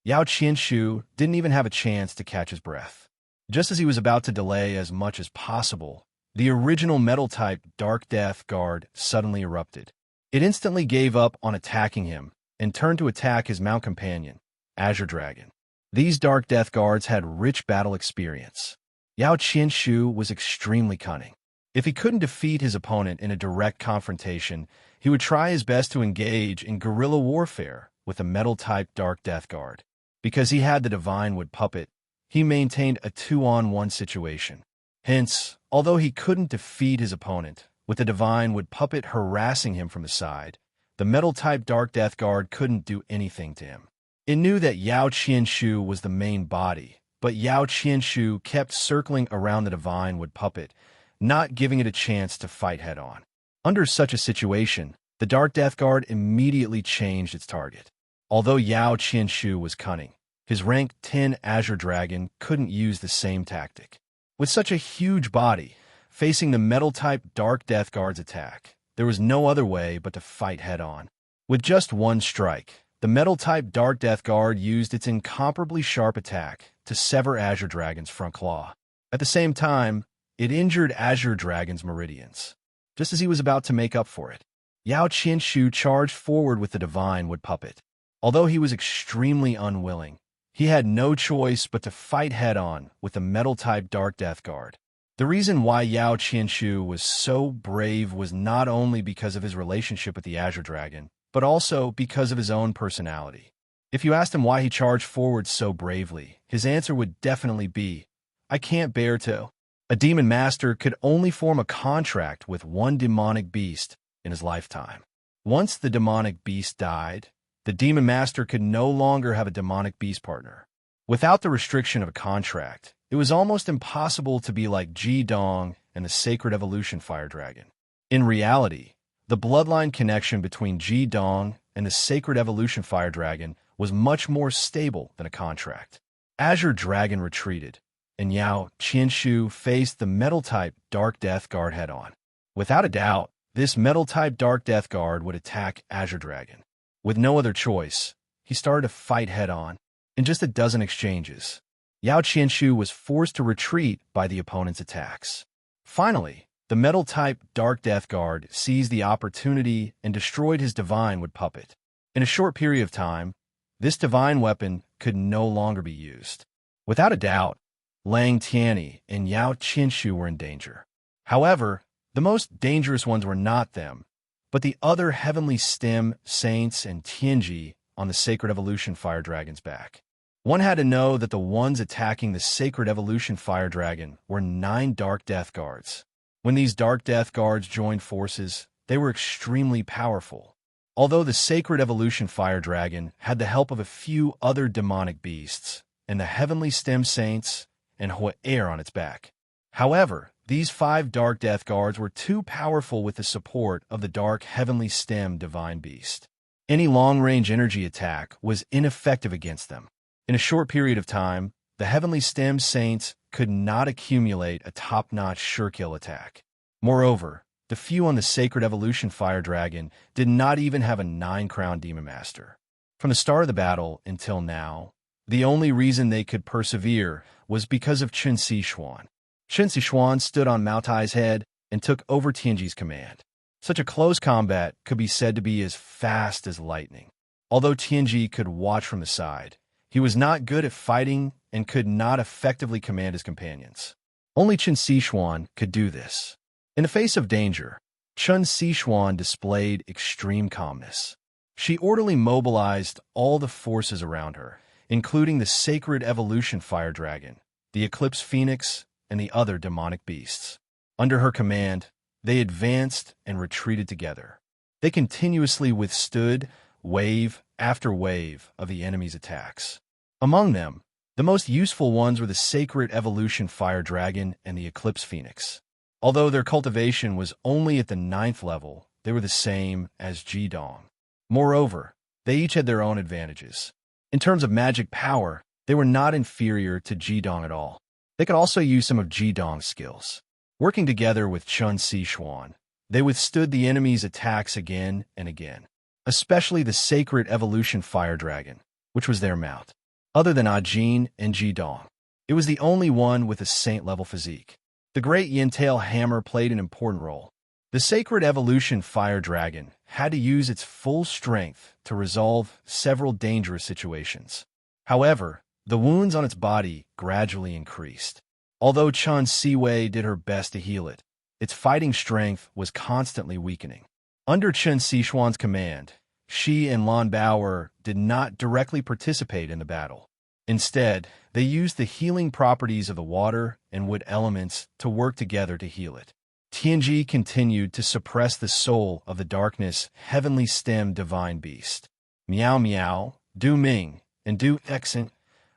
Yao Qianshu didn't even have a chance to catch his breath. Just as he was about to delay as much as possible, the original Metal-type Dark Death Guard suddenly erupted. It instantly gave up on attacking him and turned to attack his mount companion, Azure Dragon. These Dark Death Guards had rich battle experience. Yao Qianshu was extremely cunning. If he couldn't defeat his opponent in a direct confrontation, he would try his best to engage in guerrilla warfare with a Metal-type Dark Death Guard. Because he had the Divine Wood Puppet, he maintained a 2-on-1 situation. Hence, although he couldn't defeat his opponent, with the Divine Wood Puppet harassing him from the side, the Metal-type Dark Death Guard couldn't do anything to him. It knew that Yao Qianshu was the main body, but Yao Qianshu kept circling around the Divine Wood Puppet, not giving it a chance to fight head-on. Under such a situation, the Dark Death Guard immediately changed its target. Although Yao Qianshu was cunning, his rank 10 Azure Dragon couldn't use the same tactic. With such a huge body, facing the Metal-type Dark Death Guard's attack, there was no other way but to fight head-on. With just one strike, the Metal-type Dark Death Guard used its incomparably sharp attack to sever Azure Dragon's front claw. At the same time, it injured Azure Dragon's meridians. Just as he was about to make up for it, Yao Qianshu charged forward with the Divine Wood Puppet. Although he was extremely unwilling, he had no choice but to fight head-on with the Metal-type Dark Death Guard. The reason why Yao Qianshu was so brave was not only because of his relationship with the Azure Dragon, but also because of his own personality. If you asked him why he charged forward so bravely, his answer would definitely be, "I can't bear to." A demon master could only form a contract with one demonic beast in his lifetime. Once the demonic beast died, the demon master could no longer have a demonic beast partner. Without the restriction of a contract, it was almost impossible to be like Ji Dong and the Sacred Evolution Fire Dragon. In reality, the bloodline connection between Ji Dong and the Sacred Evolution Fire Dragon was much more stable than a contract. Azure Dragon retreated, and Yao Qianshu faced the Metal-type Dark Death Guard head-on. Without a doubt, this Metal-type Dark Death Guard would attack Azure Dragon. With no other choice, he started to fight head-on. In just a dozen exchanges, Yao Qianshu was forced to retreat by the opponent's attacks. Finally, the Metal-type Dark Death Guard seized the opportunity and destroyed his Divine Wood Puppet. In a short period of time, this divine weapon could no longer be used. Without a doubt, Lang Tianyi and Yao Qianshu were in danger. However, the most dangerous ones were not them, but the other Heavenly Stem Saints and Tianji on the Sacred Evolution Fire Dragon's back. One had to know that the ones attacking the Sacred Evolution Fire Dragon were 9 Dark Death Guards. When these Dark Death Guards joined forces, they were extremely powerful. Although the Sacred Evolution Fire Dragon had the help of a few other demonic beasts, and the Heavenly Stem Saints and Huaer on its back. However, these 5 Dark Death Guards were too powerful with the support of the Dark Heavenly Stem Divine Beast. Any long-range energy attack was ineffective against them. In a short period of time, the Heavenly Stem Saints could not accumulate a top-notch sure-kill attack. Moreover, the few on the Sacred Evolution Fire Dragon did not even have a 9-crown Demon Master. From the start of the battle until now, the only reason they could persevere was because of Chen Xishuan. Chen Xishuan stood on Mao Tai's head and took over Tianji's command. Such a close combat could be said to be as fast as lightning. Although Tianji could watch from the side, he was not good at fighting and could not effectively command his companions. Only Chen Xishuan could do this. In the face of danger, Chen Xishuan displayed extreme calmness. She orderly mobilized all the forces around her, including the Sacred Evolution Fire Dragon, the Eclipse Phoenix, and the other demonic beasts. Under her command, they advanced and retreated together. They continuously withstood wave after wave of the enemy's attacks. Among them, the most useful ones were the Sacred Evolution Fire Dragon and the Eclipse Phoenix. Although their cultivation was only at the 9th level, they were the same as Ji Dong. Moreover, they each had their own advantages. In terms of magic power, they were not inferior to Ji Dong at all. They could also use some of Ji Dong's skills. Working together with Chen Xishuan, they withstood the enemy's attacks again and again, especially the Sacred Evolution Fire Dragon, which was their mount. Other than Ajin and Ji Dong, it was the only one with a saint-level physique. The Great Yin-Tail Hammer played an important role. The Sacred Evolution Fire Dragon had to use its full strength to resolve several dangerous situations. However, the wounds on its body gradually increased. Although Chen Siwei did her best to heal it, its fighting strength was constantly weakening. Under Chen Xishuan's command, she and Lan Bauer did not directly participate in the battle. Instead, they used the healing properties of the water and wood elements to work together to heal it. Tianji continued to suppress the soul of the darkness Heavenly Stem Divine Beast. Miao Miao, Du Ming, and Du Exent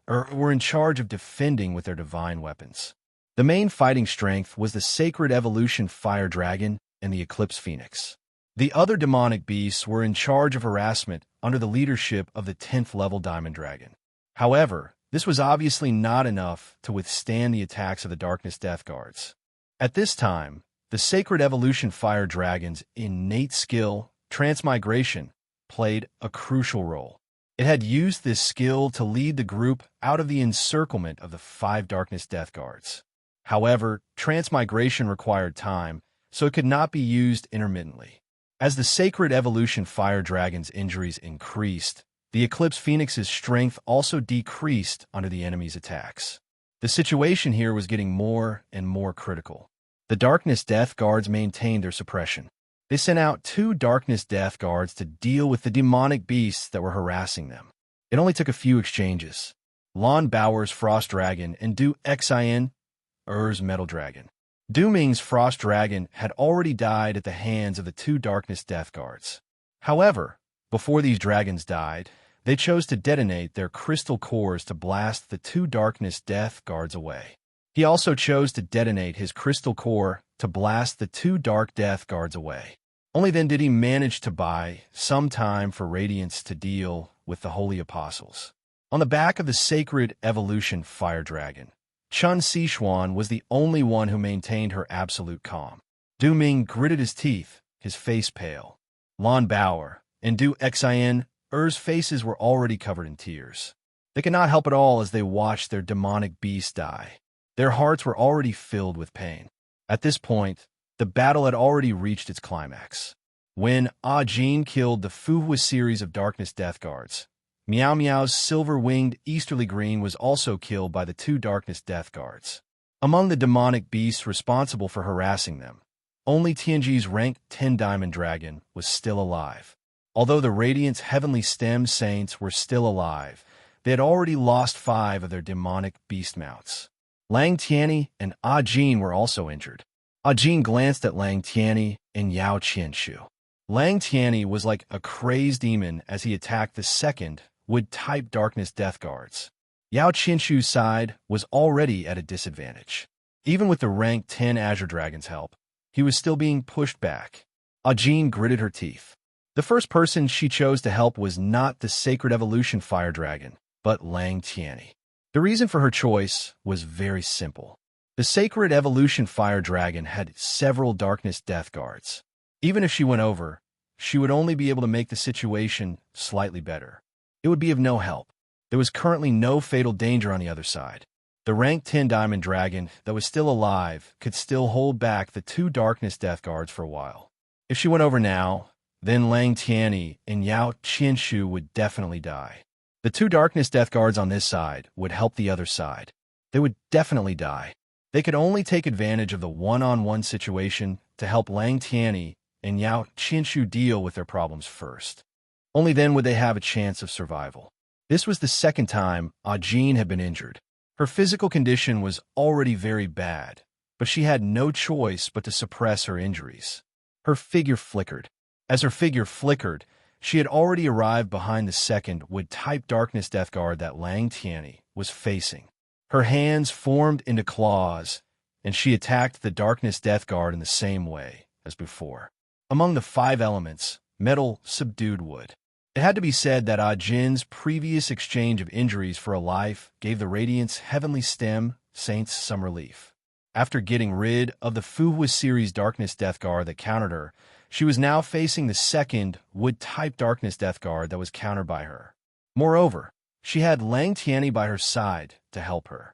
were in charge of defending with their divine weapons. The main fighting strength was the Sacred Evolution Fire Dragon and the Eclipse Phoenix. The other demonic beasts were in charge of harassment under the leadership of the 10th level Diamond Dragon. However, this was obviously not enough to withstand the attacks of the Darkness Death Guards. At this time, the Sacred Evolution Fire Dragon's innate skill, transmigration, played a crucial role. It had used this skill to lead the group out of the encirclement of the 5 Darkness Death Guards. However, transmigration required time, so it could not be used intermittently. As the Sacred Evolution Fire Dragon's injuries increased, the Eclipse Phoenix's strength also decreased under the enemy's attacks. The situation here was getting more and more critical. The Darkness Death Guards maintained their suppression. They sent out 2 Darkness Death Guards to deal with the demonic beasts that were harassing them. It only took a few exchanges. Lon Bauer's Frost Dragon and Du Xin Er's Metal Dragon. Du Ming's Frost Dragon had already died at the hands of the 2 Darkness Death Guards. However, before these dragons died, they chose to detonate their crystal cores to blast the 2 Darkness Death Guards away. He also chose to detonate his crystal core to blast the 2 Dark Death Guards away. Only then did he manage to buy some time for Radiance to deal with the Holy Apostles. On the back of the Sacred Evolution Fire Dragon, Chun Sichuan was the only one who maintained her absolute calm. Du Ming gritted his teeth, his face pale. Lon Bauer and Du Xin Er's faces were already covered in tears. They could not help at all as they watched their demonic beast die. Their hearts were already filled with pain. At this point, the battle had already reached its climax. When Jin killed the Fuhua series of Darkness Death Guards, Meow Meow's silver-winged Easterly Green was also killed by the 2 Darkness Death Guards. Among the demonic beasts responsible for harassing them, only Tianji's rank 10 Diamond Dragon was still alive. Although the Radiant's Heavenly Stem Saints were still alive, they had already lost 5 of their demonic beast mounts. Lang Tianyi and Jin were also injured. Jin glanced at Lang Tianyi and Yao Qianshu. Lang Tianyi was like a crazed demon as he attacked the 2nd Wood-type Darkness Death Guards. Yao Qianshu's side was already at a disadvantage. Even with the rank 10 Azure Dragon's help, he was still being pushed back. Jin gritted her teeth. The first person she chose to help was not the Sacred Evolution Fire Dragon, but Lang Tianyi. The reason for her choice was very simple. The Sacred Evolution Fire Dragon had several Darkness Death Guards. Even if she went over, she would only be able to make the situation slightly better. It would be of no help. There was currently no fatal danger on the other side. The rank 10 Diamond Dragon that was still alive could still hold back the 2 Darkness Death Guards for a while. If she went over now, then Lang Tianyi and Yao Qianshu would definitely die. The 2 Darkness Death Guards on this side would help the other side. They would definitely die. They could only take advantage of the one-on-one situation to help Lang Tianyi and Yao Qianshu deal with their problems first. Only then would they have a chance of survival. This was the 2nd time Jin had been injured. Her physical condition was already very bad, but she had no choice but to suppress her injuries. Her figure flickered. As her figure flickered, she had already arrived behind the 2nd Wood-type Darkness Death Guard that Lang Tianyi was facing. Her hands formed into claws, and she attacked the Darkness Death Guard in the same way as before. Among the 5 elements, metal subdued wood. It had to be said that Jin's previous exchange of injuries for a life gave the Radiant's Heavenly Stem Saints some relief. After getting rid of the Fuhua series Darkness Death Guard that countered her, she was now facing the 2nd Wood-type Darkness Death Guard that was countered by her. Moreover, she had Lang Tianyi by her side to help her.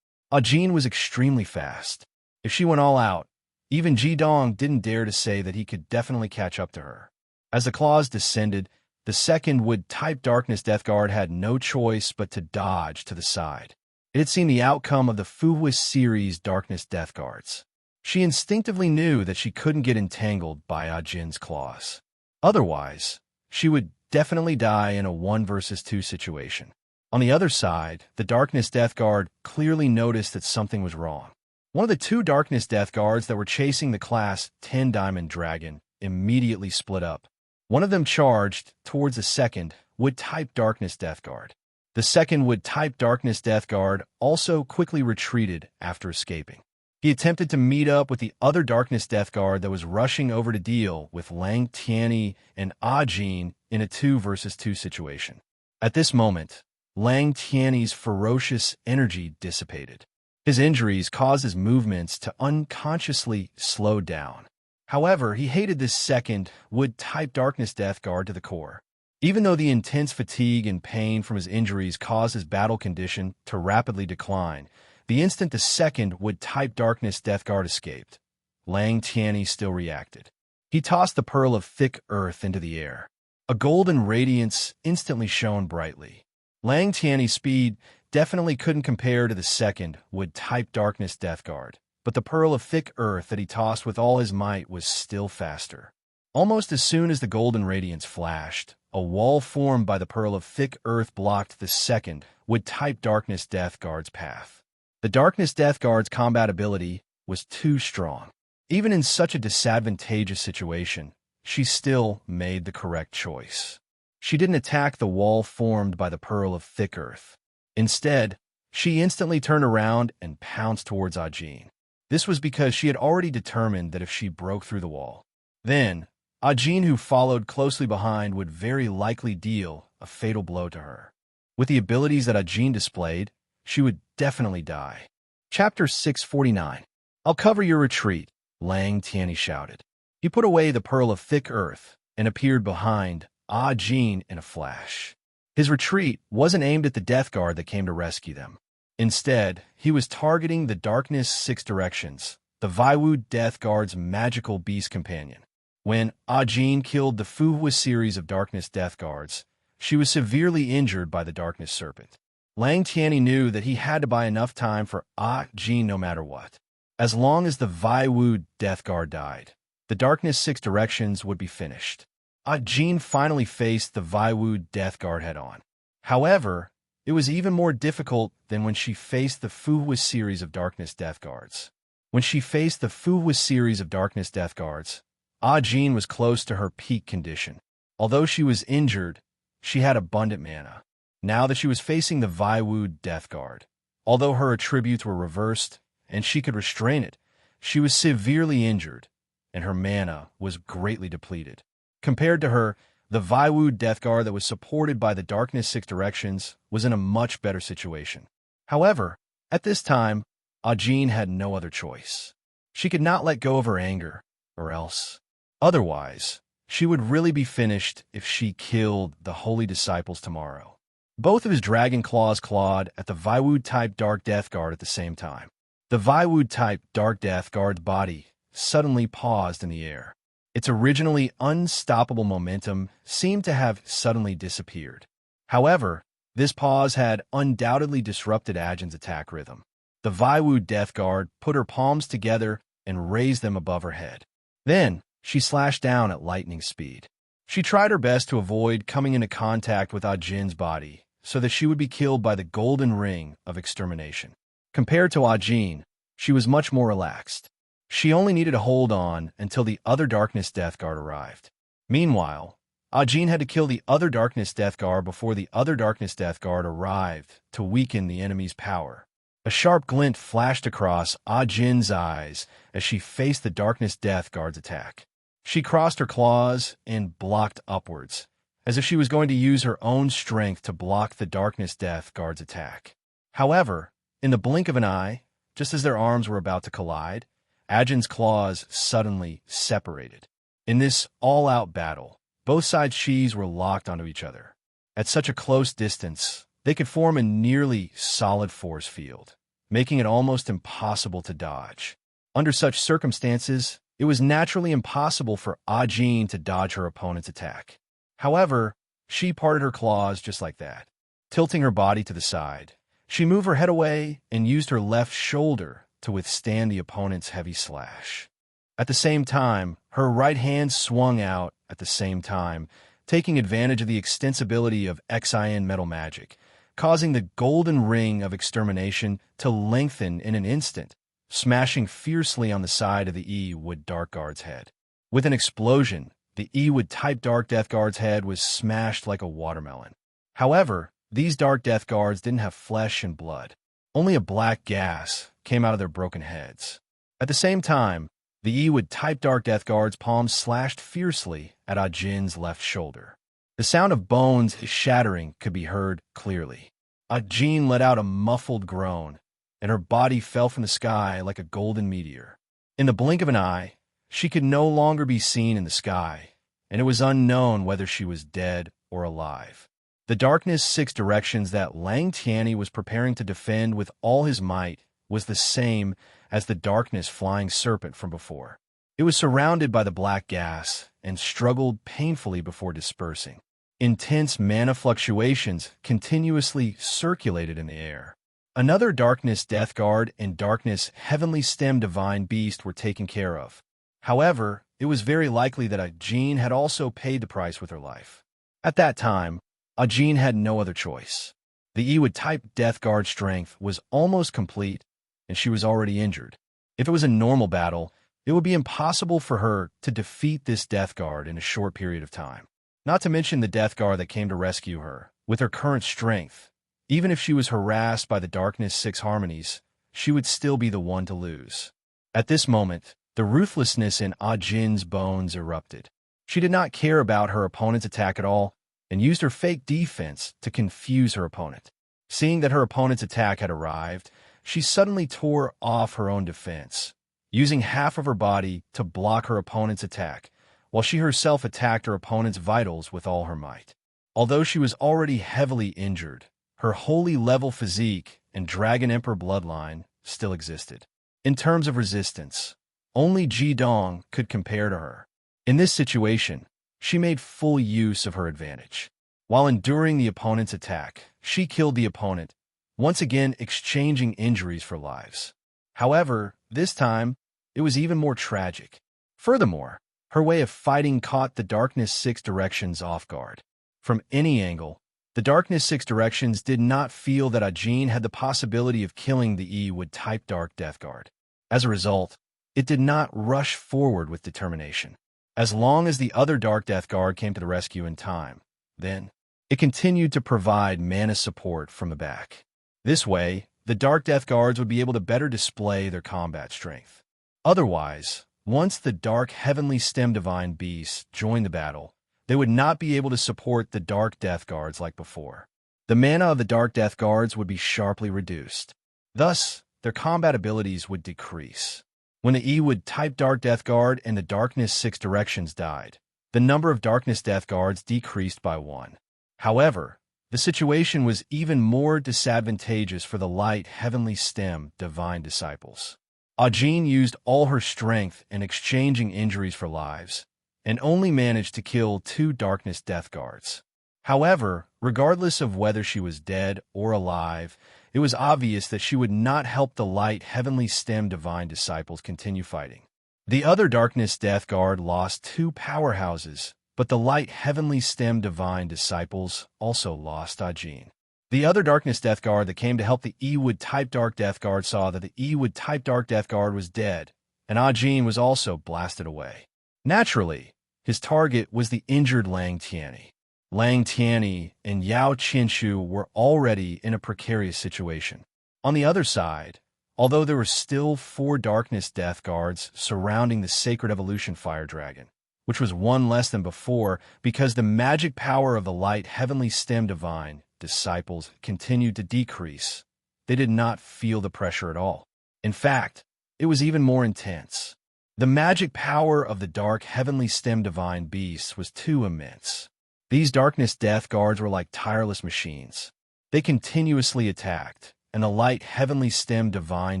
Jin was extremely fast. If she went all out, even Jidong didn't dare to say that he could definitely catch up to her. As the claws descended, the 2nd Wood-type Darkness Death Guard had no choice but to dodge to the side. It had seen the outcome of the Fuhua series Darkness Death Guards. She instinctively knew that she couldn't get entangled by Jin's claws. Otherwise, she would definitely die in a 1 versus 2 situation. On the other side, the Darkness Death Guard clearly noticed that something was wrong. One of the 2 Darkness Death Guards that were chasing the class 10 Diamond Dragon immediately split up. One of them charged towards the 2nd Wood-type Darkness Death Guard. The 2nd Wood-type Darkness Death Guard also quickly retreated after escaping. He attempted to meet up with the other Darkness Death Guard that was rushing over to deal with Lang Tianyi and Jin in a 2 versus 2 situation. At this moment, Lang Tianyi's ferocious energy dissipated. His injuries caused his movements to unconsciously slow down. However, he hated this 2nd Wood-type Darkness Death Guard to the core. Even though the intense fatigue and pain from his injuries caused his battle condition to rapidly decline, the instant the second wood-type darkness Death Guard escaped, Lang Tianyi still reacted. He tossed the pearl of thick earth into the air. A golden radiance instantly shone brightly. Lang Tianyi's speed definitely couldn't compare to the second wood-type darkness Death Guard, but the pearl of thick earth that he tossed with all his might was still faster. Almost as soon as the golden radiance flashed, a wall formed by the pearl of thick earth blocked the second wood-type darkness Death Guard's path. The darkness Death Guard's combat ability was too strong. Even in such a disadvantageous situation, she still made the correct choice. She didn't attack the wall formed by the pearl of thick earth. Instead, she instantly turned around and pounced towards Ajin. This was because she had already determined that if she broke through the wall, then Ajin, who followed closely behind, would very likely deal a fatal blow to her. With the abilities that Ajin displayed, she would definitely die. Chapter 649. I'll cover your retreat, Lang Tianyi shouted. He put away the pearl of thick earth and appeared behind Ajin in a flash. His retreat wasn't aimed at the Death Guard that came to rescue them. Instead, he was targeting the Darkness Six Directions, the Vaiwu Death Guard's magical beast companion. When Ajin killed the Fuhua series of Darkness Death Guards, she was severely injured by the Darkness Serpent. Lang Tianyi knew that he had to buy enough time for Ajin no matter what. As long as the Vaiwu Death Guard died, the Darkness Six Directions would be finished. Ajin finally faced the Vaiwu Death Guard head-on. However, it was even more difficult than when she faced the Fuhua series of Darkness Death Guards. When she faced the Fuhua series of Darkness Death Guards, Ajin was close to her peak condition. Although she was injured, she had abundant mana. Now that she was facing the Vaiwu Death Guard, although her attributes were reversed and she could restrain it, she was severely injured, and her mana was greatly depleted. Compared to her, the Vaiwu Death Guard that was supported by the Darkness Six Directions was in a much better situation. However, at this time, Ajin had no other choice. She could not let go of her anger, or else. Otherwise, she would really be finished if she killed the Holy Disciples tomorrow. Both of his dragon claws clawed at the Vaiwu-type Dark Death Guard at the same time. The Vaiwu-type Dark Death Guard's body suddenly paused in the air. Its originally unstoppable momentum seemed to have suddenly disappeared. However, this pause had undoubtedly disrupted Ajin's attack rhythm. The Vaiwu Death Guard put her palms together and raised them above her head. Then, she slashed down at lightning speed. She tried her best to avoid coming into contact with Ajin's body so that she would be killed by the golden ring of extermination. Compared to Ajin, she was much more relaxed. She only needed to hold on until the other Darkness Death Guard arrived. Meanwhile, Ajin had to kill the other Darkness Death Guard before the other Darkness Death Guard arrived to weaken the enemy's power. A sharp glint flashed across Ajin's eyes as she faced the Darkness Death Guard's attack. She crossed her claws and blocked upwards, as if she was going to use her own strength to block the Darkness Death Guard's attack. However, in the blink of an eye, just as their arms were about to collide, Ajin's claws suddenly separated. In this all-out battle, both sides' shis were locked onto each other. At such a close distance, they could form a nearly solid force field, making it almost impossible to dodge. Under such circumstances, it was naturally impossible for Ajin to dodge her opponent's attack. However, she parted her claws just like that. Tilting her body to the side, she moved her head away and used her left shoulder to withstand the opponent's heavy slash. At the same time, her right hand swung out at the same time, taking advantage of the extensibility of Xin metal magic, causing the golden ring of extermination to lengthen in an instant, smashing fiercely on the side of the E-Wood Dark Guard's head. With an explosion, the E-Wood Type Dark Death Guard's head was smashed like a watermelon. However, these Dark Death Guards didn't have flesh and blood. Only a black gas came out of their broken heads. At the same time, the E-Wood Type Dark Death Guard's palms slashed fiercely at Ajin's left shoulder. The sound of bones shattering could be heard clearly. Ajin let out a muffled groan, and her body fell from the sky like a golden meteor. In the blink of an eye, she could no longer be seen in the sky, and it was unknown whether she was dead or alive. The darkness six directions that Lang Tianyi was preparing to defend with all his might was the same as the darkness flying serpent from before. It was surrounded by the black gas and struggled painfully before dispersing. Intense mana fluctuations continuously circulated in the air. Another Darkness Death Guard and Darkness Heavenly Stem Divine Beast were taken care of. However, it was very likely that Ajin had also paid the price with her life. At that time, Ajin had no other choice. The Ewood-type Death Guard strength was almost complete, and she was already injured. If it was a normal battle, it would be impossible for her to defeat this Death Guard in a short period of time. Not to mention the Death Guard that came to rescue her. With her current strength, even if she was harassed by the Darkness Six Harmonies, she would still be the one to lose. At this moment, the ruthlessness in Ajin's bones erupted. She did not care about her opponent's attack at all, and used her fake defense to confuse her opponent. Seeing that her opponent's attack had arrived, she suddenly tore off her own defense, using half of her body to block her opponent's attack, while she herself attacked her opponent's vitals with all her might. Although she was already heavily injured, her holy level physique and Dragon Emperor bloodline still existed. In terms of resistance, only Ji Dong could compare to her. In this situation, she made full use of her advantage. While enduring the opponent's attack, she killed the opponent, once again exchanging injuries for lives. However, this time, it was even more tragic. Furthermore, her way of fighting caught the Darkness Six Directions off guard. From any angle, the Darkness Six Directions did not feel that Ajin had the possibility of killing the Ewood-type Dark Death Guard. As a result, it did not rush forward with determination. As long as the other Dark Death Guard came to the rescue in time, then it continued to provide mana support from the back. This way, the Dark Death Guards would be able to better display their combat strength. Otherwise, once the Dark Heavenly Stem Divine Beasts joined the battle, they would not be able to support the Dark Death Guards like before. The mana of the Dark Death Guards would be sharply reduced. Thus, their combat abilities would decrease. When the Ewood-type Dark Death Guard and the Darkness Six Directions died, the number of Darkness Death Guards decreased by 1. However, the situation was even more disadvantageous for the Light Heavenly Stem Divine Disciples. Ajin used all her strength in exchanging injuries for lives, and only managed to kill 2 Darkness Death Guards. However, regardless of whether she was dead or alive, it was obvious that she would not help the Light Heavenly Stem Divine Disciples continue fighting. The other Darkness Death Guard lost 2 powerhouses, but the Light Heavenly Stem Divine Disciples also lost Ajin. The other Darkness Death Guard that came to help the Ewood-type Dark Death Guard saw that the Ewood-type Dark Death Guard was dead, and Ajin was also blasted away. Naturally, his target was the injured Lang Tianyi. Lang Tianyi and Yao Qinshu were already in a precarious situation. On the other side, although there were still 4 Darkness Death Guards surrounding the Sacred Evolution Fire Dragon, which was 1 less than before because the magic power of the Light Heavenly Stem Divine Disciples continued to decrease, they did not feel the pressure at all. In fact, it was even more intense. The magic power of the Dark Heavenly Stem Divine Beasts was too immense. These Darkness Death Guards were like tireless machines. They continuously attacked, and the Light Heavenly Stem Divine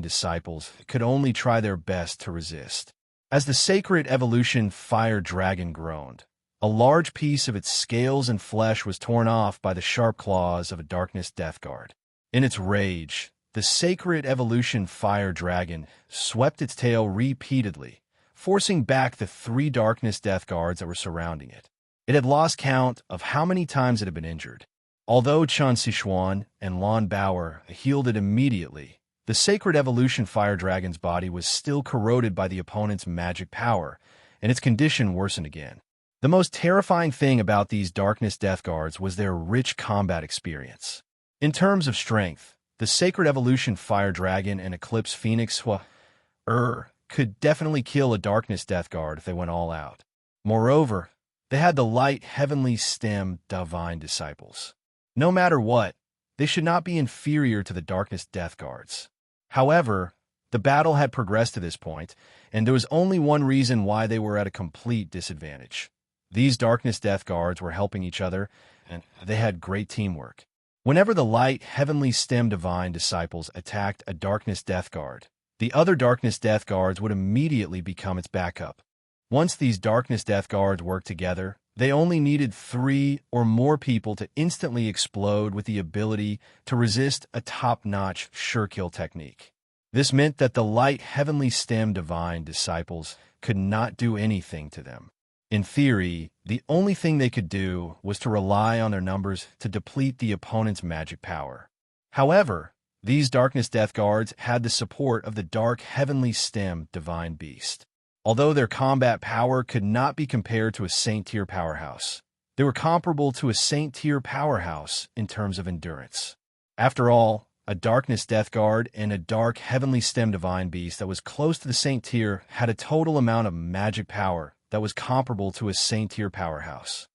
Disciples could only try their best to resist. As the Sacred Evolution Fire Dragon groaned, a large piece of its scales and flesh was torn off by the sharp claws of a Darkness Death Guard. In its rage, the Sacred Evolution Fire Dragon swept its tail repeatedly, forcing back the 3 Darkness Death Guards that were surrounding it. It had lost count of how many times it had been injured. Although Chen Sichuan and Lon Bauer healed it immediately, the Sacred Evolution Fire Dragon's body was still corroded by the opponent's magic power, and its condition worsened again. The most terrifying thing about these Darkness Death Guards was their rich combat experience. In terms of strength, the Sacred Evolution Fire Dragon and Eclipse Phoenix could definitely kill a Darkness Death Guard if they went all out. Moreover, they had the Light Heavenly Stem Divine Disciples. No matter what, they should not be inferior to the Darkness Death Guards. However, the battle had progressed to this point, and there was only one reason why they were at a complete disadvantage. These darkness death guards were helping each other, and they had great teamwork. Whenever the light, heavenly stem divine disciples attacked a darkness death guard, the other darkness death guards would immediately become its backup. Once these darkness death guards worked together, they only needed 3 or more people to instantly explode with the ability to resist a top-notch sure-kill technique. This meant that the light, heavenly stem divine disciples could not do anything to them. In theory, the only thing they could do was to rely on their numbers to deplete the opponent's magic power. However, these darkness death guards had the support of the dark, heavenly stem divine beast. Although their combat power could not be compared to a Saint-tier powerhouse, they were comparable to a Saint-tier powerhouse in terms of endurance. After all, a darkness death guard and a dark, heavenly stem divine beast that was close to the Saint-tier had a total amount of magic power that was comparable to a Saint-tier powerhouse.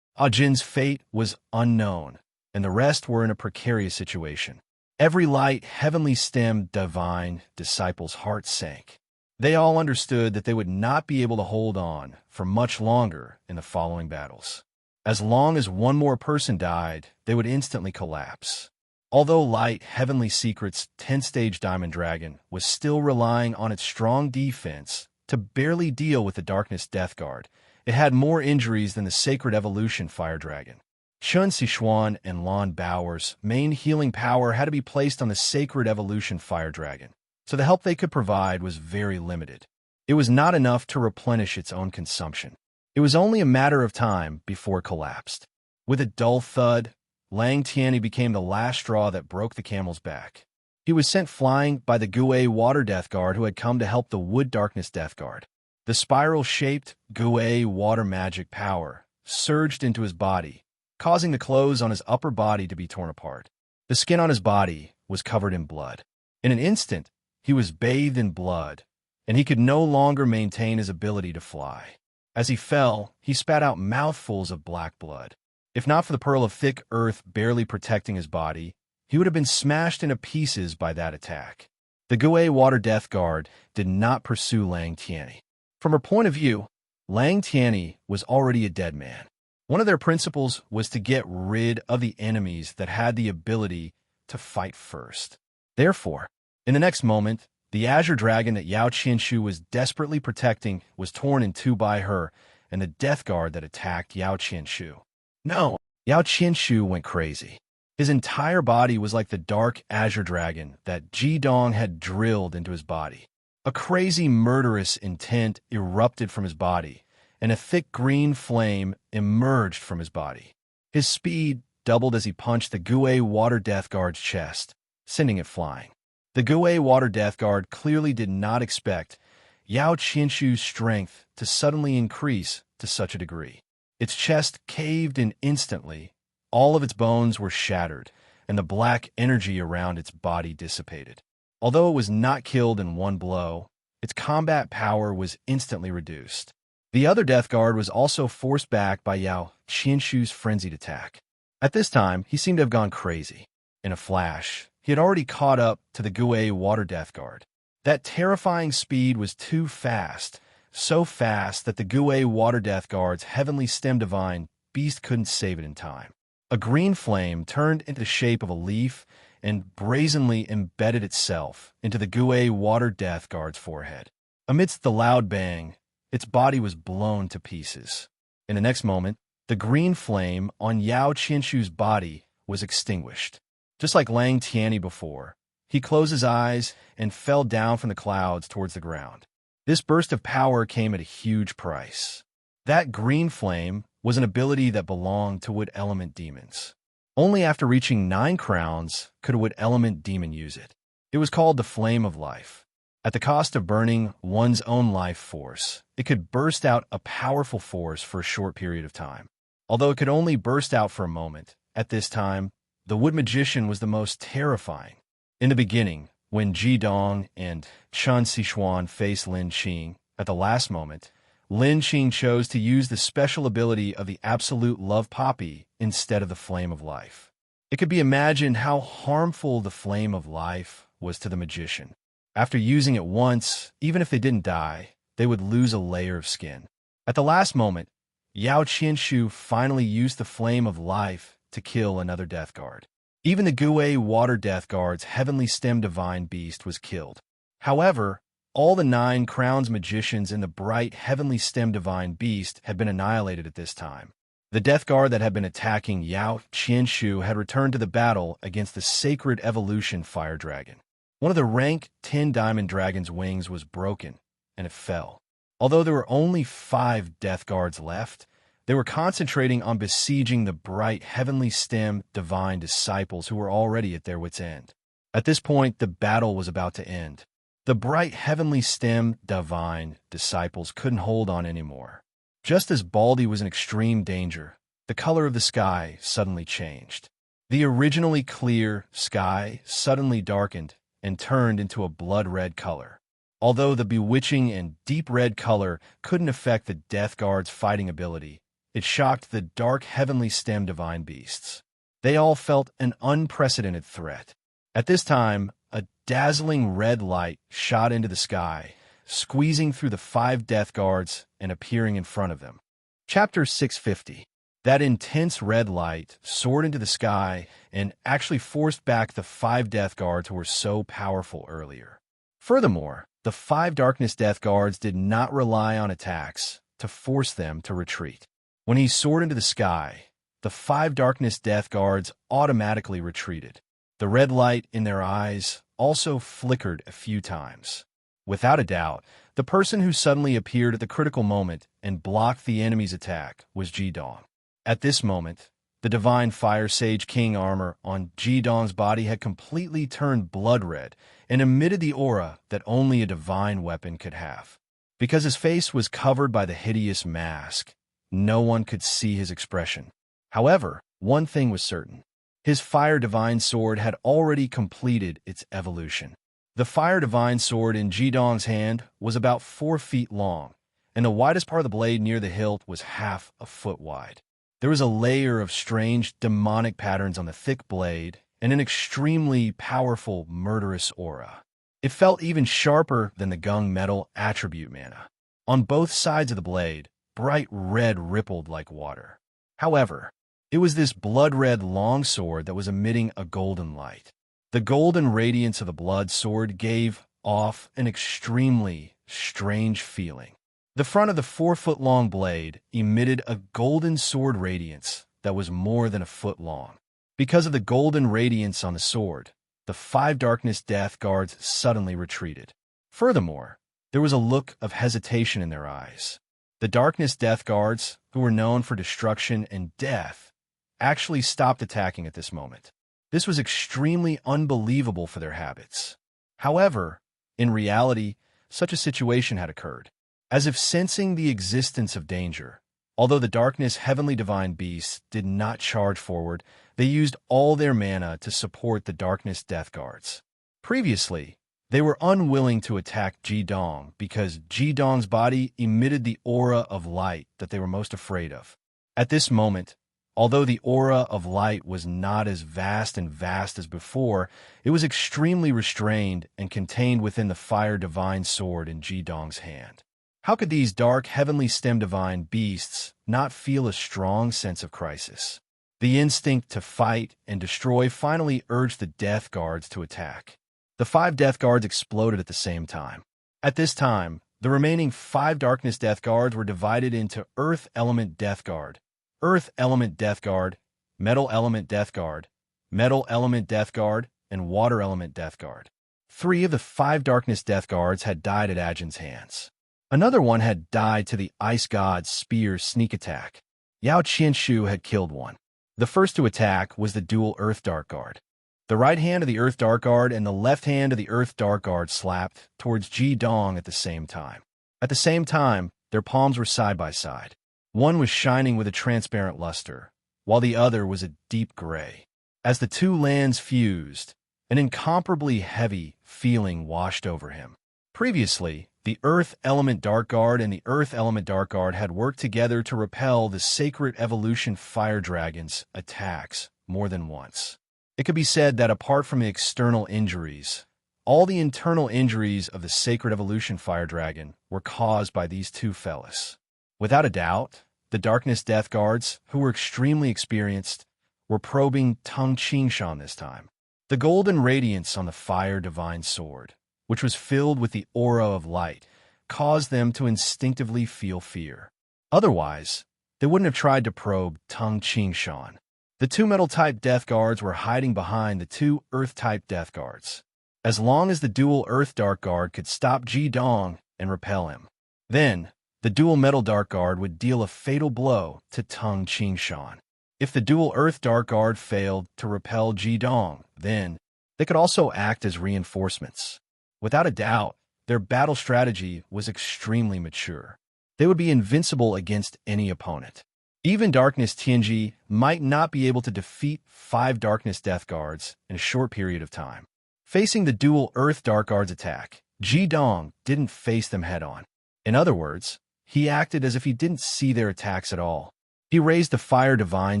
Jin's fate was unknown, and the rest were in a precarious situation. Every light, heavenly stem divine disciple's heart sank. They all understood that they would not be able to hold on for much longer in the following battles. As long as one more person died, they would instantly collapse. Although Light Heavenly Secret's 10th-stage Diamond Dragon was still relying on its strong defense to barely deal with the Darkness Death Guard, it had more injuries than the Sacred Evolution Fire Dragon. Chun Sichuan and Lon Bauer's main healing power had to be placed on the Sacred Evolution Fire Dragon, so the help they could provide was very limited. It was not enough to replenish its own consumption. It was only a matter of time before it collapsed. With a dull thud, Lang Tianyi became the last straw that broke the camel's back. He was sent flying by the Gue Water Death Guard who had come to help the Wood Darkness Death Guard. The spiral-shaped Gue Water magic power surged into his body, causing the clothes on his upper body to be torn apart. The skin on his body was covered in blood. In an instant, he was bathed in blood, and he could no longer maintain his ability to fly. As he fell, he spat out mouthfuls of black blood. If not for the pearl of thick earth barely protecting his body, he would have been smashed into pieces by that attack. The Gue Water Death Guard did not pursue Lang Tianyi. From her point of view, Lang Tianyi was already a dead man. One of their principles was to get rid of the enemies that had the ability to fight first. Therefore, in the next moment, the Azure Dragon that Yao Qianshu was desperately protecting was torn in two by her and the Death Guard that attacked Yao Qianshu. No, Yao Qianshu went crazy. His entire body was like the dark Azure Dragon that Ji Dong had drilled into his body. A crazy, murderous intent erupted from his body, and a thick green flame emerged from his body. His speed doubled as he punched the Gue Water Death Guard's chest, sending it flying. The Gue Water Death Guard clearly did not expect Yao Qianshu's strength to suddenly increase to such a degree. Its chest caved in instantly, all of its bones were shattered, and the black energy around its body dissipated. Although it was not killed in one blow, its combat power was instantly reduced. The other Death Guard was also forced back by Yao Qianshu's frenzied attack. At this time, he seemed to have gone crazy. In a flash, he had already caught up to the Gue Water Death Guard. That terrifying speed was too fast, so fast that the Gue Water Death Guard's Heavenly Stem Divine beast couldn't save it in time. A green flame turned into the shape of a leaf and brazenly embedded itself into the Gue Water Death Guard's forehead. Amidst the loud bang, its body was blown to pieces. In the next moment, the green flame on Yao Qianshu's body was extinguished. Just like Lang Tianyi before, he closed his eyes and fell down from the clouds towards the ground. This burst of power came at a huge price. That green flame was an ability that belonged to Wood Element demons. Only after reaching 9 crowns could a Wood Element demon use it. It was called the Flame of Life. At the cost of burning one's own life force, it could burst out a powerful force for a short period of time. Although it could only burst out for a moment, at this time, the Wood Magician was the most terrifying. In the beginning, when Ji Dong and Chun Sichuan faced Lin Qing, at the last moment, Lin Qing chose to use the special ability of the Absolute Love Poppy instead of the Flame of Life. It could be imagined how harmful the Flame of Life was to the magician. After using it once, even if they didn't die, they would lose a layer of skin. At the last moment, Yao Qianshu finally used the flame of life to kill another Death Guard. Even the Gue Water Death Guard's heavenly stem divine beast was killed. However, all the 9 crowns magicians and the bright heavenly stem divine beast had been annihilated at this time. The Death Guard that had been attacking Yao Qianshu had returned to the battle against the sacred evolution fire dragon. One of the rank 10 diamond dragon's wings was broken, and it fell. Although there were only 5 Death Guards left, they were concentrating on besieging the bright heavenly stem divine disciples who were already at their wits' end. At this point, the battle was about to end. The bright heavenly stem divine disciples couldn't hold on anymore. Just as Baldy was in extreme danger, the color of the sky suddenly changed. The originally clear sky suddenly darkened and turned into a blood-red color. Although the bewitching and deep red color couldn't affect the Death Guard's fighting ability, it shocked the dark heavenly stem divine beasts. They all felt an unprecedented threat. At this time, a dazzling red light shot into the sky, squeezing through the 5 Death Guards and appearing in front of them. Chapter 650. That intense red light soared into the sky and actually forced back the 5 Death Guards who were so powerful earlier. Furthermore, the 5 Darkness Death Guards did not rely on attacks to force them to retreat. When he soared into the sky, the 5 Darkness Death Guards automatically retreated. The red light in their eyes also flickered a few times. Without a doubt, the person who suddenly appeared at the critical moment and blocked the enemy's attack was Jidong. At this moment, the divine Fire Sage King armor on Jidong's body had completely turned blood red and emitted the aura that only a divine weapon could have. Because his face was covered by the hideous mask, no one could see his expression. However, one thing was certain. His Fire Divine Sword had already completed its evolution. The Fire Divine Sword in Jidong's hand was about 4 feet long, and the widest part of the blade near the hilt was half a foot wide. There was a layer of strange demonic patterns on the thick blade and an extremely powerful murderous aura. It felt even sharper than the gung metal attribute mana. On both sides of the blade, bright red rippled like water. However, it was this blood-red longsword that was emitting a golden light. The golden radiance of the blood sword gave off an extremely strange feeling. The front of the 4-foot-long blade emitted a golden sword radiance that was more than a foot long. Because of the golden radiance on the sword, the 5 Darkness Death Guards suddenly retreated. Furthermore, there was a look of hesitation in their eyes. The Darkness Death Guards, who were known for destruction and death, actually stopped attacking at this moment. This was extremely unbelievable for their habits. However, in reality, such a situation had occurred. As if sensing the existence of danger, although the Darkness Heavenly Divine Beasts did not charge forward, they used all their mana to support the Darkness Death Guards. Previously, they were unwilling to attack Jidong because Jidong's body emitted the aura of light that they were most afraid of. At this moment, although the aura of light was not as vast as before, it was extremely restrained and contained within the Fire Divine Sword in Jidong's hand. How could these dark heavenly stem divine beasts not feel a strong sense of crisis? The instinct to fight and destroy finally urged the Death Guards to attack. The 5 Death Guards exploded at the same time. At this time, the remaining 5 Darkness Death Guards were divided into Earth Element Death Guard, Earth Element Death Guard, Metal Element Death Guard, Metal Element Death Guard, and Water Element Death Guard. 3 of the 5 Darkness Death Guards had died at Ajin's hands. Another one had died to the Ice God's spear sneak attack. Yao Qianshu had killed one. The first to attack was the dual Earth Dark Guard. The right hand of the Earth Dark Guard and the left hand of the Earth Dark Guard slapped towards Jidong at the same time. At the same time, their palms were side by side. One was shining with a transparent luster, while the other was a deep gray. As the two lands fused, an incomparably heavy feeling washed over him. Previously, the Earth Element Dark Guard and the Earth Element Dark Guard had worked together to repel the Sacred Evolution Fire Dragon's attacks more than once. It could be said that apart from the external injuries, all the internal injuries of the Sacred Evolution Fire Dragon were caused by these two fellas. Without a doubt, the Darkness Death Guards, who were extremely experienced, were probing Tung Qingshan this time. The golden radiance on the Fire Divine Sword, which was filled with the aura of light, caused them to instinctively feel fear. Otherwise, they wouldn't have tried to probe Tung Qingshan. The two Metal-type Death Guards were hiding behind the two Earth-type Death Guards. As long as the dual Earth Dark Guard could stop Ji Dong and repel him, then the dual Metal Dark Guard would deal a fatal blow to Tung Qingshan. If the dual Earth Dark Guard failed to repel Ji Dong, then they could also act as reinforcements. Without a doubt, their battle strategy was extremely mature. They would be invincible against any opponent. Even Darkness Tianji might not be able to defeat 5 Darkness Death Guards in a short period of time. Facing the dual Earth Dark Guard's attack, Ji Dong didn't face them head-on. In other words, he acted as if he didn't see their attacks at all. He raised the Fire Divine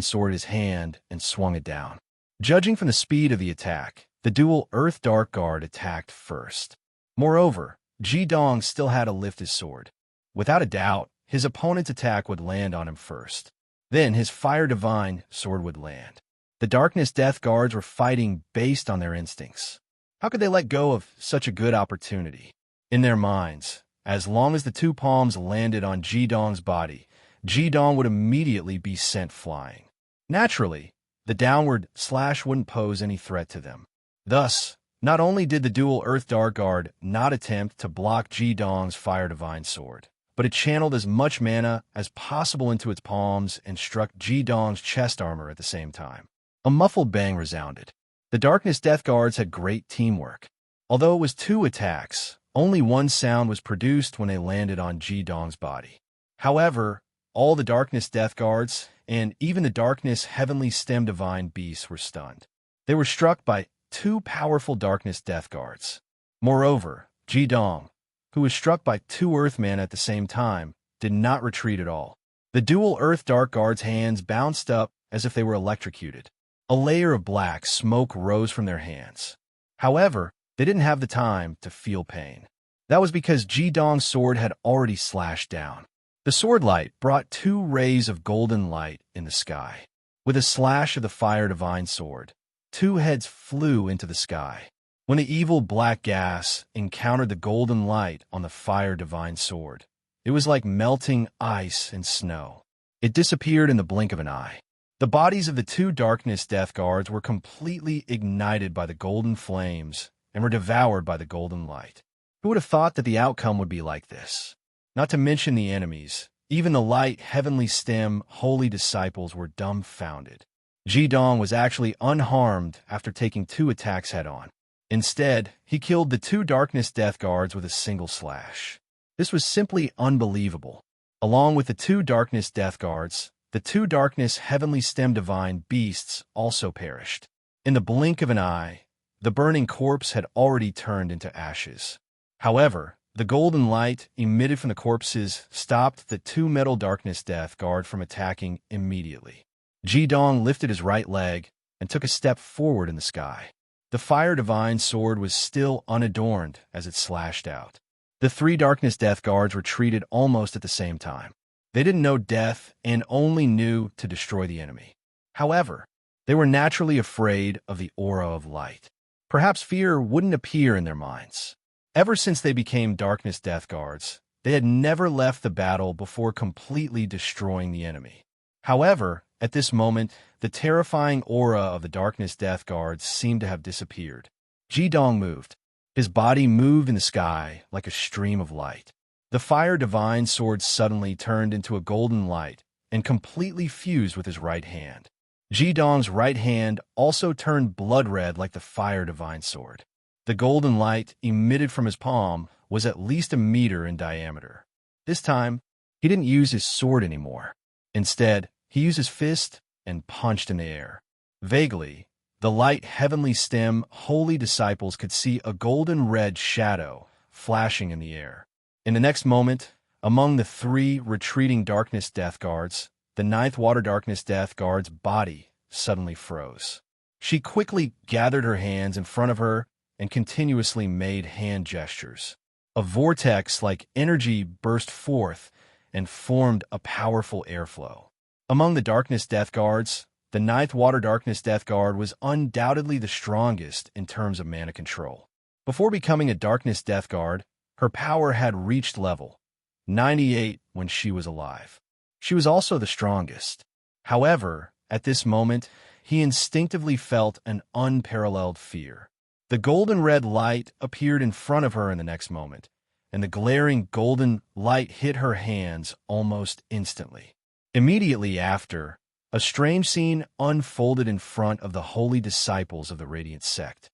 Sword in his hand and swung it down. Judging from the speed of the attack, the dual Earth Dark Guard attacked first. Moreover, Ji Dong still had to lift his sword. Without a doubt, his opponent's attack would land on him first. Then his Fire Divine Sword would land. The Darkness Death Guards were fighting based on their instincts. How could they let go of such a good opportunity? In their minds, as long as the two palms landed on Ji Dong's body, Ji Dong would immediately be sent flying. Naturally, the downward slash wouldn't pose any threat to them. Thus, not only did the dual Earth Dark Guard not attempt to block Ji Dong's Fire Divine Sword, but it channeled as much mana as possible into its palms and struck Ji Dong's chest armor at the same time. A muffled bang resounded. The Darkness Death Guards had great teamwork. Although it was 2 attacks, only one sound was produced when they landed on Ji Dong's body. However, all the Darkness Death Guards, and even the Darkness Heavenly Stem Divine Beasts were stunned. They were struck by 2 powerful Darkness Death Guards. Moreover, Ji Dong, who was struck by 2 Earth mana at the same time, did not retreat at all. The dual Earth Dark Guard's hands bounced up as if they were electrocuted. A layer of black smoke rose from their hands. However, they didn't have the time to feel pain. That was because Ji Dong's sword had already slashed down. The sword light brought 2 rays of golden light in the sky. With a slash of the Fire Divine Sword, 2 heads flew into the sky. When the evil black gas encountered the golden light on the Fire Divine Sword, it was like melting ice and snow. It disappeared in the blink of an eye. The bodies of the 2 Darkness Death Guards were completely ignited by the golden flames and were devoured by the golden light. Who would have thought that the outcome would be like this? Not to mention the enemies, even the light Heavenly Stem Holy Disciples were dumbfounded. Ji Dong was actually unharmed after taking 2 attacks head-on. Instead, he killed the 2 Darkness Death Guards with a single slash. This was simply unbelievable. Along with the 2 Darkness Death Guards, the 2 Darkness Heavenly Stem Divine Beasts also perished. In the blink of an eye, the burning corpse had already turned into ashes. However, the golden light emitted from the corpses stopped the 2 Metal Darkness Death Guard from attacking immediately. Ji Dong lifted his right leg and took a step forward in the sky. The Fire Divine Sword was still unadorned as it slashed out. The 3 Darkness Death Guards retreated almost at the same time. They didn't know death and only knew to destroy the enemy. However, they were naturally afraid of the aura of light. Perhaps fear wouldn't appear in their minds. Ever since they became Darkness Death Guards, they had never left the battle before completely destroying the enemy. However, at this moment, the terrifying aura of the Darkness Death Guards seemed to have disappeared. Ji Dong moved. His body moved in the sky like a stream of light. The Fire Divine Sword suddenly turned into a golden light and completely fused with his right hand. Ji Dong's right hand also turned blood red like the Fire Divine Sword. The golden light emitted from his palm was at least a meter in diameter. This time, he didn't use his sword anymore. Instead, he used his fist and punched in the air. Vaguely, the light Heavenly Stem Holy Disciples could see a golden red shadow flashing in the air. In the next moment, among the 3 retreating Darkness Death Guards, the 9th Water Darkness Death Guard's body suddenly froze. She quickly gathered her hands in front of her and continuously made hand gestures. A vortex-like energy burst forth and formed a powerful airflow. Among the Darkness Death Guards, the Ninth Water Darkness Death Guard was undoubtedly the strongest in terms of mana control. Before becoming a Darkness Death Guard, her power had reached level 98 when she was alive. She was also the strongest. However, at this moment, he instinctively felt an unparalleled fear. The golden red light appeared in front of her in the next moment, and the glaring golden light hit her hands almost instantly. Immediately after, a strange scene unfolded in front of the holy disciples of the Radiant Sect.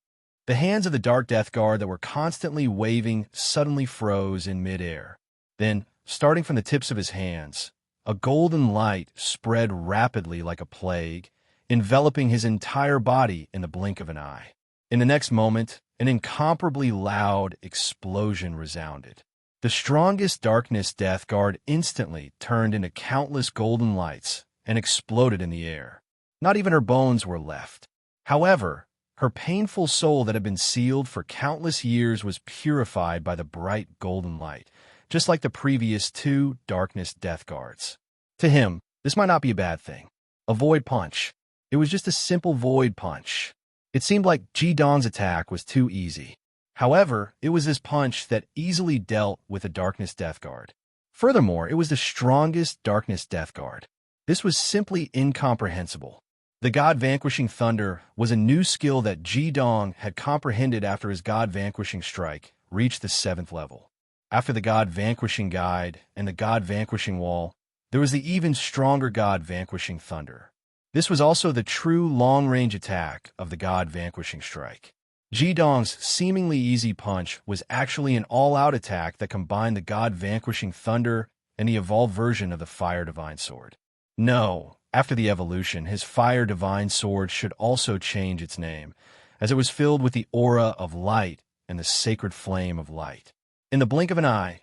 The hands of the Dark Death Guard that were constantly waving suddenly froze in midair. Then, starting from the tips of his hands, a golden light spread rapidly like a plague, enveloping his entire body in the blink of an eye. In the next moment, an incomparably loud explosion resounded. The strongest Darkness Death Guard instantly turned into countless golden lights and exploded in the air. Not even her bones were left. However, her painful soul that had been sealed for countless years was purified by the bright golden light, just like the previous two Darkness Death Guards. To him, this might not be a bad thing. A void punch. It was just a simple void punch. It seemed like Ji Dong's attack was too easy. However, it was this punch that easily dealt with a Darkness Death Guard. Furthermore, it was the strongest Darkness Death Guard. This was simply incomprehensible. The God-Vanquishing Thunder was a new skill that Ji Dong had comprehended after his God-Vanquishing Strike reached the 7th level. After the God-Vanquishing Guide and the God-Vanquishing Wall, there was the even stronger God-Vanquishing Thunder. This was also the true long-range attack of the God-Vanquishing Strike. Ji Dong's seemingly easy punch was actually an all-out attack that combined the God-Vanquishing Thunder and the evolved version of the Fire Divine Sword. No, after the evolution, his Fire Divine Sword should also change its name, as it was filled with the aura of light and the sacred flame of light. In the blink of an eye,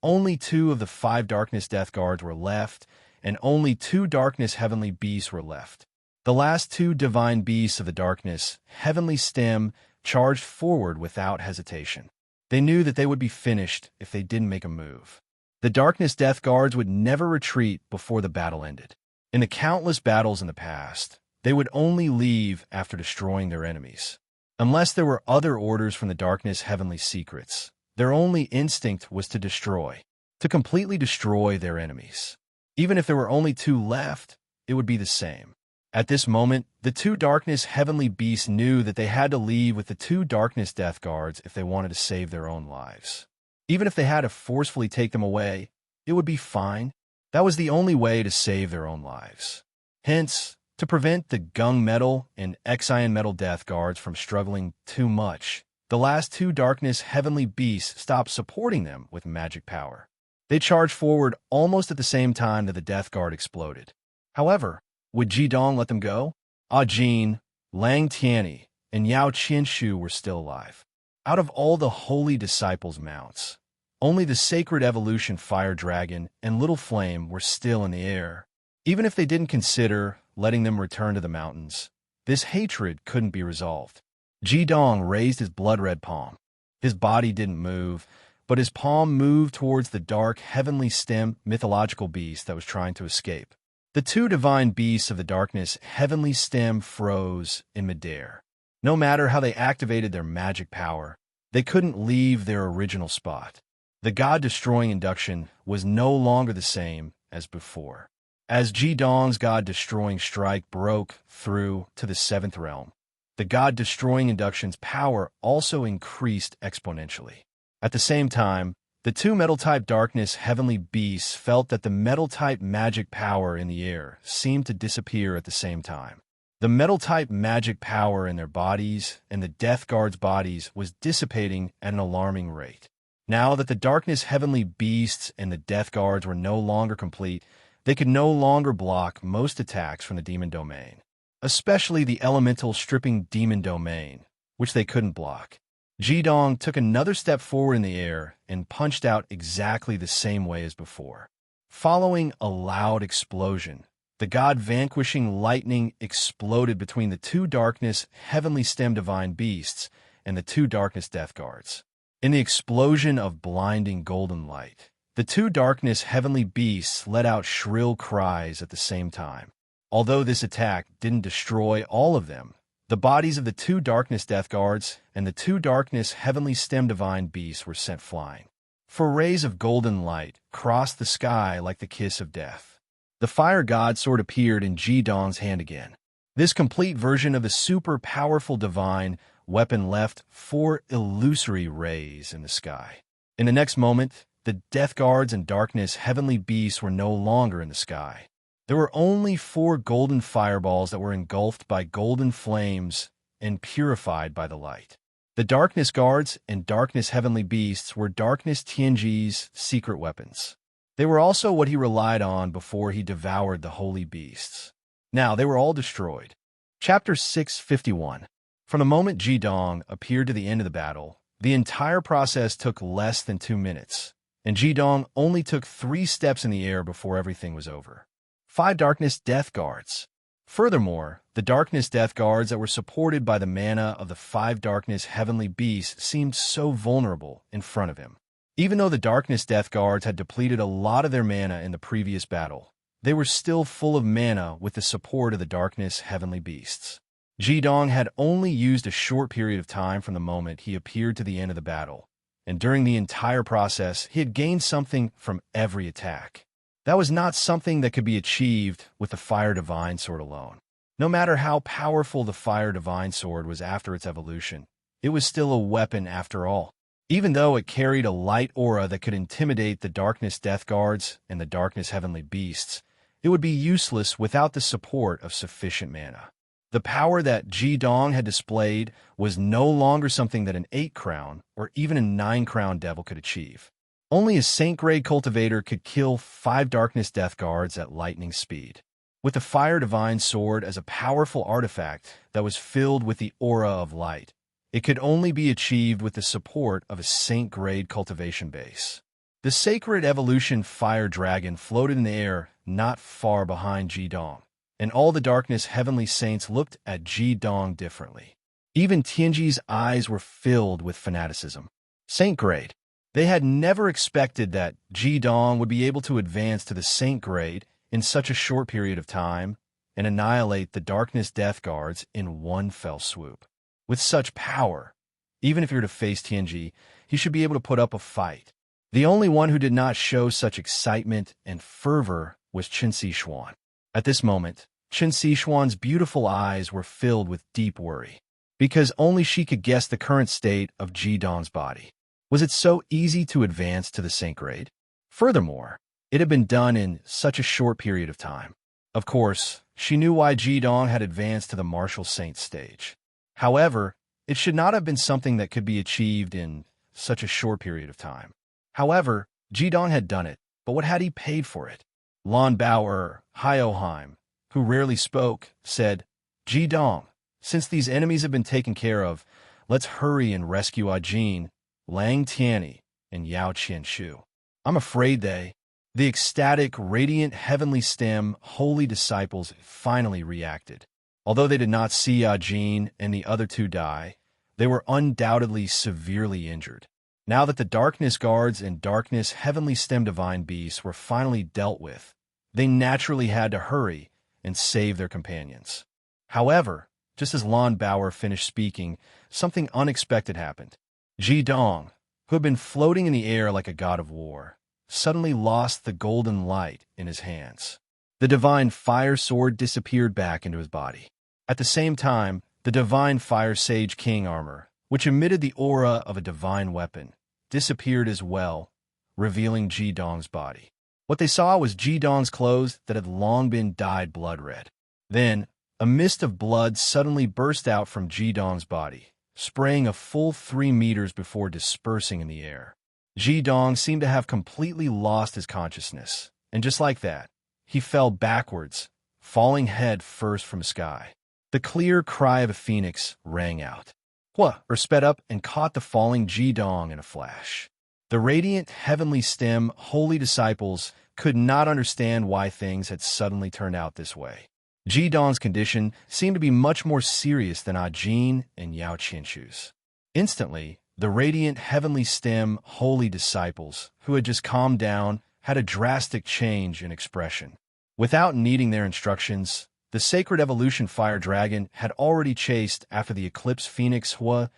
only 2 of the 5 Darkness Death Guards were left, and only 2 Darkness Heavenly Beasts were left. The last 2 Divine Beasts of the Darkness Heavenly Stem charged forward without hesitation. They knew that they would be finished if they didn't make a move. The Darkness Death Guards would never retreat before the battle ended. In the countless battles in the past, they would only leave after destroying their enemies. Unless there were other orders from the Darkness Heavenly Secrets, their only instinct was to destroy, to completely destroy their enemies. Even if there were only 2 left, it would be the same. At this moment, the 2 Darkness Heavenly Beasts knew that they had to leave with the 2 Darkness Death Guards if they wanted to save their own lives. Even if they had to forcefully take them away, it would be fine. That was the only way to save their own lives. Hence, to prevent the Gung Metal and Xian Metal Death Guards from struggling too much, the last 2 Darkness Heavenly Beasts stopped supporting them with magic power. They charged forward almost at the same time that the Death Guard exploded. However, would Ji Dong let them go? Ah Jin, Lang Tianyi, and Yao Qianshu were still alive. Out of all the holy disciples' mounts, only the sacred evolution Fire Dragon and Little Flame were still in the air. Even if they didn't consider letting them return to the mountains, this hatred couldn't be resolved. Ji Dong raised his blood-red palm. His body didn't move, but his palm moved towards the dark heavenly stem mythological beast that was trying to escape. The 2 divine beasts of the darkness heavenly stem froze in midair. No matter how they activated their magic power, they couldn't leave their original spot. The God-destroying induction was no longer the same as before. As Ji Dong's God-destroying strike broke through to the 7th realm, the God-destroying induction's power also increased exponentially. At the same time, the 2 Metal-type Darkness Heavenly Beasts felt that the Metal-type magic power in the air seemed to disappear at the same time. The Metal-type magic power in their bodies and the Death Guard's bodies was dissipating at an alarming rate. Now that the Darkness Heavenly Beasts and the Death Guards were no longer complete, they could no longer block most attacks from the Demon Domain, especially the Elemental Stripping Demon Domain, which they couldn't block. Ji Dong took another step forward in the air and punched out exactly the same way as before. Following a loud explosion, the God-vanquishing lightning exploded between the 2 Darkness Heavenly Stem Divine Beasts and the 2 Darkness Death Guards. In the explosion of blinding golden light, The two darkness heavenly beasts let out shrill cries at the same time. Although this attack didn't destroy all of them, the bodies of the two darkness death guards and the two darkness heavenly stem divine beasts were sent flying. For rays of golden light crossed the sky like the kiss of death. The fire god sword appeared in Ji Dong's hand again. This complete version of the super powerful divine weapon left 4 illusory rays in the sky. In the next moment, the death guards and darkness heavenly beasts were no longer in the sky. There were only 4 golden fireballs that were engulfed by golden flames and purified by the light. The darkness guards and darkness heavenly beasts were darkness Tianji's secret weapons. They were also what he relied on before he devoured the holy beasts. Now they were all destroyed. Chapter 651. From the moment Ji Dong appeared to the end of the battle, the entire process took less than 2 minutes, and Ji Dong only took 3 steps in the air before everything was over. 5 darkness death guards. Furthermore, the darkness death guards that were supported by the mana of the 5 darkness heavenly beasts seemed so vulnerable in front of him. Even though the darkness death guards had depleted a lot of their mana in the previous battle, they were still full of mana with the support of the darkness heavenly beasts. Ji Dong had only used a short period of time from the moment he appeared to the end of the battle, and during the entire process he had gained something from every attack. That was not something that could be achieved with the Fire Divine Sword alone. No matter how powerful the Fire Divine Sword was after its evolution, it was still a weapon after all. Even though it carried a light aura that could intimidate the Darkness Death Guards and the Darkness Heavenly Beasts, it would be useless without the support of sufficient mana. The power that Ji Dong had displayed was no longer something that an 8-crown or even a 9-crown devil could achieve. Only a Saint-grade cultivator could kill 5 Darkness Death Guards at lightning speed. With the Fire Divine Sword as a powerful artifact that was filled with the aura of light, it could only be achieved with the support of a Saint-grade cultivation base. The Sacred Evolution Fire Dragon floated in the air not far behind Ji Dong, and all the Darkness Heavenly Saints looked at Ji Dong differently. Even Tianji's eyes were filled with fanaticism. Saint-grade. They had never expected that Ji Dong would be able to advance to the Saint grade in such a short period of time and annihilate the Darkness Death Guards in one fell swoop. With such power, even if you're to face Tianji, he should be able to put up a fight. The only one who did not show such excitement and fervor was Qin Xishuan. At this moment, Qin Xishuan's beautiful eyes were filled with deep worry, because only she could guess the current state of Ji Dong's body. Was it so easy to advance to the Saint grade? Furthermore, it had been done in such a short period of time. Of course, she knew why Ji Dong had advanced to the Martial Saint stage. However, it should not have been something that could be achieved in such a short period of time. However, Ji Dong had done it, but what had he paid for it? Lan Bao Hyoheim, who rarely spoke, said, "Ji Dong, since these enemies have been taken care of, let's hurry and rescue Ajin, Lang Tianyi, and Yao Qianshu." I'm afraid the ecstatic, radiant, heavenly stem, holy disciples finally reacted. Although they did not see Ajin and the other 2 die, they were undoubtedly severely injured. Now that the Darkness Guards and Darkness Heavenly Stem Divine Beasts were finally dealt with, they naturally had to hurry and save their companions. However, just as Lan Bao finished speaking, something unexpected happened. Ji Dong, who had been floating in the air like a god of war, suddenly lost the golden light in his hands. The divine fire sword disappeared back into his body. At the same time, the divine fire sage king armor, which emitted the aura of a divine weapon, disappeared as well, revealing Ji Dong's body. What they saw was Ji Dong's clothes that had long been dyed blood red. Then, a mist of blood suddenly burst out from Ji Dong's body, spraying a full 3 meters before dispersing in the air. Ji Dong seemed to have completely lost his consciousness, and just like that, he fell backwards, falling head first from the sky. The clear cry of a phoenix rang out. Hua sped up and caught the falling Ji Dong in a flash. The radiant, heavenly stem, holy disciples could not understand why things had suddenly turned out this way. Ji Dong's condition seemed to be much more serious than Ajin and Yao Qianshu's. Instantly, The radiant heavenly stem holy disciples, who had just calmed down, had a drastic change in expression. Without needing their instructions, the sacred evolution fire dragon had already chased after the eclipse phoenix Hua,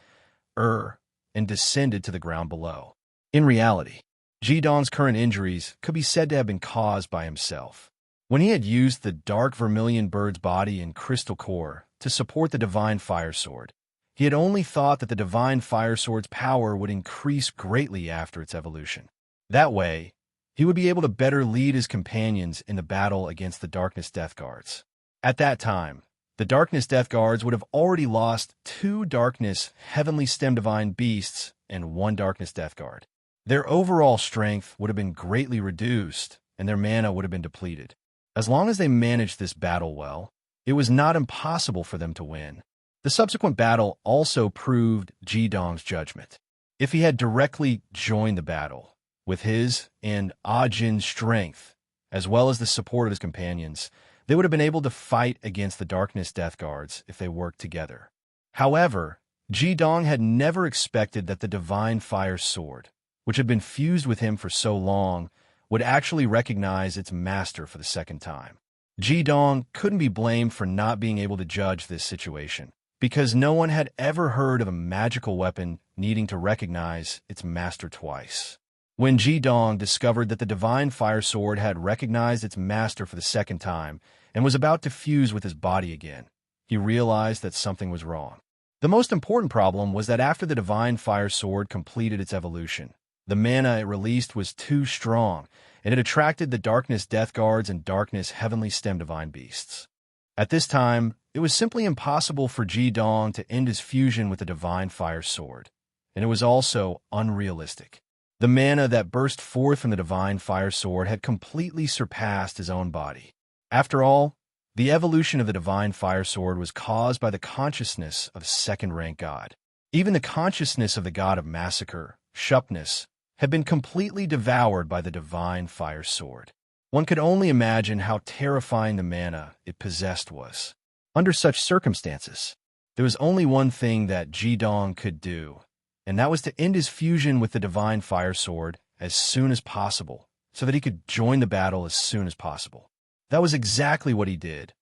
and descended to the ground below. In reality, Jidong's current injuries could be said to have been caused by himself. When he had used the dark vermilion bird's body and crystal core to support the divine fire sword, he had only thought that the divine fire sword's power would increase greatly after its evolution. That way, he would be able to better lead his companions in the battle against the Darkness Death Guards. At that time, the Darkness Death Guards would have already lost 2 Darkness Heavenly Stem Divine Beasts and 1 Darkness Death Guard. Their overall strength would have been greatly reduced, and their mana would have been depleted. As long as they managed this battle well, it was not impossible for them to win. The subsequent battle also proved Jidong's judgment. If he had directly joined the battle, with his and Ajin's strength, as well as the support of his companions, they would have been able to fight against the Darkness Death Guards if they worked together. However, Jidong had never expected that the Divine Fire Sword, which had been fused with him for so long, would actually recognize its master for the second time. Jidong couldn't be blamed for not being able to judge this situation, because no one had ever heard of a magical weapon needing to recognize its master twice. When Jidong discovered that the Divine Fire Sword had recognized its master for the second time and was about to fuse with his body again, he realized that something was wrong. The most important problem was that after the Divine Fire Sword completed its evolution, the mana it released was too strong, and it attracted the Darkness Death Guards and Darkness Heavenly Stem Divine Beasts. At this time, it was simply impossible for Jidong to end his fusion with the Divine Fire Sword, and it was also unrealistic. The mana that burst forth from the Divine Fire Sword had completely surpassed his own body. After all, the evolution of the Divine Fire Sword was caused by the consciousness of a second-rank god. Even the consciousness of the god of massacre, Shupness, had been completely devoured by the Divine Fire Sword. One could only imagine how terrifying the mana it possessed was. Under such circumstances, there was only one thing that Jidong could do, and that was to end his fusion with the Divine Fire Sword as soon as possible, so that he could join the battle as soon as possible. That was exactly what he did,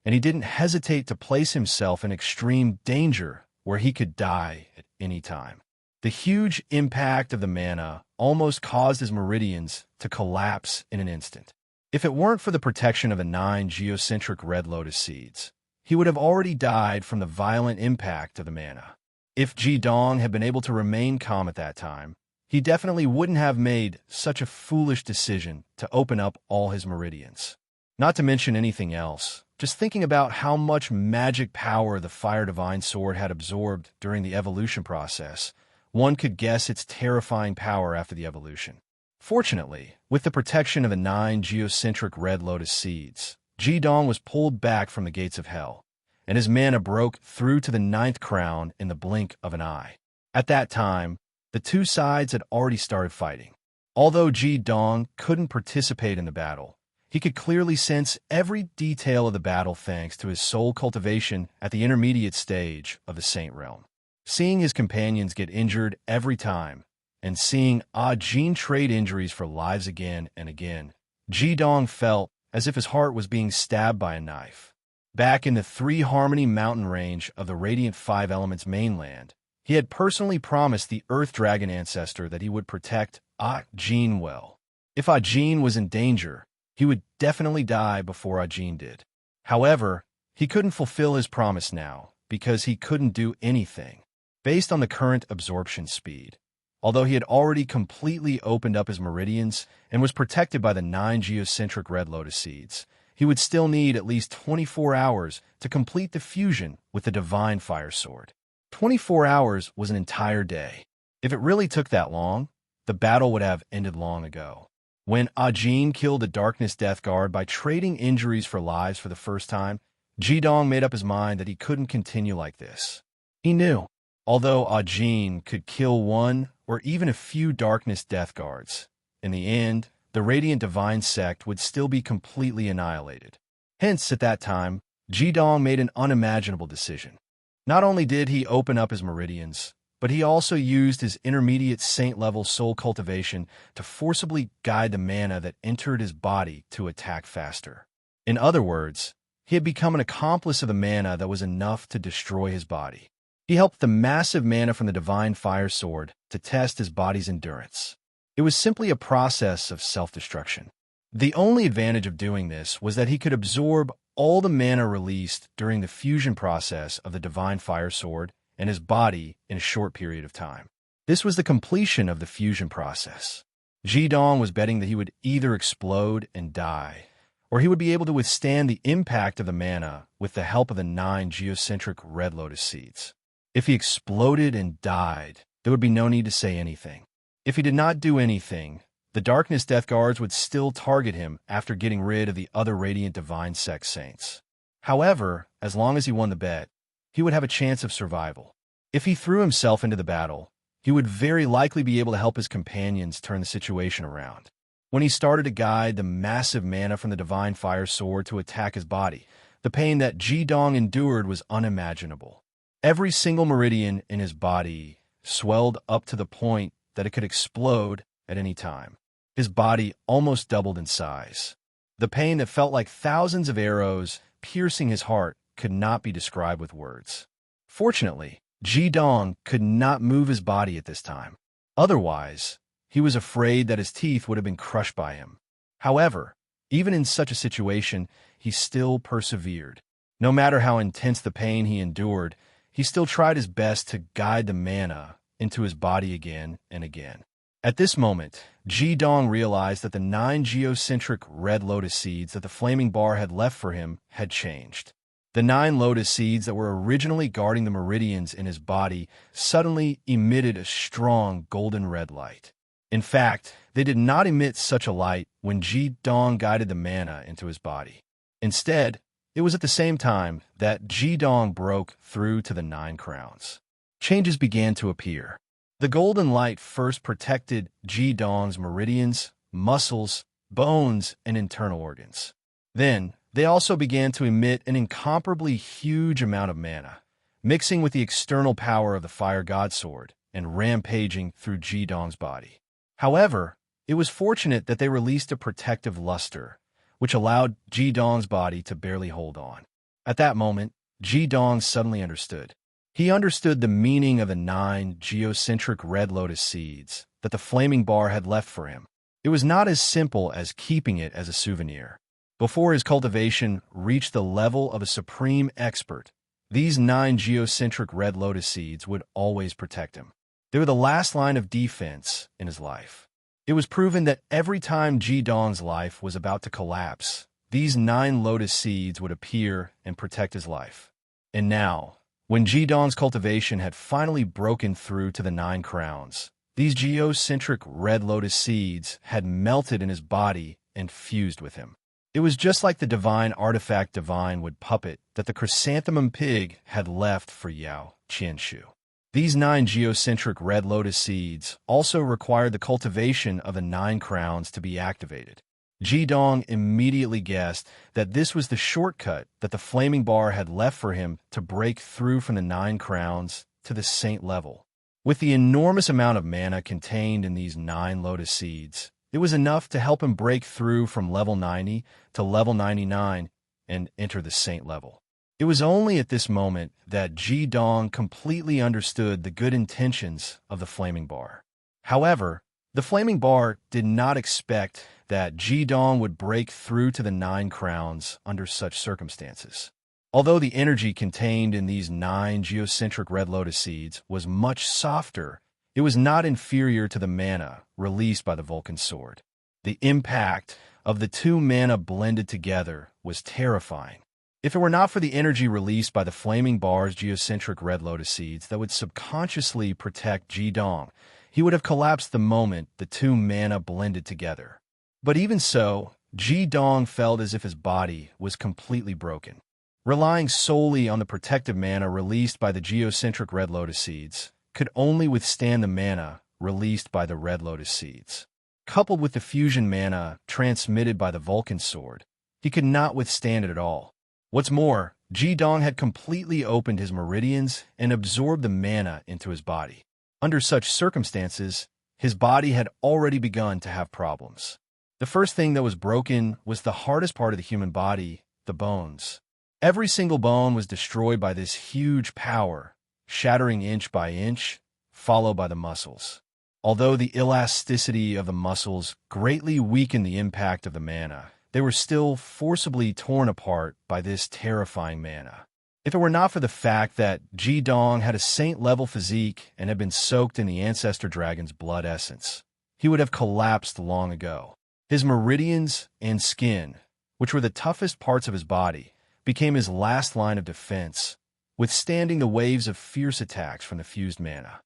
and he didn't hesitate to place himself in extreme danger where he could die at any time. The huge impact of the mana almost caused his meridians to collapse in an instant. If it weren't for the protection of the 9 geocentric red lotus seeds, he would have already died from the violent impact of the mana. If Jidong had been able to remain calm at that time, he definitely wouldn't have made such a foolish decision to open up all his meridians. Not to mention anything else, just thinking about how much magic power the Fire Divine Sword had absorbed during the evolution process, one could guess its terrifying power after the evolution. Fortunately, with the protection of the 9 geocentric red lotus seeds, Jidong was pulled back from the gates of hell, and his mana broke through to the 9th crown in the blink of an eye. At that time, the two sides had already started fighting. Although Jidong couldn't participate in the battle, he could clearly sense every detail of the battle thanks to his soul cultivation at the intermediate stage of the Saint Realm. Seeing his companions get injured every time, and seeing Ajin trade injuries for lives again and again, Jidong felt as if his heart was being stabbed by a knife. Back in the 3 Harmony mountain range of the Radiant 5 Elements mainland, he had personally promised the Earth Dragon ancestor that he would protect Ajin well. If Ajin was in danger, he would definitely die before Ajin did. However, he couldn't fulfill his promise now because he couldn't do anything based on the current absorption speed. Although he had already completely opened up his meridians and was protected by the 9 geocentric red lotus seeds, he would still need at least 24 hours to complete the fusion with the Divine Fire Sword. 24 hours was an entire day. If it really took that long, the battle would have ended long ago. When Ajin killed the Darkness Death Guard by trading injuries for lives for the first time, Jidong made up his mind that he couldn't continue like this. He knew, although Ajin could kill one or even a few Darkness Death Guards, in the end, the Radiant Divine Sect would still be completely annihilated. Hence, at that time, Jidong made an unimaginable decision. Not only did he open up his meridians, but he also used his intermediate saint-level soul cultivation to forcibly guide the mana that entered his body to attack faster. In other words, he had become an accomplice of the mana that was enough to destroy his body. He helped the massive mana from the divine fire sword to test his body's endurance. It was simply a process of self-destruction. The only advantage of doing this was that he could absorb all the mana released during the fusion process of the divine fire sword and his body in a short period of time. This was the completion of the fusion process. Jidong was betting that he would either explode and die, or he would be able to withstand the impact of the mana with the help of the 9 geocentric red lotus seeds. If he exploded and died, there would be no need to say anything. If he did not do anything, the Darkness Death Guards would still target him after getting rid of the other Radiant Divine Sect Saints. However, as long as he won the bet, he would have a chance of survival. If he threw himself into the battle, he would very likely be able to help his companions turn the situation around. When he started to guide the massive mana from the Divine Fire Sword to attack his body, the pain that Jidong endured was unimaginable. Every single meridian in his body swelled up to the point that it could explode at any time. His body almost doubled in size. The pain that felt like thousands of arrows piercing his heart could not be described with words. Fortunately, Jidong could not move his body at this time. Otherwise, he was afraid that his teeth would have been crushed by him. However, even in such a situation, he still persevered. No matter how intense the pain he endured, he still tried his best to guide the mana into his body again and again. At this moment, Jidong realized that the 9 geocentric red lotus seeds that the flaming bar had left for him had changed. The 9 lotus seeds that were originally guarding the meridians in his body suddenly emitted a strong golden red light. In fact, they did not emit such a light when Jidong guided the mana into his body. Instead, it was at the same time that Jidong broke through to the 9 crowns. Changes began to appear. The golden light first protected Jidong's meridians, muscles, bones, and internal organs. Then, they also began to emit an incomparably huge amount of mana, mixing with the external power of the Fire God Sword and rampaging through Jidong's body. However, it was fortunate that they released a protective luster, which allowed Jidong's body to barely hold on. At that moment, Jidong suddenly understood. He understood the meaning of the 9 geocentric red lotus seeds that the flaming bar had left for him. It was not as simple as keeping it as a souvenir. Before his cultivation reached the level of a supreme expert, these 9 geocentric red lotus seeds would always protect him. They were the last line of defense in his life. It was proven that every time Jidong's life was about to collapse, these 9 lotus seeds would appear and protect his life. And now, when Jidong's cultivation had finally broken through to the 9 crowns, these geocentric red lotus seeds had melted in his body and fused with him. It was just like the divine artifact divine wood puppet that the chrysanthemum pig had left for Yao Qianshu. These 9 geocentric red lotus seeds also required the cultivation of the 9 crowns to be activated. Jidong immediately guessed that this was the shortcut that the flaming bar had left for him to break through from the 9 crowns to the saint level. With the enormous amount of mana contained in these 9 lotus seeds, it was enough to help him break through from level 90 to level 99 and enter the saint level. It was only at this moment that Jidong completely understood the good intentions of the flaming bar. However, the flaming bar did not expect that Jidong would break through to the 9 crowns under such circumstances. Although the energy contained in these 9 geocentric red lotus seeds was much softer, it was not inferior to the mana released by the Vulcan sword. The impact of the 2 mana blended together was terrifying. If it were not for the energy released by the flaming bar's geocentric red lotus seeds that would subconsciously protect Jidong, he would have collapsed the moment the 2 mana blended together. But even so, Jidong felt as if his body was completely broken. Relying solely on the protective mana released by the geocentric red lotus seeds could only withstand the mana released by the red lotus seeds. Coupled with the fusion mana transmitted by the Vulcan sword, he could not withstand it at all. What's more, Jidong had completely opened his meridians and absorbed the mana into his body. Under such circumstances, his body had already begun to have problems. The first thing that was broken was the hardest part of the human body, the bones. Every single bone was destroyed by this huge power, shattering inch by inch, followed by the muscles. Although the elasticity of the muscles greatly weakened the impact of the mana, they were still forcibly torn apart by this terrifying mana. If it were not for the fact that Ji-dong had a saint-level physique and had been soaked in the ancestor dragon's blood essence, he would have collapsed long ago. His meridians and skin, which were the toughest parts of his body, became his last line of defense, withstanding the waves of fierce attacks from the fused mana.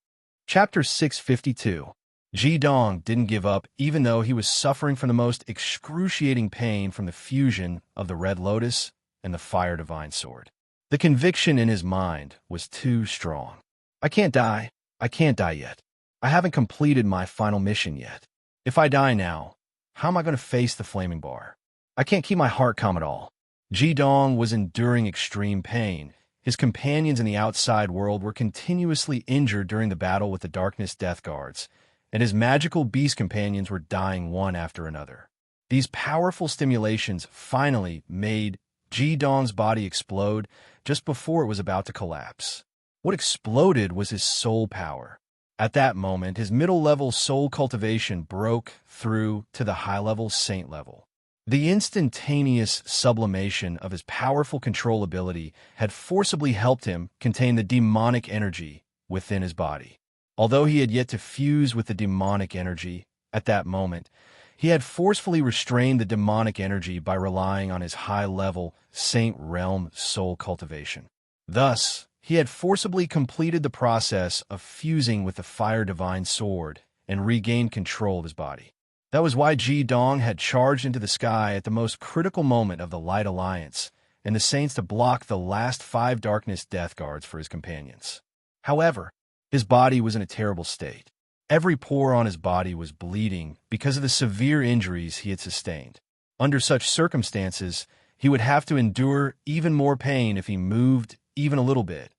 Chapter 652. Ji-dong didn't give up even though he was suffering from the most excruciating pain from the fusion of the Red Lotus and the Fire Divine Sword. The conviction in his mind was too strong. I can't die. I can't die yet. I haven't completed my final mission yet. If I die now, how am I going to face the flaming bar? I can't keep my heart calm at all. Ji-dong was enduring extreme pain. His companions in the outside world were continuously injured during the battle with the Darkness Death Guards, and his magical beast companions were dying one after another. These powerful stimulations finally made Ji-dong's body explode just before it was about to collapse. What exploded was his soul power. At that moment, his middle-level soul cultivation broke through to the high-level saint level. The instantaneous sublimation of his powerful control ability had forcibly helped him contain the demonic energy within his body. Although he had yet to fuse with the demonic energy, at that moment, he had forcefully restrained the demonic energy by relying on his high-level Saint Realm soul cultivation. Thus, he had forcibly completed the process of fusing with the Fire Divine Sword and regained control of his body. That was why Ji-dong had charged into the sky at the most critical moment of the Light Alliance and the Saints to block the last 5 Darkness Death Guards for his companions. However, his body was in a terrible state. Every pore on his body was bleeding because of the severe injuries he had sustained. Under such circumstances, he would have to endure even more pain if he moved even a little bit,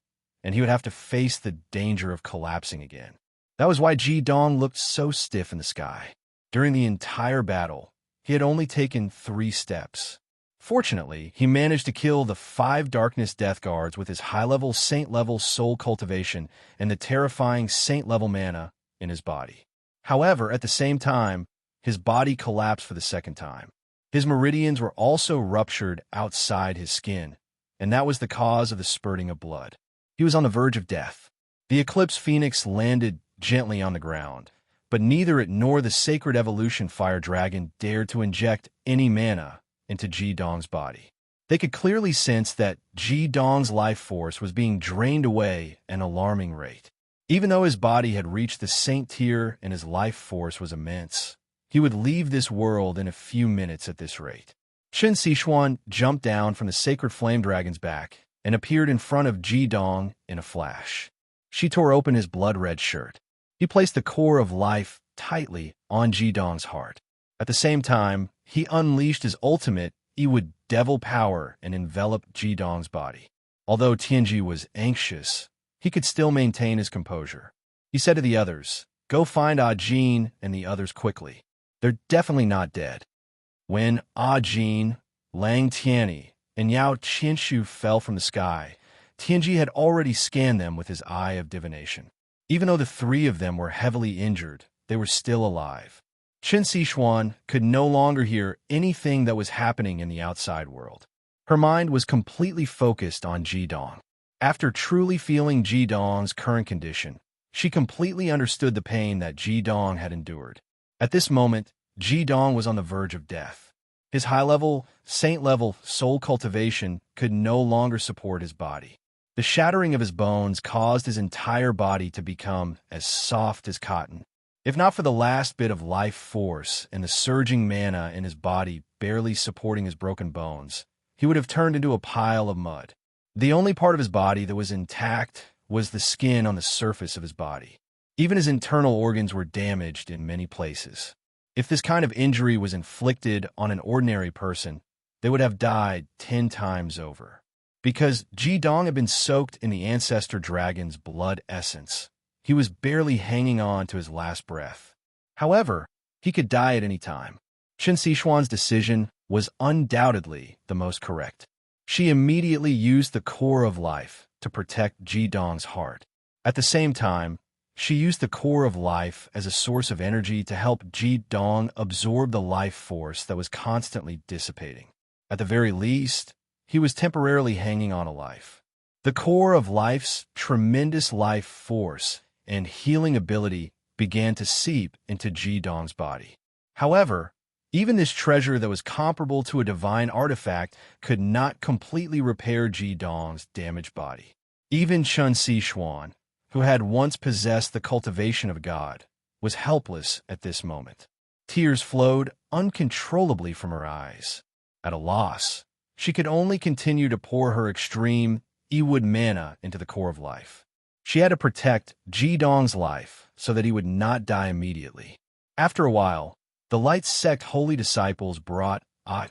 and he would have to face the danger of collapsing again. That was why Ji-dong looked so stiff in the sky. During the entire battle, he had only taken 3 steps. Fortunately, he managed to kill the 5 Darkness Death Guards with his high-level saint-level soul cultivation and the terrifying saint-level mana in his body. However, at the same time, his body collapsed for the second time. His meridians were also ruptured outside his skin, and that was the cause of the spurting of blood. He was on the verge of death. The Eclipse Phoenix landed gently on the ground, but neither it nor the Sacred Evolution Fire Dragon dared to inject any mana into Ji-dong's body. They could clearly sense that Ji-dong's life force was being drained away at an alarming rate. Even though his body had reached the saint tier and his life force was immense, he would leave this world in a few minutes at this rate. Shen Sichuan jumped down from the Sacred Flame Dragon's back and appeared in front of Ji-dong in a flash. She tore open his blood-red shirt. He placed the core of life tightly on Ji-dong's heart. At the same time, he unleashed his ultimate Iwood Devil power and enveloped Ji-dong's body. Although Tianji was anxious, he could still maintain his composure. He said to the others, "Go find Ah Jin and the others quickly. They're definitely not dead." When Ah Jin, Lang Tianyi, and Yao Qianshu fell from the sky, Tianji had already scanned them with his eye of divination. Even though the 3 of them were heavily injured, they were still alive. Shen Sichuan could no longer hear anything that was happening in the outside world. Her mind was completely focused on Ji-dong. After truly feeling Ji-dong's current condition, she completely understood the pain that Ji-dong had endured. At this moment, Ji-dong was on the verge of death. His high-level, saint-level soul cultivation could no longer support his body. The shattering of his bones caused his entire body to become as soft as cotton. If not for the last bit of life force and the surging mana in his body barely supporting his broken bones, he would have turned into a pile of mud. The only part of his body that was intact was the skin on the surface of his body. Even his internal organs were damaged in many places. If this kind of injury was inflicted on an ordinary person, they would have died 10 times over. Because Ji-dong had been soaked in the ancestor dragon's blood essence, He was barely hanging on to his last breath. However, he could die at any time. Chen Sichuan's decision was undoubtedly the most correct. She immediately used the core of life to protect Ji Dong's heart. At the same time, she used the core of life as a source of energy to help Ji Dong absorb the life force that was constantly dissipating. At the very least, he was temporarily hanging on to life. The core of life's tremendous life force and healing ability began to seep into Ji Dong's body. However, even this treasure that was comparable to a divine artifact could not completely repair Ji Dong's damaged body. Even Chen Sichuan, who had once possessed the cultivation of God, was helpless at this moment. Tears flowed uncontrollably from her eyes. At a loss, she could only continue to pour her extreme Yiwood mana into the core of life. She had to protect Ji Dong's life so that he would not die immediately. After a while, the Light Sect holy disciples brought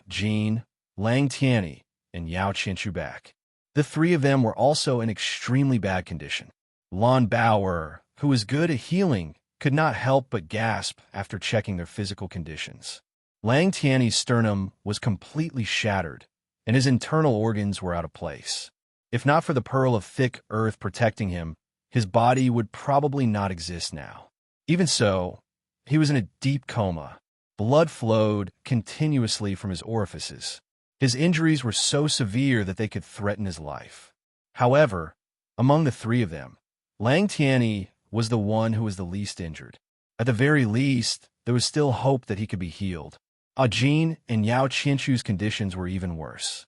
Jin, Lang Tianyi, and Yao Qinshu back. The three of them were also in extremely bad condition. Lan Bauer, who was good at healing, could not help but gasp after checking their physical conditions. Lang Tianyi's sternum was completely shattered, and his internal organs were out of place. If not for the pearl of thick earth protecting him, his body would probably not exist now. Even so, he was in a deep coma. Blood flowed continuously from his orifices. His injuries were so severe that they could threaten his life. However, among the three of them, Lang Tianyi was the one who was the least injured. At the very least, there was still hope that he could be healed. Jin and Yao Qinshu's conditions were even worse.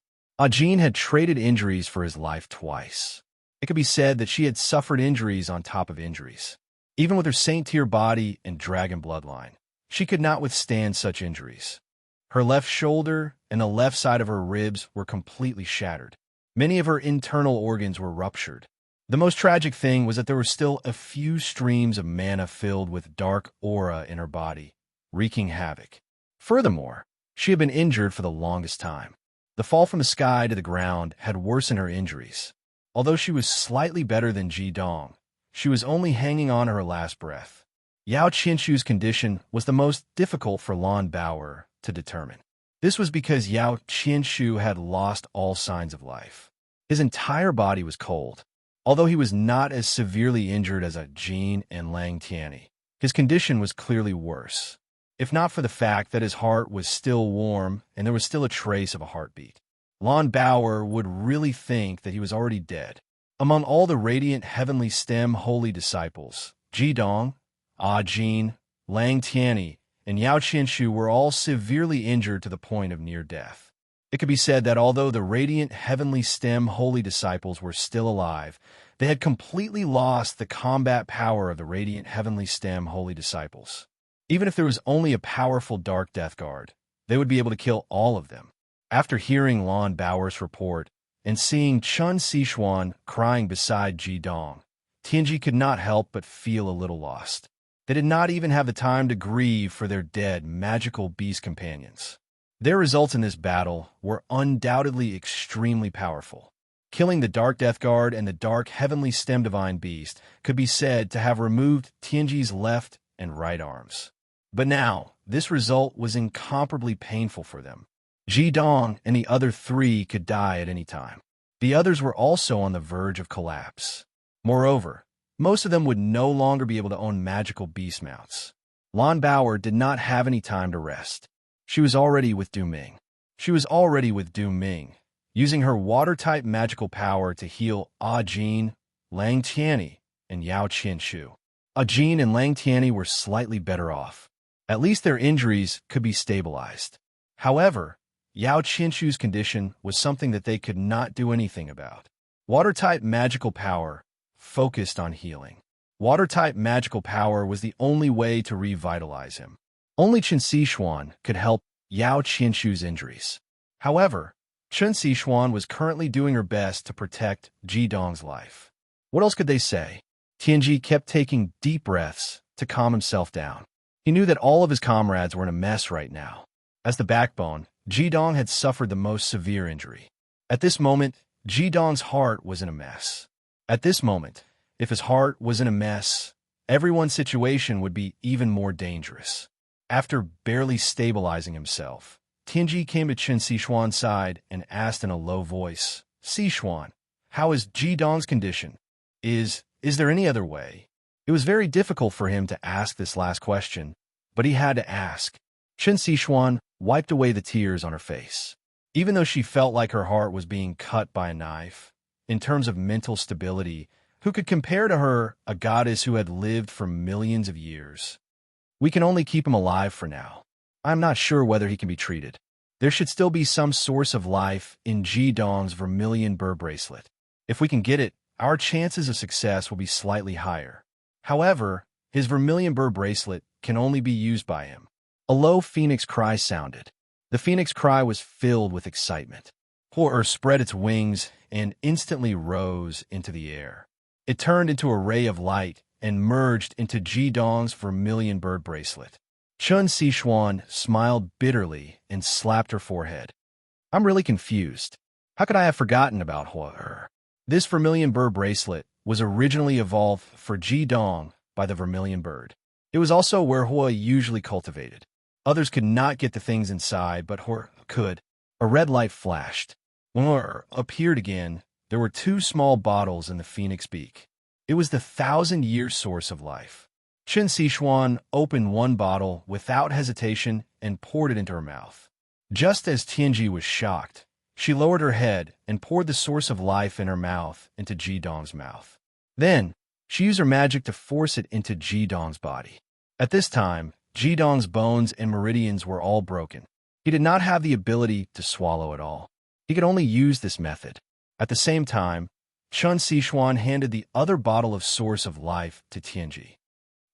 Jin had traded injuries for his life twice. It could be said that she had suffered injuries on top of injuries. Even with her saint-tier body and dragon bloodline, she could not withstand such injuries. Her left shoulder and the left side of her ribs were completely shattered. Many of her internal organs were ruptured. The most tragic thing was that there were still a few streams of mana filled with dark aura in her body, wreaking havoc. Furthermore, she had been injured for the longest time. The fall from the sky to the ground had worsened her injuries. Although she was slightly better than Ji Dong, she was only hanging on to her last breath. Yao Qinshu's condition was the most difficult for Lan Bauer to determine. This was because Yao Qinshu had lost all signs of life. His entire body was cold. Although he was not as severely injured as Jin and Lang Tianyi, his condition was clearly worse, if not for the fact that his heart was still warm and there was still a trace of a heartbeat. Lan Bauer would really think that he was already dead. Among all the radiant heavenly stem holy disciples, Ji Dong, Jin, Lang Tianyi, and Yao Qinshu were all severely injured to the point of near death. It could be said that although the radiant heavenly stem holy disciples were still alive, they had completely lost the combat power of the radiant heavenly stem holy disciples. Even if there was only a powerful dark death guard, they would be able to kill all of them. After hearing Lan Bauer's report and seeing Chen Sichuan crying beside Ji Dong, Tianji could not help but feel a little lost. They did not even have the time to grieve for their dead magical beast companions. Their results in this battle were undoubtedly extremely powerful. Killing the Dark Death Guard and the Dark Heavenly Stem Divine Beast could be said to have removed Tianji's left and right arms. But now, this result was incomparably painful for them. Ji Dong and the other three could die at any time. The others were also on the verge of collapse. Moreover, most of them would no longer be able to own magical beast mounts. Lan Bauer did not have any time to rest. She was already with Du Ming. Using her water-type magical power to heal Jin, Lang Tianyi, and Yao Qinshu. Jin and Lang Tianyi were slightly better off. At least their injuries could be stabilized. However, Yao Qinshu's condition was something that they could not do anything about. Water-type magical power focused on healing. Water-type magical power was the only way to revitalize him. Only Chen Sichuan could help Yao Qinshu's injuries. However, Chen Sichuan was currently doing her best to protect Ji Dong's life. What else could they say? Tianji kept taking deep breaths to calm himself down. He knew that all of his comrades were in a mess right now. As the backbone, Ji Dong had suffered the most severe injury. At this moment, Ji Dong's heart was in a mess. At this moment, if his heart was in a mess, everyone's situation would be even more dangerous. After barely stabilizing himself, Tianji came to Qin Sixuan's side and asked in a low voice, "Sixuan, how is Ji Dong's condition? Is there any other way?" It was very difficult for him to ask this last question, but he had to ask. Qin Sixuan wiped away the tears on her face. Even though she felt like her heart was being cut by a knife, in terms of mental stability, who could compare to her, a goddess who had lived for millions of years? "We can only keep him alive for now. I'm not sure whether he can be treated. There should still be some source of life in Ji Dong's vermilion burr bracelet. If we can get it, our chances of success will be slightly higher. However, his vermilion burr bracelet can only be used by him." A low phoenix cry sounded. The phoenix cry was filled with excitement. Horror spread its wings and instantly rose into the air. It turned into a ray of light and merged into Ji Dong's vermilion bird bracelet. Qin Sixuan smiled bitterly and slapped her forehead. "I'm really confused. How could I have forgotten about horror? This vermilion bird bracelet was originally evolved for Ji Dong by the vermilion bird. It was also where Hua usually cultivated. Others could not get the things inside, but Hua could." A red light flashed. When Hua appeared again, there were 2 small bottles in the phoenix beak. It was the 1,000-year source of life. Qin Sixuan opened one bottle without hesitation and poured it into her mouth. Just as Tianji was shocked, she lowered her head and poured the source of life in her mouth into Ji Dong's mouth. Then, she used her magic to force it into Ji Dong's body. At this time, Ji Dong's bones and meridians were all broken. He did not have the ability to swallow at all. He could only use this method. At the same time, Qin Sixuan handed the other bottle of source of life to Tianji.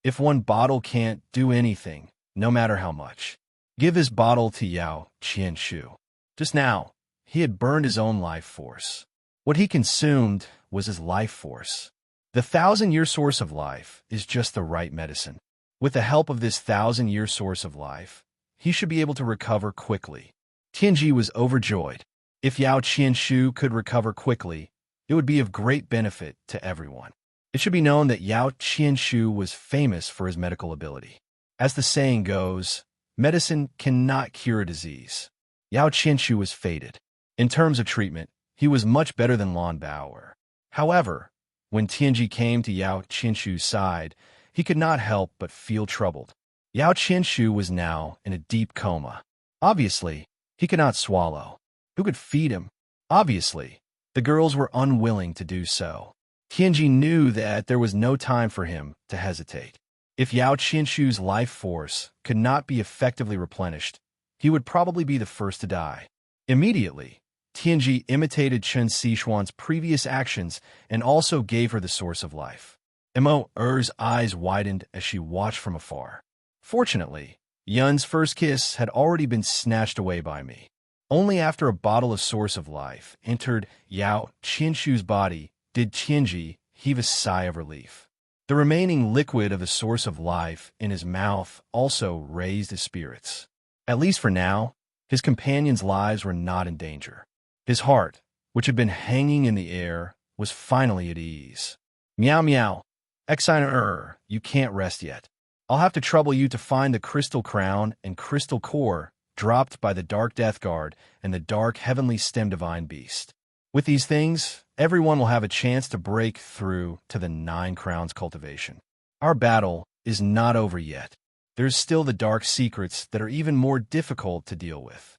"If one bottle can't do anything, no matter how much, give this bottle to Yao Qianshu." Just now, he had burned his own life force. What he consumed was his life force. The 1,000-year source of life is just the right medicine. With the help of this 1,000-year source of life, he should be able to recover quickly. Tianji was overjoyed. If Yao Qianshu could recover quickly, it would be of great benefit to everyone. It should be known that Yao Qianshu was famous for his medical ability. As the saying goes, medicine cannot cure a disease. Yao Qianshu was fated. In terms of treatment, he was much better than Lan Baoer. However, when Tianji came to Yao Qianshu's side, he could not help but feel troubled. Yao Qianshu was now in a deep coma. Obviously, he could not swallow. Who could feed him? Obviously, the girls were unwilling to do so. Tianji knew that there was no time for him to hesitate. If Yao Qianshu's life force could not be effectively replenished, he would probably be the first to die. Immediately, Tianji imitated Qin Sixuan's previous actions and also gave her the source of life. Mo's eyes widened as she watched from afar. Fortunately, Yun's first kiss had already been snatched away by me. Only after a bottle of source of life entered Yao Qianshu's body did Tianji heave a sigh of relief. The remaining liquid of the source of life in his mouth also raised his spirits. At least for now, his companions' lives were not in danger. His heart, which had been hanging in the air, was finally at ease. "Meow meow. Exiner, you can't rest yet. I'll have to trouble you to find the crystal crown and crystal core dropped by the dark death guard and the dark heavenly stem divine beast. With these things, everyone will have a chance to break through to the 9 crowns cultivation. Our battle is not over yet. There's still the dark secrets that are even more difficult to deal with."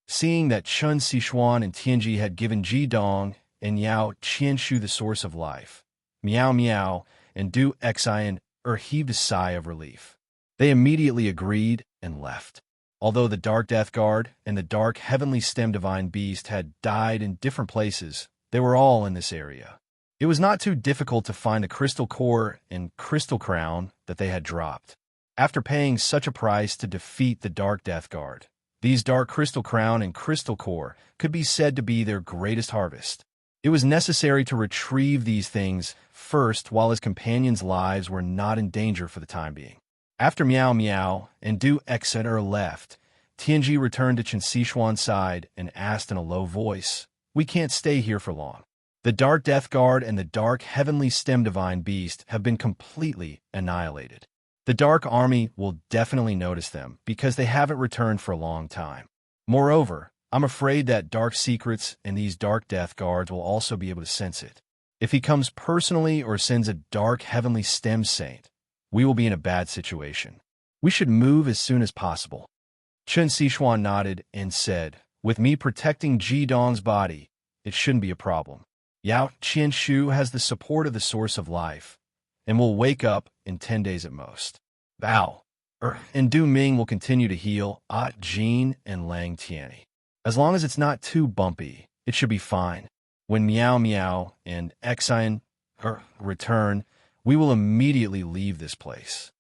Seeing that Qin Sixuan and Tianji had given Ji Dong and Yao Qianshu the source of life, Meow Meow and Du Xian heaved a sigh of relief. They immediately agreed and left. Although the Dark Death Guard and the Dark Heavenly Stem Divine Beast had died in different places, they were all in this area. It was not too difficult to find the crystal core and crystal crown that they had dropped. After paying such a price to defeat the Dark Death Guard, these Dark Crystal Crown and Crystal Core could be said to be their greatest harvest. It was necessary to retrieve these things first while his companions' lives were not in danger for the time being. After Meow Meow and Du Etc. left, Tianji returned to Qin Sixuan's side and asked in a low voice, "We can't stay here for long. The Dark Death Guard and the Dark Heavenly Stem Divine Beast have been completely annihilated. The Dark Army will definitely notice them because they haven't returned for a long time. Moreover, I'm afraid that Dark Secrets and these Dark Death Guards will also be able to sense it. If he comes personally or sends a Dark Heavenly Stem Saint, we will be in a bad situation. We should move as soon as possible. Chen Sichuan nodded and said, with me protecting Ji Dong's body, it shouldn't be a problem. Yao Qianshu has the support of the Source of Life, and will wake up in 10 days at most. Bao and Du Ming will continue to heal Jin and Lang Tianyi. As long as it's not too bumpy, it should be fine. When Miao Miao and Xian return, we will immediately leave this place.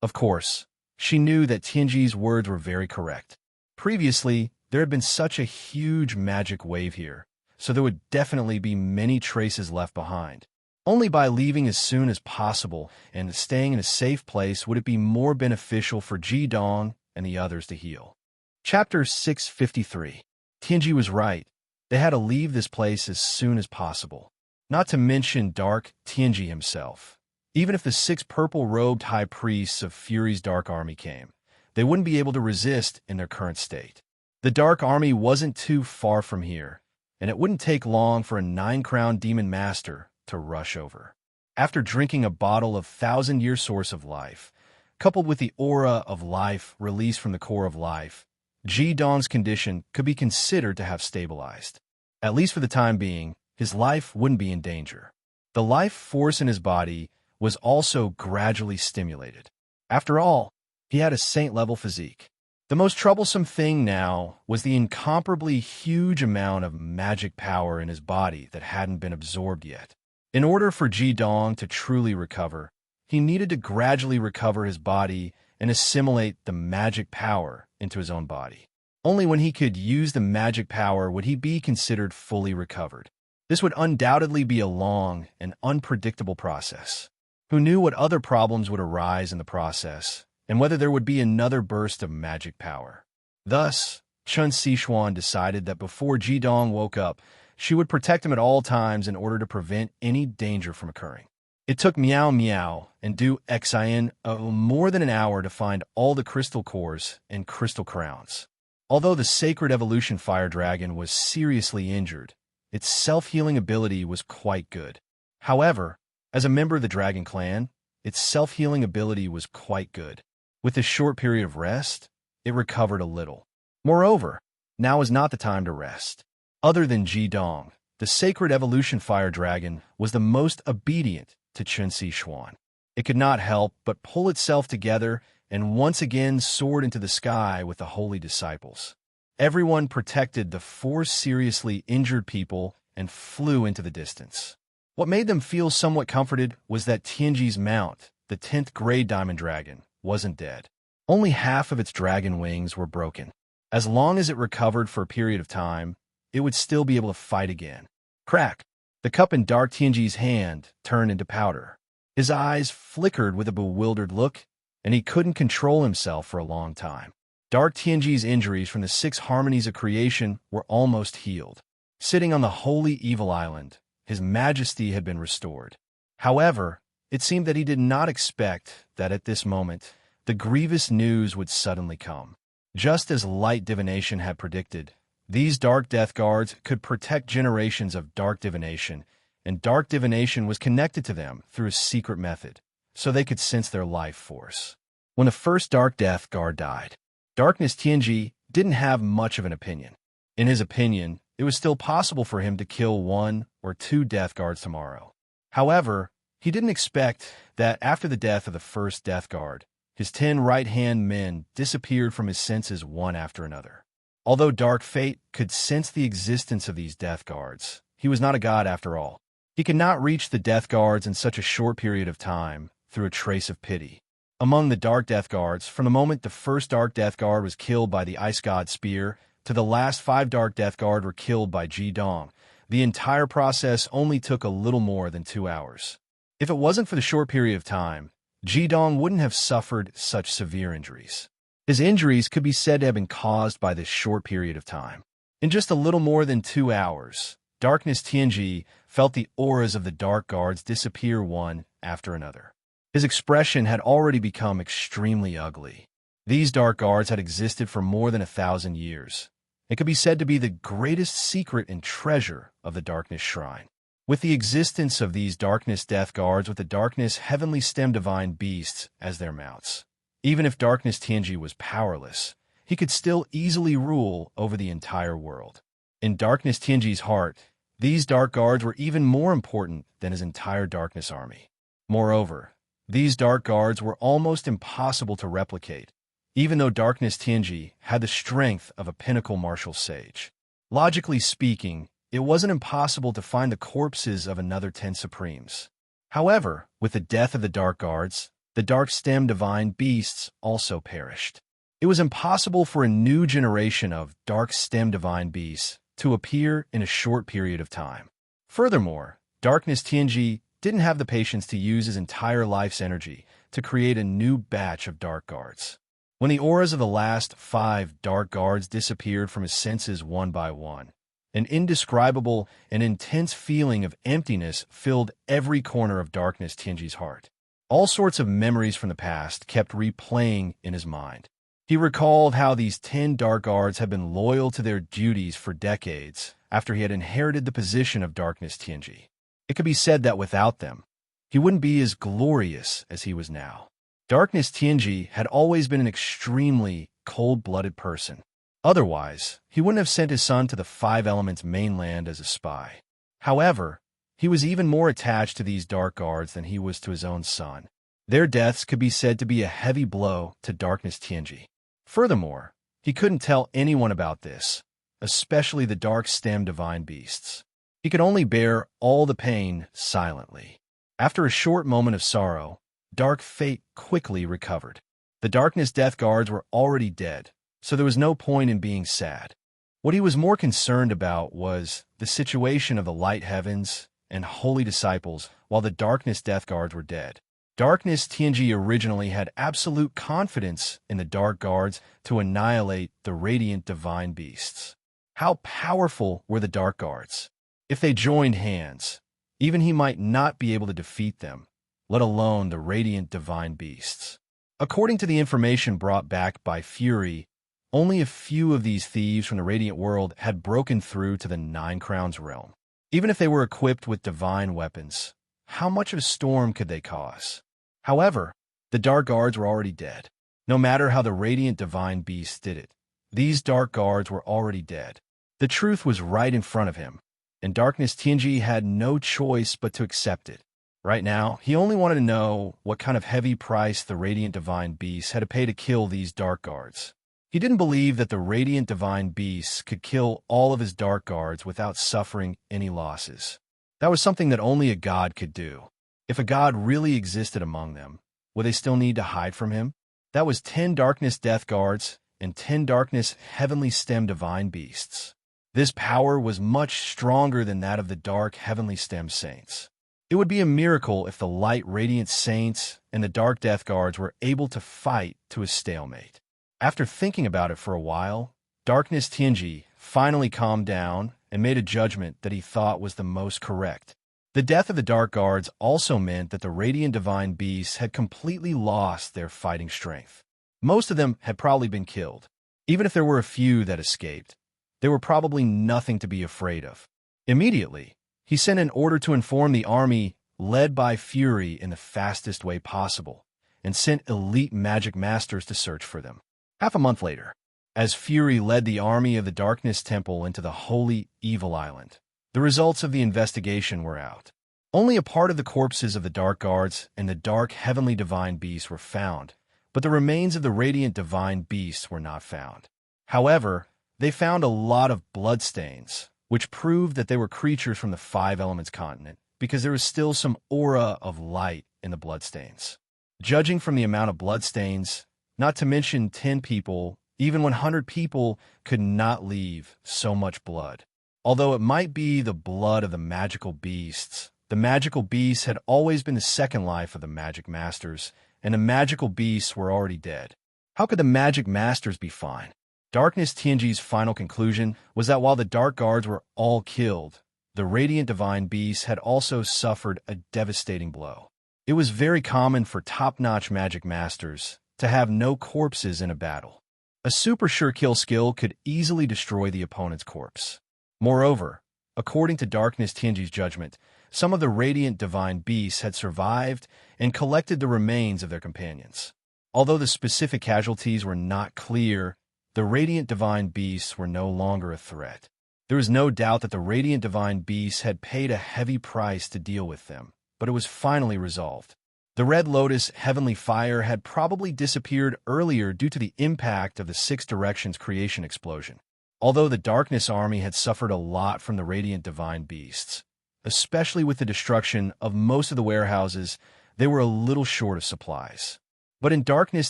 Of course, she knew that Tianji's words were very correct. Previously, there had been such a huge magic wave here, so there would definitely be many traces left behind. Only by leaving as soon as possible and staying in a safe place would it be more beneficial for Ji Dong and the others to heal. Chapter 653. Tianji was right. They had to leave this place as soon as possible. Not to mention Dark Tianji himself. Even if the 6 purple-robed high priests of Fury's Dark Army came, they wouldn't be able to resist in their current state. The Dark Army wasn't too far from here, and it wouldn't take long for a 9-crowned demon master to rush over. After drinking a bottle of 1,000-year Source of Life, coupled with the aura of life released from the core of life, Ji Dong's condition could be considered to have stabilized. At least for the time being, his life wouldn't be in danger. The life force in his body was also gradually stimulated. After all, he had a saint-level physique. The most troublesome thing now was the incomparably huge amount of magic power in his body that hadn't been absorbed yet. In order for Ji Dong to truly recover, he needed to gradually recover his body and assimilate the magic power into his own body. Only when he could use the magic power would he be considered fully recovered. This would undoubtedly be a long and unpredictable process. Who knew what other problems would arise in the process, and whether there would be another burst of magic power. Thus, Chen Sichuan decided that before Ji Dong woke up, she would protect him at all times in order to prevent any danger from occurring. It took Miao Miao and Du Xian more than an hour to find all the crystal cores and crystal crowns. Although the sacred evolution fire dragon was seriously injured, its self-healing ability was quite good. However, as a member of the dragon clan, its self-healing ability was quite good. With a short period of rest, it recovered a little. Moreover, now is not the time to rest. Other than Ji Dong, the sacred evolution fire dragon was the most obedient to Chen Sichuan. It could not help but pull itself together and once again soared into the sky with the holy disciples. Everyone protected the 4 seriously injured people and flew into the distance. What made them feel somewhat comforted was that Tianji's mount, the 10th grade diamond dragon, wasn't dead. Only half of its dragon wings were broken. As long as it recovered for a period of time, it would still be able to fight again. Crack! The cup in Dark Tianji's hand turned into powder. His eyes flickered with a bewildered look, and he couldn't control himself for a long time. Dark Tianji's injuries from the 6 harmonies of creation were almost healed. Sitting on the holy evil island, his majesty had been restored. However, it seemed that he did not expect that at this moment, the grievous news would suddenly come. Just as light divination had predicted, these dark death guards could protect generations of dark divination, and dark divination was connected to them through a secret method, so they could sense their life force. When the first dark death guard died, Darkness Tianji didn't have much of an opinion. In his opinion, it was still possible for him to kill 1 or 2 death guards tomorrow. However, he didn't expect that after the death of the first death guard, his 10 right-hand men disappeared from his senses one after another. Although Dark Fate could sense the existence of these death guards, he was not a god after all. He could not reach the death guards in such a short period of time through a trace of pity. Among the Dark Death Guards, from the moment the first Dark Death Guard was killed by the Ice God Spear to the last 5 Dark Death Guard were killed by Ji Dong, the entire process only took a little more than 2 hours. If it wasn't for the short period of time, Ji Dong wouldn't have suffered such severe injuries. His injuries could be said to have been caused by this short period of time. In just a little more than 2 hours, Darkness Tianji felt the auras of the dark guards disappear one after another. His expression had already become extremely ugly. These dark guards had existed for more than 1,000 years. It could be said to be the greatest secret and treasure of the Darkness Shrine. With the existence of these Darkness Death Guards with the Darkness Heavenly Stem Divine Beasts as their mounts, even if Darkness Tianji was powerless, he could still easily rule over the entire world. In Darkness Tianji's heart, these Dark Guards were even more important than his entire Darkness army. Moreover, these Dark Guards were almost impossible to replicate, even though Darkness Tianji had the strength of a pinnacle martial sage. Logically speaking, it wasn't impossible to find the corpses of another 10 Supremes. However, with the death of the Dark Guards, the Dark Stem Divine Beasts also perished. It was impossible for a new generation of Dark Stem Divine Beasts to appear in a short period of time. Furthermore, Darkness Tianji didn't have the patience to use his entire life's energy to create a new batch of Dark Guards. When the auras of the last 5 Dark Guards disappeared from his senses one by one, an indescribable and intense feeling of emptiness filled every corner of Darkness Tianji's heart. All sorts of memories from the past kept replaying in his mind. He recalled how these 10 Dark Guards had been loyal to their duties for decades after he had inherited the position of Darkness Tianji. It could be said that without them, he wouldn't be as glorious as he was now. Darkness Tianji had always been an extremely cold-blooded person. Otherwise, he wouldn't have sent his son to the Five Elements mainland as a spy. However, he was even more attached to these Dark Guards than he was to his own son. Their deaths could be said to be a heavy blow to Darkness Tianji. Furthermore, he couldn't tell anyone about this, especially the Dark Stem Divine Beasts. He could only bear all the pain silently. After a short moment of sorrow, Dark Fate quickly recovered. The Darkness Death Guards were already dead, so there was no point in being sad. What he was more concerned about was the situation of the Light Heavens and Holy Disciples while the Darkness Death Guards were dead. Darkness Tianji originally had absolute confidence in the Dark Guards to annihilate the Radiant Divine Beasts. How powerful were the Dark Guards? If they joined hands, even he might not be able to defeat them, let alone the Radiant Divine Beasts. According to the information brought back by Fury, only a few of these thieves from the Radiant World had broken through to the Nine Crowns realm. Even if they were equipped with divine weapons, how much of a storm could they cause? However, the Dark Guards were already dead. No matter how the Radiant Divine Beasts did it, these Dark Guards were already dead. The truth was right in front of him, and Darkness Tianji had no choice but to accept it. Right now, he only wanted to know what kind of heavy price the Radiant Divine Beasts had to pay to kill these Dark Guards. He didn't believe that the Radiant Divine Beasts could kill all of his Dark Guards without suffering any losses. That was something that only a god could do. If a god really existed among them, would they still need to hide from him? That was 10 Darkness Death Guards and 10 Darkness Heavenly Stem Divine Beasts. This power was much stronger than that of the Dark Heavenly Stem Saints. It would be a miracle if the Light Radiant Saints and the Dark Death Guards were able to fight to a stalemate. After thinking about it for a while, Darkness Tianji finally calmed down and made a judgment that he thought was the most correct. The death of the Dark Guards also meant that the Radiant Divine Beasts had completely lost their fighting strength. Most of them had probably been killed. Even if there were a few that escaped, they were probably nothing to be afraid of. Immediately, he sent an order to inform the army led by Fury in the fastest way possible, and sent elite magic masters to search for them. Half a month later, as Fury led the army of the Darkness Temple into the Holy Evil Island, the results of the investigation were out. Only a part of the corpses of the Dark Guards and the Dark Heavenly Divine Beasts were found, but the remains of the Radiant Divine Beasts were not found. However, they found a lot of bloodstains, which proved that they were creatures from the Five Elements continent, because there was still some aura of light in the bloodstains. Judging from the amount of bloodstains, not to mention 10 people, even 100 people could not leave so much blood. Although it might be the blood of the magical beasts, the magical beasts had always been the second life of the magic masters, and the magical beasts were already dead. How could the magic masters be fine? Darkness Tianji's final conclusion was that while the Dark Guards were all killed, the Radiant Divine Beasts had also suffered a devastating blow. It was very common for top-notch magic masters to have no corpses in a battle. A super sure kill skill could easily destroy the opponent's corpse. Moreover, according to Darkness Tianji's judgment, some of the Radiant Divine Beasts had survived and collected the remains of their companions. Although the specific casualties were not clear, the Radiant Divine Beasts were no longer a threat. There was no doubt that the Radiant Divine Beasts had paid a heavy price to deal with them, but it was finally resolved. The Red Lotus Heavenly Fire had probably disappeared earlier due to the impact of the Six Directions creation explosion. Although the Darkness Army had suffered a lot from the Radiant Divine Beasts, especially with the destruction of most of the warehouses, they were a little short of supplies. But in Darkness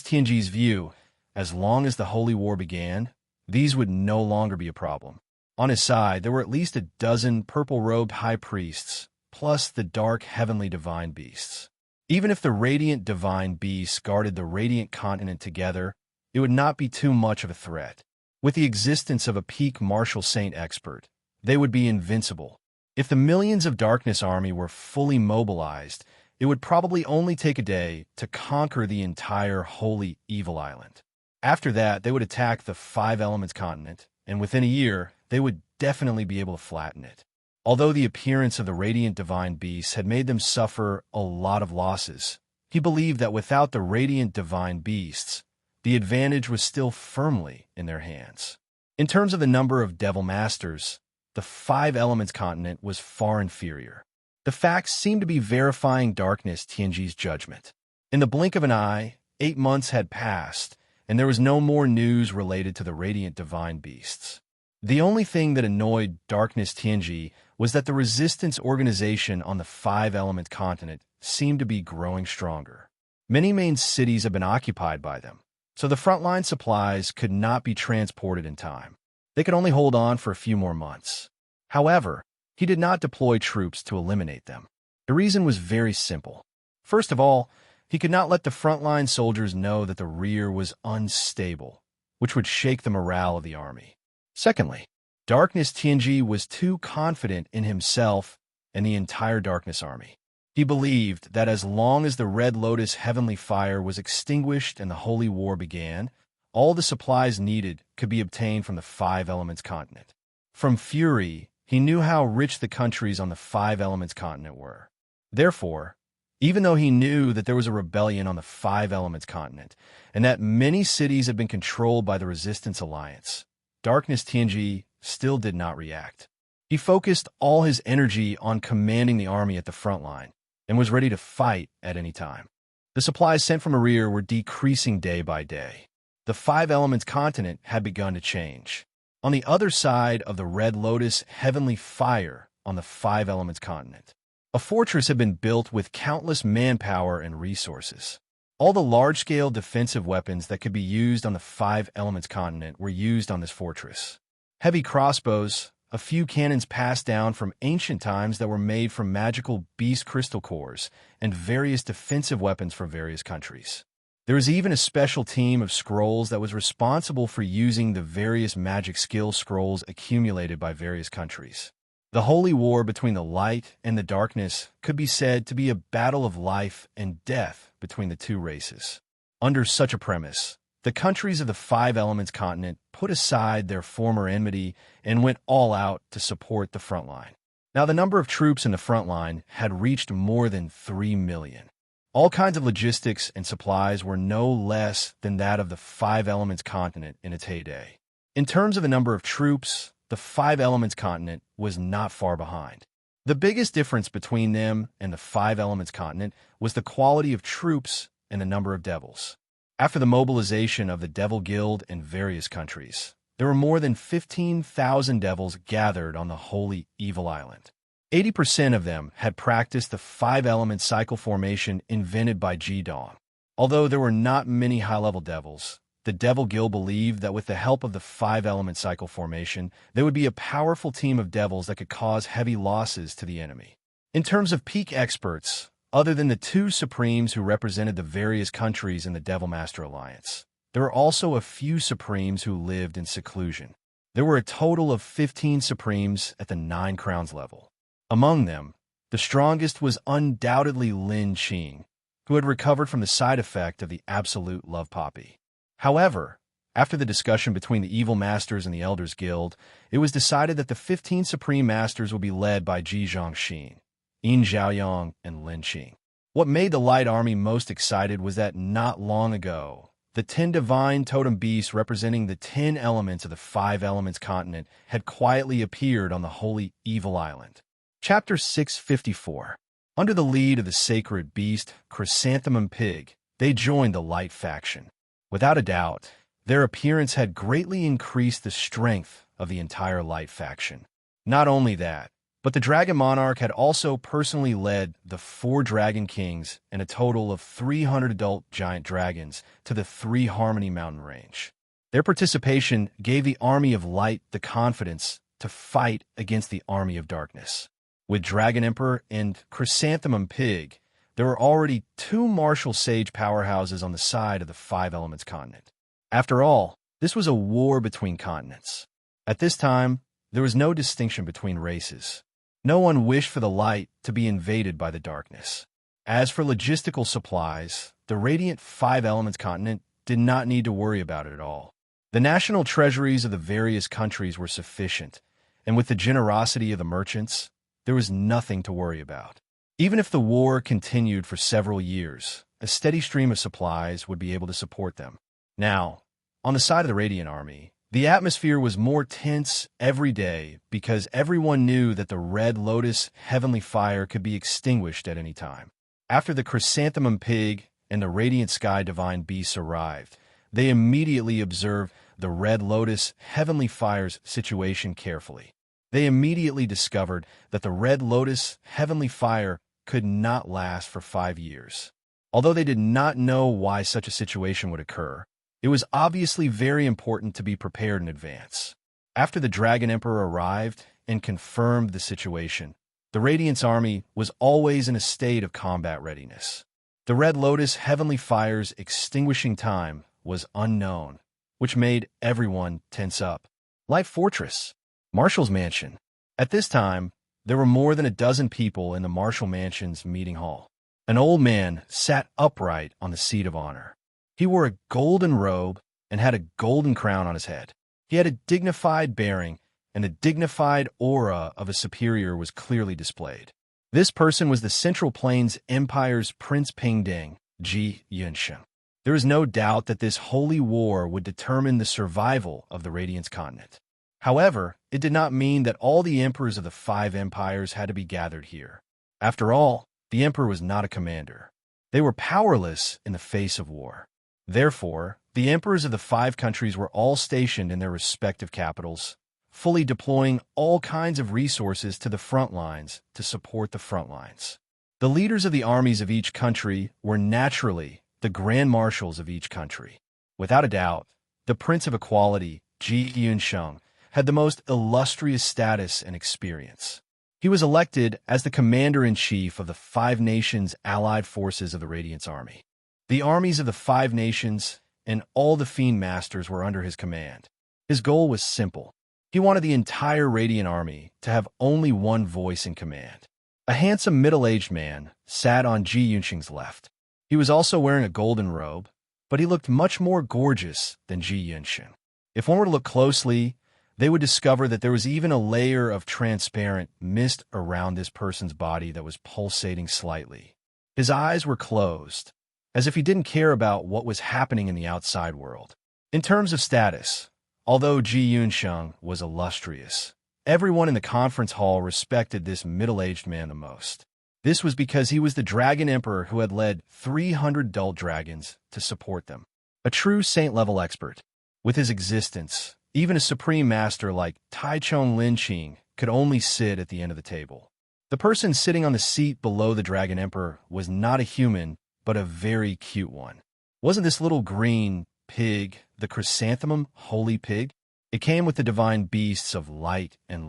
Tianji's view, as long as the Holy War began, these would no longer be a problem. On his side, there were at least a dozen purple-robed high priests, plus the dark heavenly divine beasts. Even if the Radiant Divine Beasts guarded the Radiant Continent together, it would not be too much of a threat. With the existence of a peak martial saint expert, they would be invincible. If the millions of Darkness Army were fully mobilized, it would probably only take a day to conquer the entire Holy Evil Island. After that, they would attack the Five Elements continent, and within a year, they would definitely be able to flatten it. Although the appearance of the Radiant Divine Beasts had made them suffer a lot of losses, he believed that without the Radiant Divine Beasts, the advantage was still firmly in their hands. In terms of the number of Devil Masters, the Five Elements continent was far inferior. The facts seemed to be verifying Darkness Tianji's judgment. In the blink of an eye, 8 months had passed, and there was no more news related to the Radiant Divine Beasts. The only thing that annoyed Darkness Tianji was that the resistance organization on the Five Element continent seemed to be growing stronger. Many main cities have been occupied by them, so the frontline supplies could not be transported in time. They could only hold on for a few more months. However, he did not deploy troops to eliminate them. The reason was very simple. First of all, he could not let the frontline soldiers know that the rear was unstable, which would shake the morale of the army. Secondly, Darkness Tianji was too confident in himself and the entire Darkness Army. He believed that as long as the Red Lotus Heavenly Fire was extinguished and the Holy War began, all the supplies needed could be obtained from the Five Elements continent. From Fury, he knew how rich the countries on the Five Elements continent were. Therefore, even though he knew that there was a rebellion on the Five Elements continent and that many cities had been controlled by the Resistance Alliance, Darkness Tianji still did not react. He focused all his energy on commanding the army at the front line and was ready to fight at any time. The supplies sent from Arir were decreasing day by day. The Five Elements continent had begun to change. On the other side of the Red Lotus Heavenly Fire on the Five Elements continent, a fortress had been built with countless manpower and resources. All the large-scale defensive weapons that could be used on the Five Elements continent were used on this fortress. Heavy crossbows, a few cannons passed down from ancient times that were made from magical beast crystal cores, and various defensive weapons from various countries. There was even a special team of scrolls that was responsible for using the various magic skill scrolls accumulated by various countries. The holy war between the light and the darkness could be said to be a battle of life and death between the two races. Under such a premise, the countries of the Five Elements continent put aside their former enmity and went all out to support the front line. Now, the number of troops in the front line had reached more than 3 million. All kinds of logistics and supplies were no less than that of the Five Elements continent in its heyday. In terms of the number of troops, the Five Elements continent was not far behind. The biggest difference between them and the Five Elements continent was the quality of troops and the number of devils. After the mobilization of the Devil Guild in various countries, there were more than 15,000 devils gathered on the Holy Evil Island. 80% of them had practiced the five-element cycle formation invented by Ji-Dong. Although there were not many high-level devils, the Devil Guild believed that with the help of the five-element cycle formation, there would be a powerful team of devils that could cause heavy losses to the enemy. In terms of peak experts, other than the two Supremes who represented the various countries in the Devil Master Alliance, there were also a few Supremes who lived in seclusion. There were a total of 15 Supremes at the 9 Crowns level. Among them, the strongest was undoubtedly Lin Qing, who had recovered from the side effect of the absolute love poppy. However, after the discussion between the Evil Masters and the Elders Guild, it was decided that the 15 Supreme Masters would be led by Ji Zhongxin, Yin Zhaoyang, and Lin Qing. What made the Light Army most excited was that not long ago, the 10 divine totem beasts representing the 10 elements of the 5 elements continent had quietly appeared on the holy Evil Island. Chapter 654. Under the lead of the sacred beast, Chrysanthemum Pig, they joined the Light faction. Without a doubt, their appearance had greatly increased the strength of the entire Light faction. Not only that, but the Dragon Monarch had also personally led the 4 Dragon Kings and a total of 300 adult giant dragons to the 3 Harmony mountain range. Their participation gave the Army of Light the confidence to fight against the Army of Darkness. With Dragon Emperor and Chrysanthemum Pig, there were already 2 martial sage powerhouses on the side of the 5 elements continent. After all, this was a war between continents. At this time, there was no distinction between races. No one wished for the light to be invaded by the darkness. As for logistical supplies, the radiant 5 elements continent did not need to worry about it at all. The national treasuries of the various countries were sufficient, and with the generosity of the merchants, there was nothing to worry about. Even if the war continued for several years, a steady stream of supplies would be able to support them. Now, on the side of the Radiant Army, the atmosphere was more tense every day because everyone knew that the Red Lotus heavenly fire could be extinguished at any time. After the Chrysanthemum Pig and the Radiant Sky Divine Beasts arrived, they immediately observed the Red Lotus heavenly fire's situation carefully. They immediately discovered that the Red Lotus heavenly fire could not last for 5 years. Although they did not know why such a situation would occur, it was obviously very important to be prepared in advance. After the Dragon Emperor arrived and confirmed the situation, the Radiance Army was always in a state of combat readiness. The Red Lotus heavenly fire's extinguishing time was unknown, which made everyone tense up. Light Fortress, Marshal's Mansion. At this time, there were more than a dozen people in the Marshal Mansion's meeting hall. An old man sat upright on the seat of honor. He wore a golden robe and had a golden crown on his head. He had a dignified bearing, and the dignified aura of a superior was clearly displayed. This person was the Central Plains Empire's Prince Pingding, Ji Yunsheng. There is no doubt that this holy war would determine the survival of the Radiance continent. However, it did not mean that all the emperors of the 5 empires had to be gathered here. After all, the emperor was not a commander. They were powerless in the face of war. Therefore, the emperors of the 5 countries were all stationed in their respective capitals, fully deploying all kinds of resources to the front lines to support the front lines. The leaders of the armies of each country were naturally the grand marshals of each country. Without a doubt, the Prince of Equality, Ji Yunsheng, had the most illustrious status and experience. He was elected as the commander-in-chief of the 5 nations allied forces of the Radiance Army. The armies of the 5 nations and all the Fiend Masters were under his command. His goal was simple. He wanted the entire Radiant Army to have only one voice in command. A handsome middle-aged man sat on Ji Yunsheng's left. He was also wearing a golden robe, but he looked much more gorgeous than Ji Yunsheng. If one were to look closely, they would discover that there was even a layer of transparent mist around this person's body that was pulsating slightly. His eyes were closed, as if he didn't care about what was happening in the outside world. In terms of status, although Ji Yunsheng was illustrious, everyone in the conference hall respected this middle-aged man the most. This was because he was the Dragon Emperor who had led 300 adult dragons to support them. A true saint-level expert. With his existence, even a supreme master like Taichung Linqing could only sit at the end of the table. The person sitting on the seat below the Dragon Emperor was not a human, but a very cute one. Wasn't this little green pig the Chrysanthemum Holy Pig? It came with the divine beasts of light, and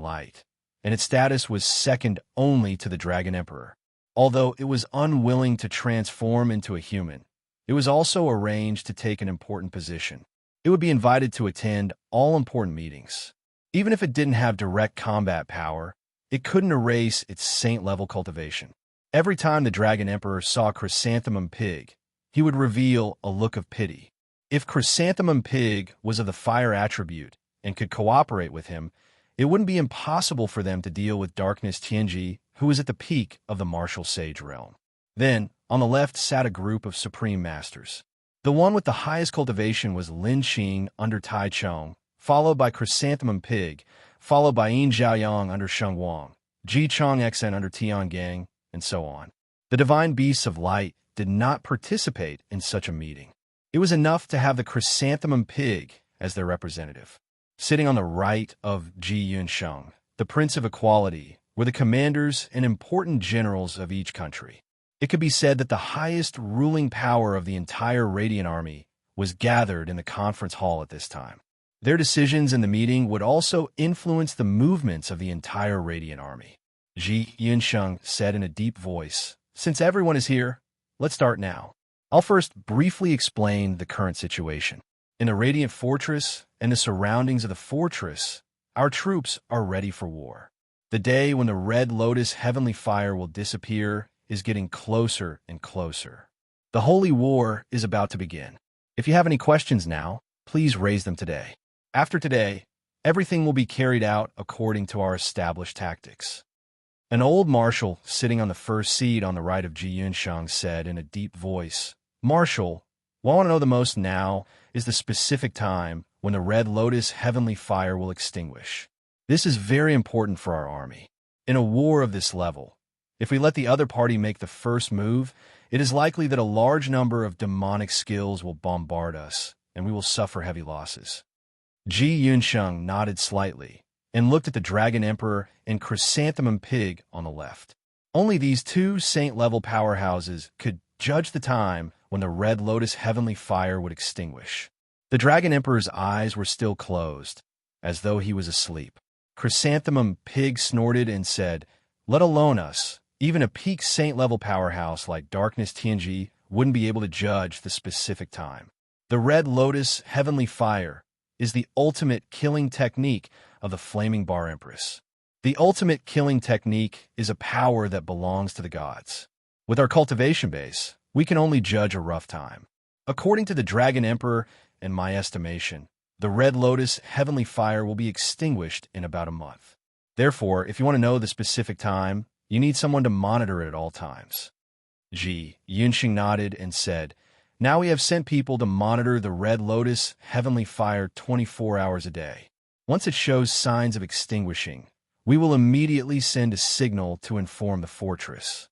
its status was second only to the Dragon Emperor. Although it was unwilling to transform into a human, it was also arranged to take an important position. It would be invited to attend all important meetings. Even if it didn't have direct combat power, it couldn't erase its saint-level cultivation. Every time the Dragon Emperor saw Chrysanthemum Pig, he would reveal a look of pity. If Chrysanthemum Pig was of the fire attribute and could cooperate with him, it wouldn't be impossible for them to deal with Darkness Tianji, who was at the peak of the martial sage realm. Then, on the left sat a group of supreme masters. The one with the highest cultivation was Lin Qing under Tai Chong, followed by Chrysanthemum Pig, followed by Yin Zhaoyang under Sheng Wang, Ji Chong Xen under Tian Gang, and so on. The divine beasts of light did not participate in such a meeting. It was enough to have the Chrysanthemum Pig as their representative. Sitting on the right of Ji Yunsheng, the Prince of Equality, were the commanders and important generals of each country. It could be said that the highest ruling power of the entire Radiant Army was gathered in the conference hall at this time. Their decisions in the meeting would also influence the movements of the entire Radiant Army. Ji Yunsheng said in a deep voice, "Since everyone is here, let's start now. I'll first briefly explain the current situation. In the Radiant Fortress and the surroundings of the fortress, our troops are ready for war. The day when the Red Lotus heavenly fire will disappear is getting closer and closer. The Holy War is about to begin. If you have any questions now, please raise them today. After today, everything will be carried out according to our established tactics." An old marshal sitting on the first seat on the right of Ji Yunsheng said in a deep voice, "Marshal, what I want to know the most now is the specific time when the Red Lotus heavenly fire will extinguish. This is very important for our army. In a war of this level, if we let the other party make the first move, it is likely that a large number of demonic skills will bombard us, and we will suffer heavy losses." Ji Yunsheng nodded slightly and looked at the Dragon Emperor and Chrysanthemum Pig on the left. Only these two saint-level powerhouses could judge the time when the Red Lotus heavenly fire would extinguish. The Dragon Emperor's eyes were still closed, as though he was asleep. Chrysanthemum Pig snorted and said, "Let alone us, even a peak saint-level powerhouse like Darkness Tianji wouldn't be able to judge the specific time. The Red Lotus heavenly fire is the ultimate killing technique of the Flaming Bar Empress. The ultimate killing technique is a power that belongs to the gods. With our cultivation base, we can only judge a rough time. According to the Dragon Emperor and my estimation, the Red Lotus heavenly fire will be extinguished in about a month. Therefore, if you want to know the specific time, you need someone to monitor it at all times." Ji Yunsheng nodded and said, "Now we have sent people to monitor the Red Lotus heavenly fire 24 hours a day. Once it shows signs of extinguishing, we will immediately send a signal to inform the fortress."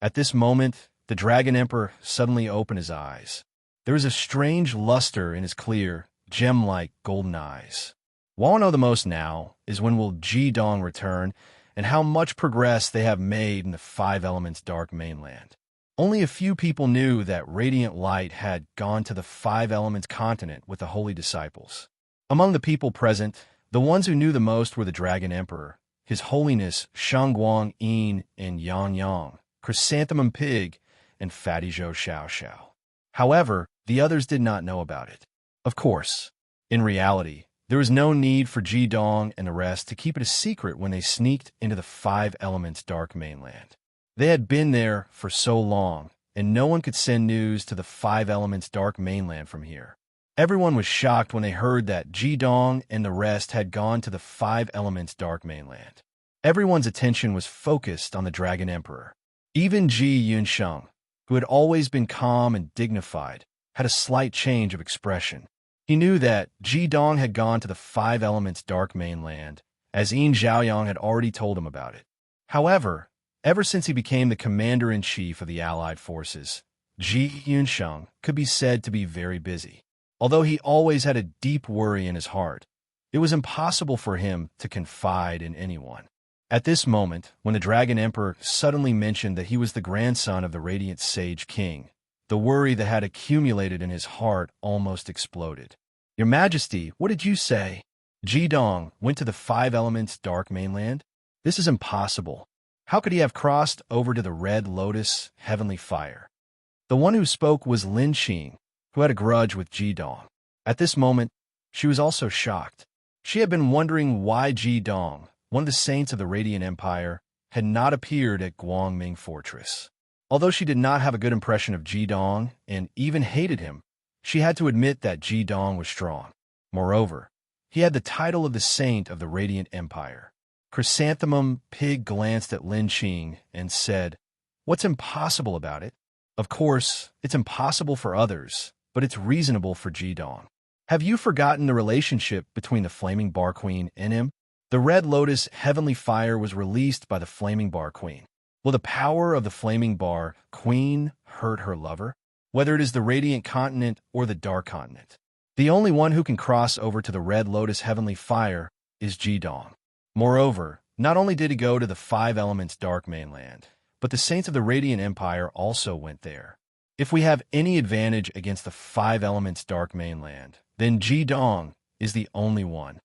At this moment, the Dragon Emperor suddenly opened his eyes. There was a strange luster in his clear, gem-like golden eyes. What I want to know the most now is when will Ji Dong return and how much progress they have made in the Five Elements Dark Mainland. Only a few people knew that Radiant Light had gone to the Five Elements continent with the Holy Disciples. Among the people present, the ones who knew the most were the Dragon Emperor, His Holiness Shangguang Yin and Yang Yang, Chrysanthemum Pig, and Fatty Zhou Xiao Xiao. However, the others did not know about it. Of course, in reality, there was no need for Ji Dong and the rest to keep it a secret when they sneaked into the Five Elements Dark Mainland. They had been there for so long, and no one could send news to the Five Elements Dark Mainland from here. Everyone was shocked when they heard that Ji Dong and the rest had gone to the Five Elements Dark Mainland. Everyone's attention was focused on the Dragon Emperor. Even Ji Yunsheng, who had always been calm and dignified, had a slight change of expression. He knew that Ji Dong had gone to the Five Elements Dark Mainland, as Yin Zhaoyang had already told him about it. However, ever since he became the commander-in-chief of the Allied forces, Ji Yunsheng could be said to be very busy. Although he always had a deep worry in his heart, it was impossible for him to confide in anyone. At this moment, when the Dragon Emperor suddenly mentioned that he was the grandson of the Radiant Sage King, the worry that had accumulated in his heart almost exploded. "Your Majesty, what did you say? Ji Dong went to the Five Elements Dark Mainland? This is impossible. How could he have crossed over to the Red Lotus Heavenly Fire?" The one who spoke was Lin Qing, who had a grudge with Ji Dong. At this moment, she was also shocked. She had been wondering why Ji Dong, one of the saints of the Radiant Empire, had not appeared at Guangming Fortress. Although she did not have a good impression of Jidong and even hated him, she had to admit that Jidong was strong. Moreover, he had the title of the Saint of the Radiant Empire. Chrysanthemum Pig glanced at Lin Qing and said, "What's impossible about it? Of course, it's impossible for others, but it's reasonable for Jidong. Have you forgotten the relationship between the Flaming Bar Queen and him? The Red Lotus Heavenly Fire was released by the Flaming Bar Queen. Will the power of the Flaming Bar Queen hurt her lover? Whether it is the Radiant Continent or the Dark Continent. The only one who can cross over to the Red Lotus Heavenly Fire is Jidong. Moreover, not only did he go to the Five Elements Dark Mainland, but the Saints of the Radiant Empire also went there. If we have any advantage against the Five Elements Dark Mainland, then Jidong is the only one."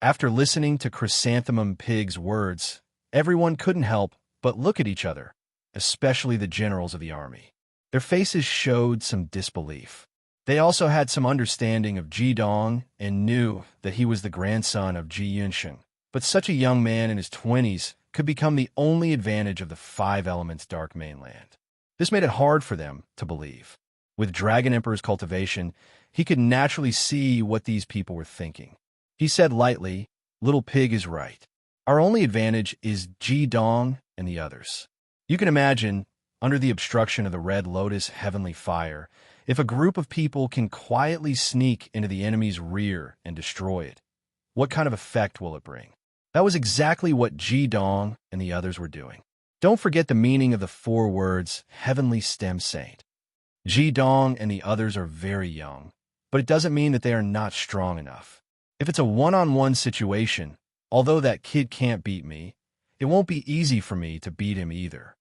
After listening to Chrysanthemum Pig's words, everyone couldn't help but look at each other, especially the generals of the army. Their faces showed some disbelief. They also had some understanding of Jidong and knew that he was the grandson of Ji Yunshen. But such a young man in his 20s could become the only advantage of the Five Elements Dark Mainland. This made it hard for them to believe. With Dragon Emperor's cultivation, he could naturally see what these people were thinking. He said lightly, "Little Pig is right. Our only advantage is Jidong and the others. You can imagine, under the obstruction of the Red Lotus Heavenly Fire, if a group of people can quietly sneak into the enemy's rear and destroy it, what kind of effect will it bring?" That was exactly what Jidong and the others were doing. Don't forget the meaning of the 4 words, Heavenly Stem Saint. Jidong and the others are very young, but it doesn't mean that they are not strong enough. If it's a one-on-one situation, although that kid can't beat me, it won't be easy for me to beat him either.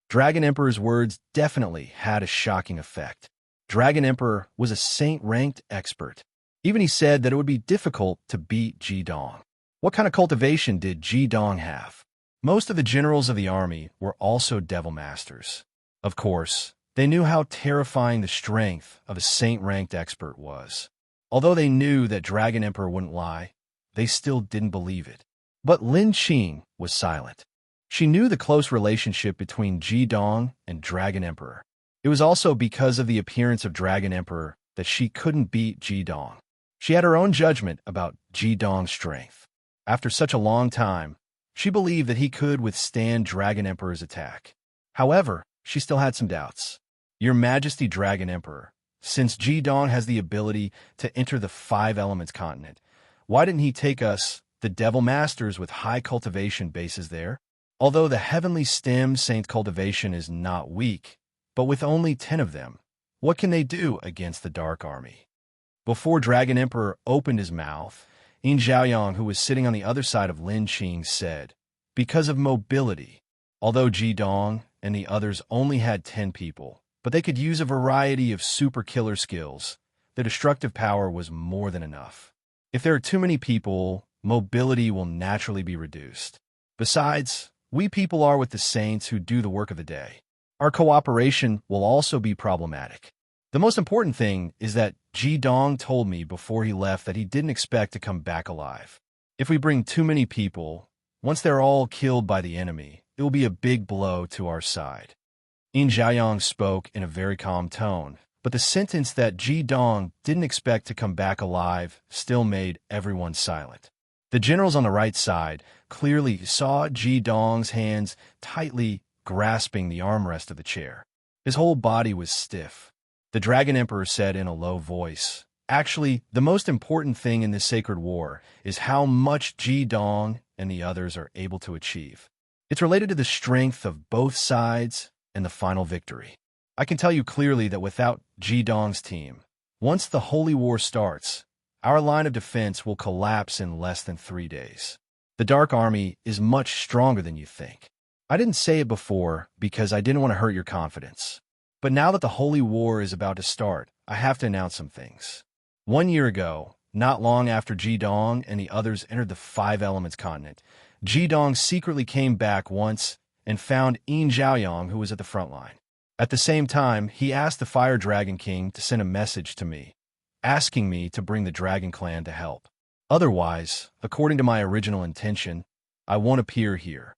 Dragon Emperor's words definitely had a shocking effect. Dragon Emperor was a saint-ranked expert. Even he said that it would be difficult to beat Jidong. What kind of cultivation did Jidong have? Most of the generals of the army were also devil masters. Of course, they knew how terrifying the strength of a saint-ranked expert was. Although they knew that Dragon Emperor wouldn't lie, they still didn't believe it. But Lin Qing was silent. She knew the close relationship between Jidong and Dragon Emperor. It was also because of the appearance of Dragon Emperor that she couldn't beat Jidong. She had her own judgment about Jidong's strength. After such a long time, she believed that he could withstand Dragon Emperor's attack. However, she still had some doubts. "Your Majesty Dragon Emperor, since Jidong has the ability to enter the Five Elements continent, why didn't he take us, the Devil Masters with high cultivation bases there? Although the Heavenly Stem Saint cultivation is not weak, but with only 10 of them, what can they do against the Dark Army?" Before Dragon Emperor opened his mouth, Yin Zhaoyang, who was sitting on the other side of Lin Qing, said, "Because of mobility. Although Jidong and the others only had 10 people, but they could use a variety of super killer skills, the destructive power was more than enough. If there are too many people, mobility will naturally be reduced. Besides, we people are with the saints who do the work of the day. Our cooperation will also be problematic. The most important thing is that Jidong told me before he left that he didn't expect to come back alive. If we bring too many people, once they're all killed by the enemy, it will be a big blow to our side." Yin Zhaoyang spoke in a very calm tone, but the sentence that Jidong didn't expect to come back alive still made everyone silent. The generals on the right side clearly saw Jidong's hands tightly grasping the armrest of the chair. His whole body was stiff. The Dragon Emperor said in a low voice, "Actually, the most important thing in this sacred war is how much Jidong and the others are able to achieve. It's related to the strength of both sides and the final victory. I can tell you clearly that without Jidong's team, once the Holy War starts, our line of defense will collapse in less than 3 days. The Dark Army is much stronger than you think. I didn't say it before because I didn't want to hurt your confidence. But now that the Holy War is about to start, I have to announce some things. 1 year ago, not long after Jidong and the others entered the Five Elements continent, Jidong secretly came back once and found Yin Zhaoyang, who was at the front line. At the same time, he asked the Fire Dragon King to send a message to me, asking me to bring the Dragon Clan to help. Otherwise, according to my original intention, I won't appear here.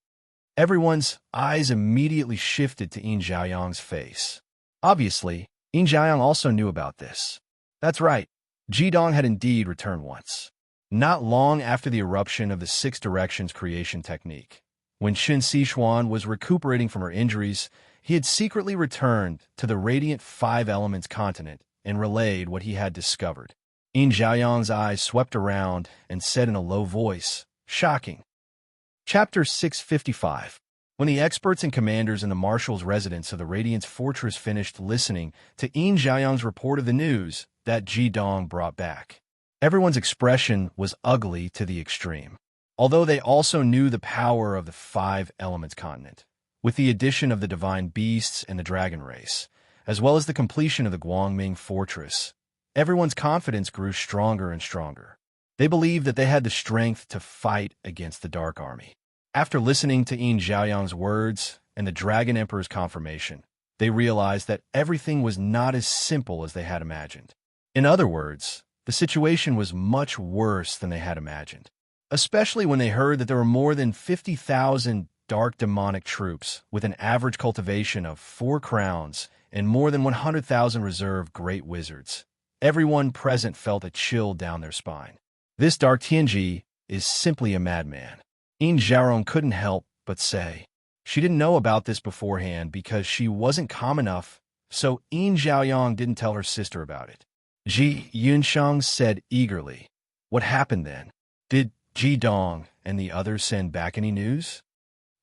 Everyone's eyes immediately shifted to Yin Xiaoyang's face. Obviously, Yin Xiaoyang also knew about this. That's right, Jidong had indeed returned once. Not long after the eruption of the Six Directions creation technique, when Xin Sixuan was recuperating from her injuries, he had secretly returned to the radiant Five Elements continent and relayed what he had discovered. Yin Xiaoyang's eyes swept around and said in a low voice, "Shocking." Chapter 655. When the experts and commanders in the marshal's residence of the Radiance Fortress finished listening to Yin Xiaoyang's report of the news that Jidong brought back, everyone's expression was ugly to the extreme. Although they also knew the power of the Five Elements continent, with the addition of the divine beasts and the dragon race, as well as the completion of the Guangming fortress, everyone's confidence grew stronger and stronger. They believed that they had the strength to fight against the Dark Army. After listening to Yin Xiaoyang's words and the Dragon Emperor's confirmation, they realized that everything was not as simple as they had imagined. In other words, the situation was much worse than they had imagined, especially when they heard that there were more than 50,000 dark demonic troops with an average cultivation of 4 crowns and more than 100,000 reserve great wizards. Everyone present felt a chill down their spine. This Dark Tianji is simply a madman. Yin Xiaorong couldn't help but say. She didn't know about this beforehand because she wasn't calm enough, so Yin Xiaoyang didn't tell her sister about it. Ji Yunsheng said eagerly, "What happened then? Did Jidong and the others send back any news?"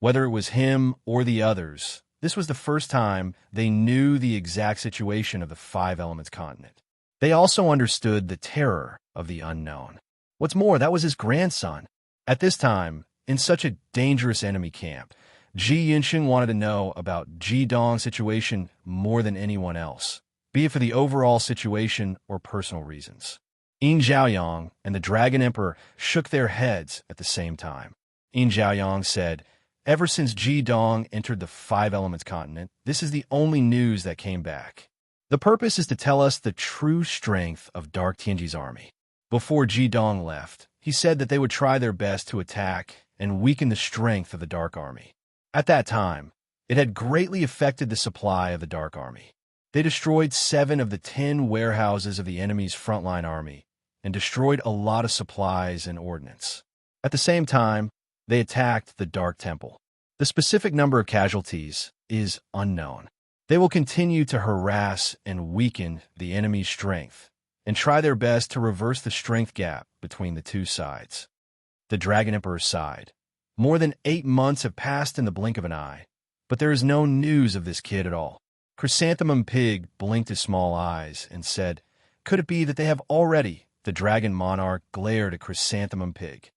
Whether it was him or the others, this was the first time they knew the exact situation of the Five Elements continent. They also understood the terror of the unknown. What's more, that was his grandson. At this time, in such a dangerous enemy camp, Ji Yunsheng wanted to know about Jidong's situation more than anyone else, be it for the overall situation or personal reasons. Yin Xiaoyang and the Dragon Emperor shook their heads at the same time. Yin Xiaoyang said, "Ever since Jidong entered the Five Elements continent, this is the only news that came back. The purpose is to tell us the true strength of Dark Tianji's army." Before Jidong left, he said that they would try their best to attack and weaken the strength of the Dark Army. At that time, it had greatly affected the supply of the Dark Army. They destroyed 7 of the 10 warehouses of the enemy's frontline army and destroyed a lot of supplies and ordnance. At the same time, they attacked the Dark Temple. The specific number of casualties is unknown. They will continue to harass and weaken the enemy's strength and try their best to reverse the strength gap between the two sides. The Dragon Emperor sighed. More than 8 months have passed in the blink of an eye, but there is no news of this kid at all. Chrysanthemum Pig blinked his small eyes and said, "Could it be that they have already?" The Dragon Monarch glared at Chrysanthemum Pig.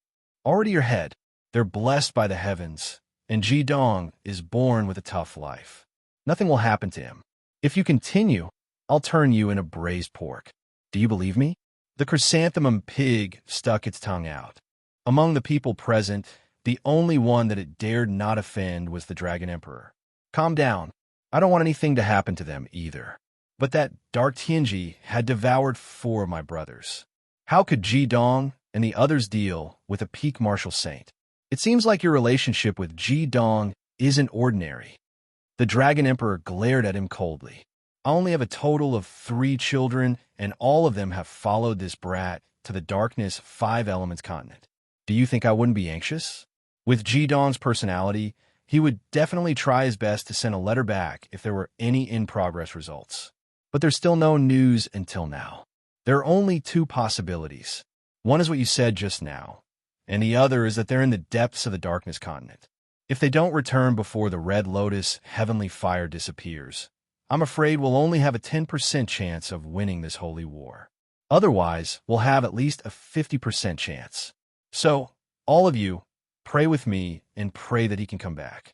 "Already your head. They're blessed by the heavens, and Jidong is born with a tough life. Nothing will happen to him. If you continue, I'll turn you into braised pork. Do you believe me?" The Chrysanthemum Pig stuck its tongue out. Among the people present, the only one that it dared not offend was the Dragon Emperor. "Calm down. I don't want anything to happen to them either. But that Dark Tianji had devoured 4 of my brothers. How could Jidong and the others deal with a peak martial saint? It seems like your relationship with Jidong isn't ordinary." The Dragon Emperor glared at him coldly. "I only have a total of 3 children, and all of them have followed this brat to the darkness Five Elements continent. Do you think I wouldn't be anxious?" With Jidong's personality, he would definitely try his best to send a letter back if there were any in-progress results. But there's still no news until now. There are only 2 possibilities. One is what you said just now, and the other is that they're in the depths of the darkness continent. If they don't return before the Red Lotus heavenly fire disappears, I'm afraid we'll only have a 10% chance of winning this holy war. Otherwise, we'll have at least a 50% chance. So, all of you, pray with me and pray that he can come back.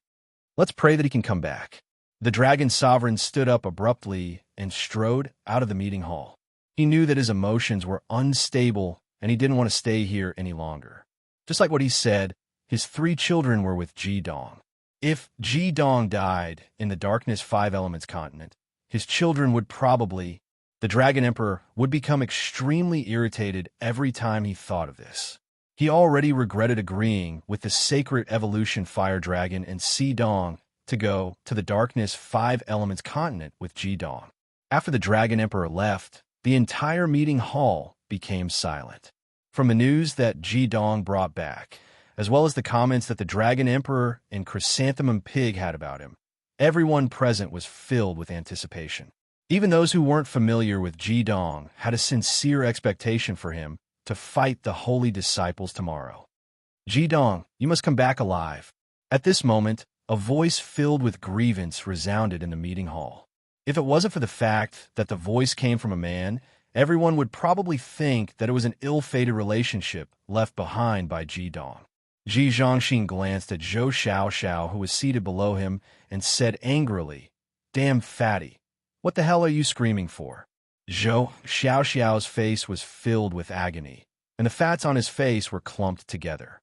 Let's pray that he can come back. The Dragon Sovereign stood up abruptly and strode out of the meeting hall. He knew that his emotions were unstable and he didn't want to stay here any longer. Just like what he said, his 3 children were with Jidong. If Jidong died in the Darkness Five Elements continent, his children would probably... The Dragon Emperor would become extremely irritated every time he thought of this. He already regretted agreeing with the sacred evolution fire dragon and Sea Dong to go to the darkness 5 elements continent with Ji Dong. After the Dragon Emperor left, the entire meeting hall became silent. From the news that Ji Dong brought back, as well as the comments that the Dragon Emperor and Chrysanthemum Pig had about him, everyone present was filled with anticipation. Even those who weren't familiar with Ji Dong had a sincere expectation for him to fight the holy disciples tomorrow. Ji Dong, you must come back alive. At this moment, a voice filled with grievance resounded in the meeting hall. If it wasn't for the fact that the voice came from a man, everyone would probably think that it was an ill-fated relationship left behind by Ji Dong. Ji Zhongxin glanced at Zhou Xiaoxiao, who was seated below him, and said angrily, "Damn fatty, what the hell are you screaming for?" Zhou Xiaoxiao's face was filled with agony, and the fats on his face were clumped together.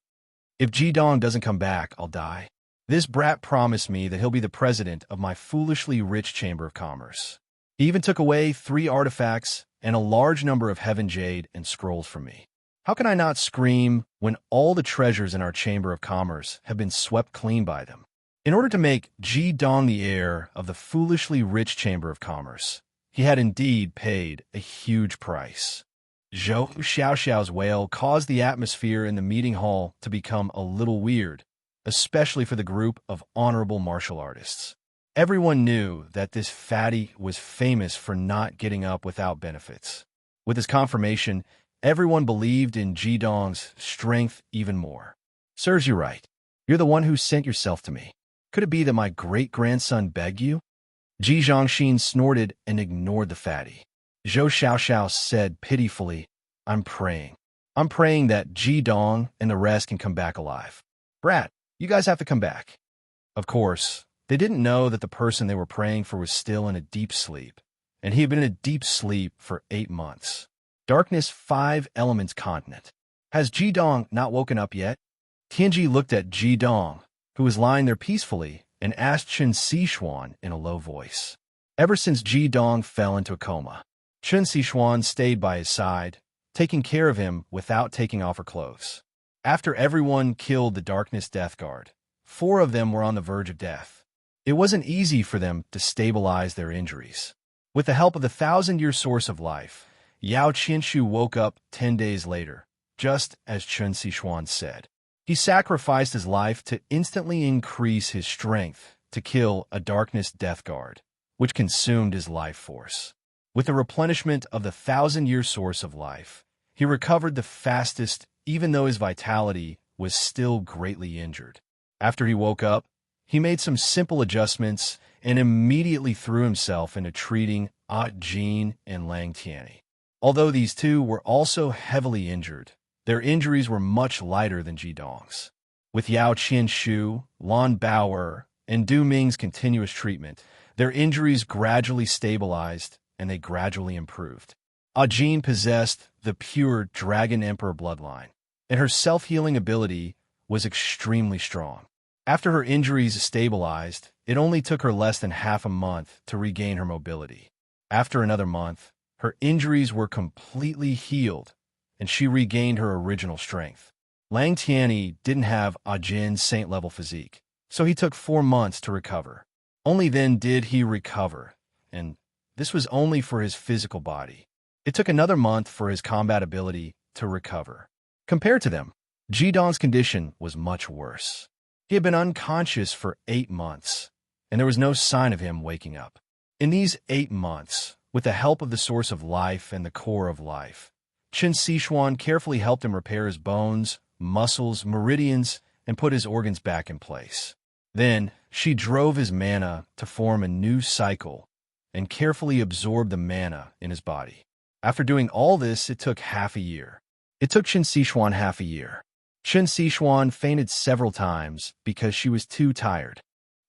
"If Ji Dong doesn't come back, I'll die. This brat promised me that he'll be the president of my foolishly rich Chamber of Commerce. He even took away 3 artifacts and a large number of heaven jade and scrolls from me. How can I not scream when all the treasures in our Chamber of Commerce have been swept clean by them?" In order to make Ji Dong the heir of the foolishly rich Chamber of Commerce, he had indeed paid a huge price. Zhou Xiaoxiao's wail caused the atmosphere in the meeting hall to become a little weird, especially for the group of honorable martial artists. Everyone knew that this fatty was famous for not getting up without benefits. With his confirmation, everyone believed in Ji Dong's strength even more. "Serves you right. You're the one who sent yourself to me. Could it be that my great-grandson begged you?" Ji Zhongxin snorted and ignored the fatty. Zhou Xiaoxiao said pitifully, I'm praying that Ji Dong and the rest can come back alive. Brat, you guys have to come back." Of course, they didn't know that the person they were praying for was still in a deep sleep, and he had been in a deep sleep for 8 months. Darkness 5 elements continent. Has Ji Dong not woken up yet? Tianji looked at Ji Dong, who was lying there peacefully, and asked Chen Xishuan in a low voice. Ever since Ji Dong fell into a coma, Chen Xishuan stayed by his side, taking care of him without taking off her clothes. After everyone killed the Darkness Death Guard, 4 of them were on the verge of death. It wasn't easy for them to stabilize their injuries. With the help of the 1,000-year source of life, Yao Qianshu woke up 10 days later, just as Chen Xishuan said. He sacrificed his life to instantly increase his strength to kill a Darkness Death Guard, which consumed his life force. With the replenishment of the 1,000-year source of life, he recovered the fastest even though his vitality was still greatly injured. After he woke up, he made some simple adjustments and immediately threw himself into treating Jin and Lang Tianyi. Although these 2 were also heavily injured, their injuries were much lighter than Ji Dong's. With Yao Qianshu, Lan Bao'er, and Du Ming's continuous treatment, their injuries gradually stabilized and they gradually improved. Jin possessed the pure Dragon Emperor bloodline, and her self-healing ability was extremely strong. After her injuries stabilized, it only took her less than half a month to regain her mobility. After another month, her injuries were completely healed, and she regained her original strength. Lang Tianyi didn't have Jin's saint-level physique, so he took 4 months to recover. Only then did he recover, and this was only for his physical body. It took another month for his combat ability to recover. Compared to them, Ji Dong's condition was much worse. He had been unconscious for 8 months, and there was no sign of him waking up. In these 8 months, with the help of the source of life and the core of life, Chen Xishuan carefully helped him repair his bones, muscles, meridians, and put his organs back in place. Then, she drove his mana to form a new cycle and carefully absorbed the mana in his body. After doing all this, it took half a year. It took Chen Xishuan half a year. Chen Xishuan fainted several times because she was too tired,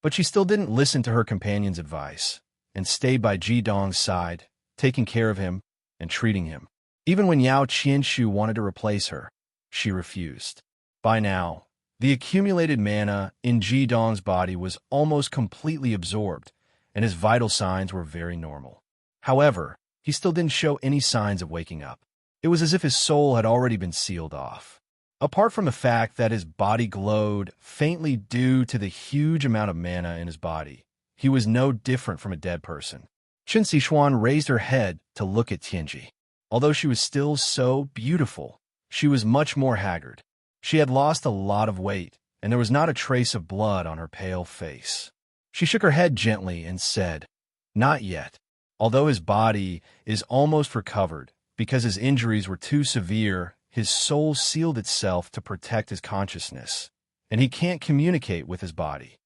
but she still didn't listen to her companion's advice and stayed by Ji Dong's side, taking care of him and treating him. Even when Yao Qianshu wanted to replace her, she refused. By now, the accumulated mana in Ji Dong's body was almost completely absorbed, and his vital signs were very normal. However, he still didn't show any signs of waking up. It was as if his soul had already been sealed off. Apart from the fact that his body glowed faintly due to the huge amount of mana in his body, he was no different from a dead person. Qin Sixuan raised her head to look at Tianji. Although she was still so beautiful, she was much more haggard. She had lost a lot of weight, and there was not a trace of blood on her pale face. She shook her head gently and said, "Not yet. Although his body is almost recovered, because his injuries were too severe, his soul sealed itself to protect his consciousness, and he can't communicate with his body."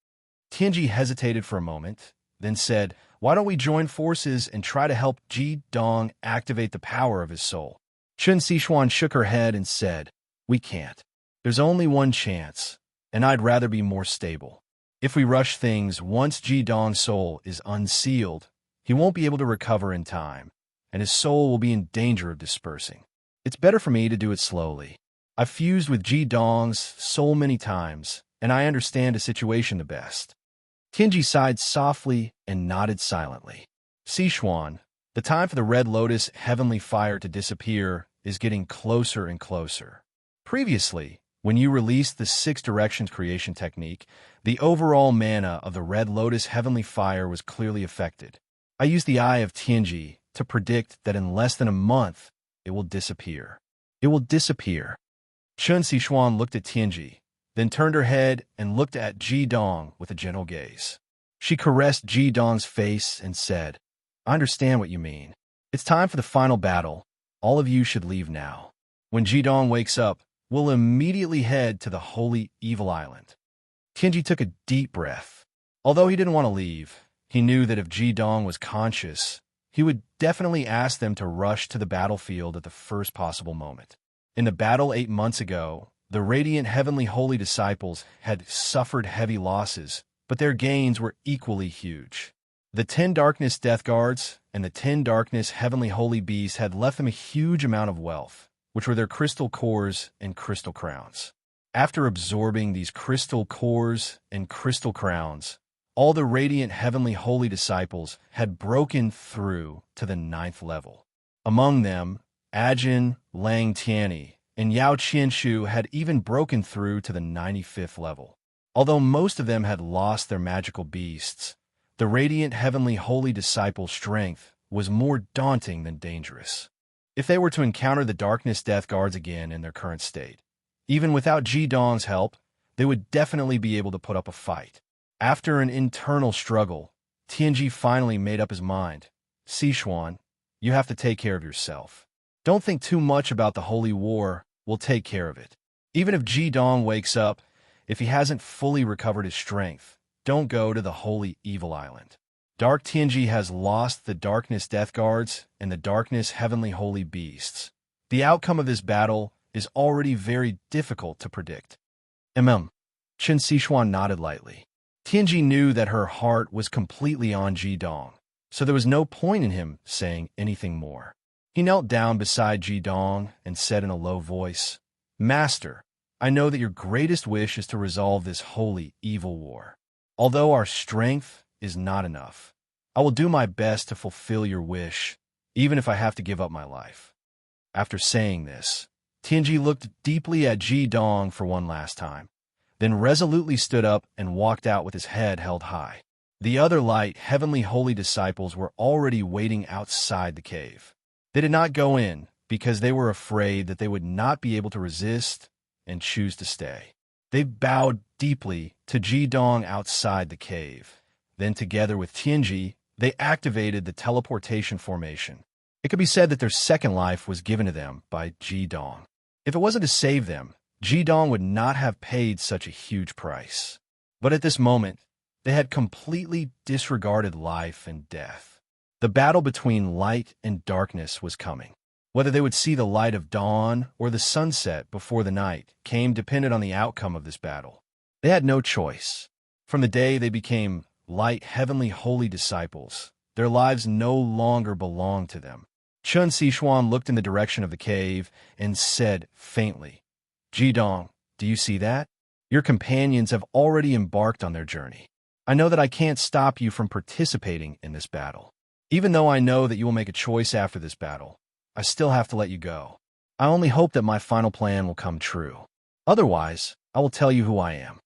Tianji hesitated for a moment, then said, "Why don't we join forces and try to help Ji Dong activate the power of his soul?" Qin Sixuan shook her head and said, "We can't. There's only one chance, and I'd rather be more stable. If we rush things, once Ji Dong's soul is unsealed, he won't be able to recover in time, and his soul will be in danger of dispersing. It's better for me to do it slowly. I've fused with Ji Dong's soul many times, and I understand the situation the best." Tianji sighed softly and nodded silently. "Sixuan, the time for the Red Lotus heavenly fire to disappear is getting closer and closer. Previously, when you released the 6 Directions creation technique, the overall mana of the Red Lotus heavenly fire was clearly affected. I used the Eye of Tianji to predict that in less than a month, it will disappear. It will disappear." Qin Sixuan looked at Tianji, then turned her head and looked at Ji Dong with a gentle gaze. She caressed Ji Dong's face and said, "I understand what you mean. It's time for the final battle. All of you should leave now. When Ji Dong wakes up, we'll immediately head to the Holy Evil Island." Tianji took a deep breath. Although he didn't want to leave, he knew that if Ji Dong was conscious, he would definitely ask them to rush to the battlefield at the first possible moment. In the battle 8 months ago, the Radiant Heavenly Holy Disciples had suffered heavy losses, but their gains were equally huge. The 10 Darkness Death Guards and the 10 Darkness Heavenly Holy Beasts had left them a huge amount of wealth, which were their crystal cores and crystal crowns. After absorbing these crystal cores and crystal crowns, all the Radiant Heavenly Holy Disciples had broken through to the 9th level. Among them, Ajin, Lang Tianyi, and Yao Qianshu had even broken through to the 95th level. Although most of them had lost their magical beasts, the Radiant Heavenly Holy Disciples' strength was more daunting than dangerous. If they were to encounter the Darkness Death Guards again in their current state, even without Ji Dong's help, they would definitely be able to put up a fight. After an internal struggle, Tianji finally made up his mind. "Sixuan, you have to take care of yourself. Don't think too much about the Holy War. We'll take care of it. Even if Ji Dong wakes up, if he hasn't fully recovered his strength, don't go to the Holy Evil Island. Dark Tianji has lost the Darkness Death Guards and the Darkness Heavenly Holy Beasts. The outcome of this battle is already very difficult to predict." Qin Sixuan nodded lightly. Tianji knew that her heart was completely on Ji Dong, so there was no point in him saying anything more. He knelt down beside Ji Dong and said in a low voice, "Master, I know that your greatest wish is to resolve this holy evil war. Although our strength is not enough, I will do my best to fulfill your wish, even if I have to give up my life." After saying this, Tianji looked deeply at Ji Dong for one last time, then resolutely stood up and walked out with his head held high. The other light, heavenly holy disciples were already waiting outside the cave. They did not go in because they were afraid that they would not be able to resist and choose to stay. They bowed deeply to Ji Dong outside the cave. Then together with Tianji, they activated the teleportation formation. It could be said that their second life was given to them by Ji Dong. If it wasn't to save them, Ji Dong would not have paid such a huge price. But at this moment, they had completely disregarded life and death. The battle between light and darkness was coming. Whether they would see the light of dawn or the sunset before the night came dependent on the outcome of this battle. They had no choice. From the day they became light, heavenly, holy disciples, their lives no longer belonged to them. Qin Sixuan looked in the direction of the cave and said faintly, "Ji Dong, do you see that? Your companions have already embarked on their journey. I know that I can't stop you from participating in this battle. Even though I know that you will make a choice after this battle, I still have to let you go. I only hope that my final plan will come true." Otherwise, I will tell you who I am."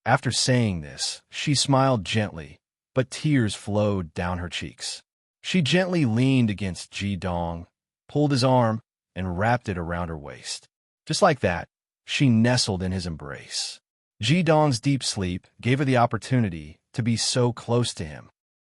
After saying this, she smiled gently, but tears flowed down her cheeks. She gently leaned against Ji Dong, pulled his arm, and wrapped it around her waist. Just like that, she nestled in his embrace. Ji Dong's deep sleep gave her the opportunity to be so close to him,